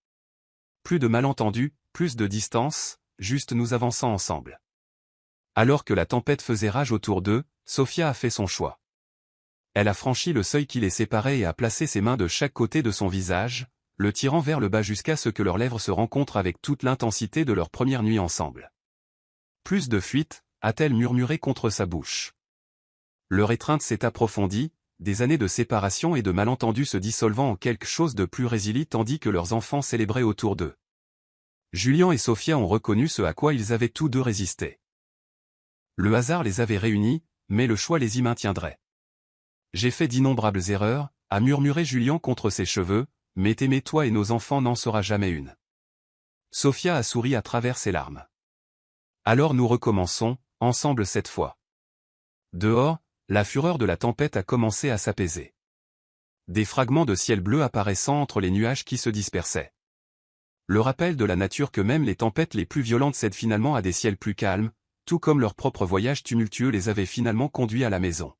Plus de malentendus, plus de distance, juste nous avançant ensemble. Alors que la tempête faisait rage autour d'eux, Sophia a fait son choix. Elle a franchi le seuil qui les séparait et a placé ses mains de chaque côté de son visage, le tirant vers le bas jusqu'à ce que leurs lèvres se rencontrent avec toute l'intensité de leur première nuit ensemble. Plus de fuite, a-t-elle murmuré contre sa bouche. Leur étreinte s'est approfondie, des années de séparation et de malentendus se dissolvant en quelque chose de plus résili tandis que leurs enfants célébraient autour d'eux. Julien et Sophia ont reconnu ce à quoi ils avaient tous deux résisté. Le hasard les avait réunis, mais le choix les y maintiendrait. J'ai fait d'innombrables erreurs, a murmuré Julien contre ses cheveux, mais t'aimer toi et nos enfants n'en sera jamais une. Sophia a souri à travers ses larmes. Alors nous recommençons, ensemble cette fois. Dehors, la fureur de la tempête a commencé à s'apaiser. Des fragments de ciel bleu apparaissant entre les nuages qui se dispersaient. Le rappel de la nature que même les tempêtes les plus violentes cèdent finalement à des ciels plus calmes, tout comme leur propre voyage tumultueux les avait finalement conduits à la maison.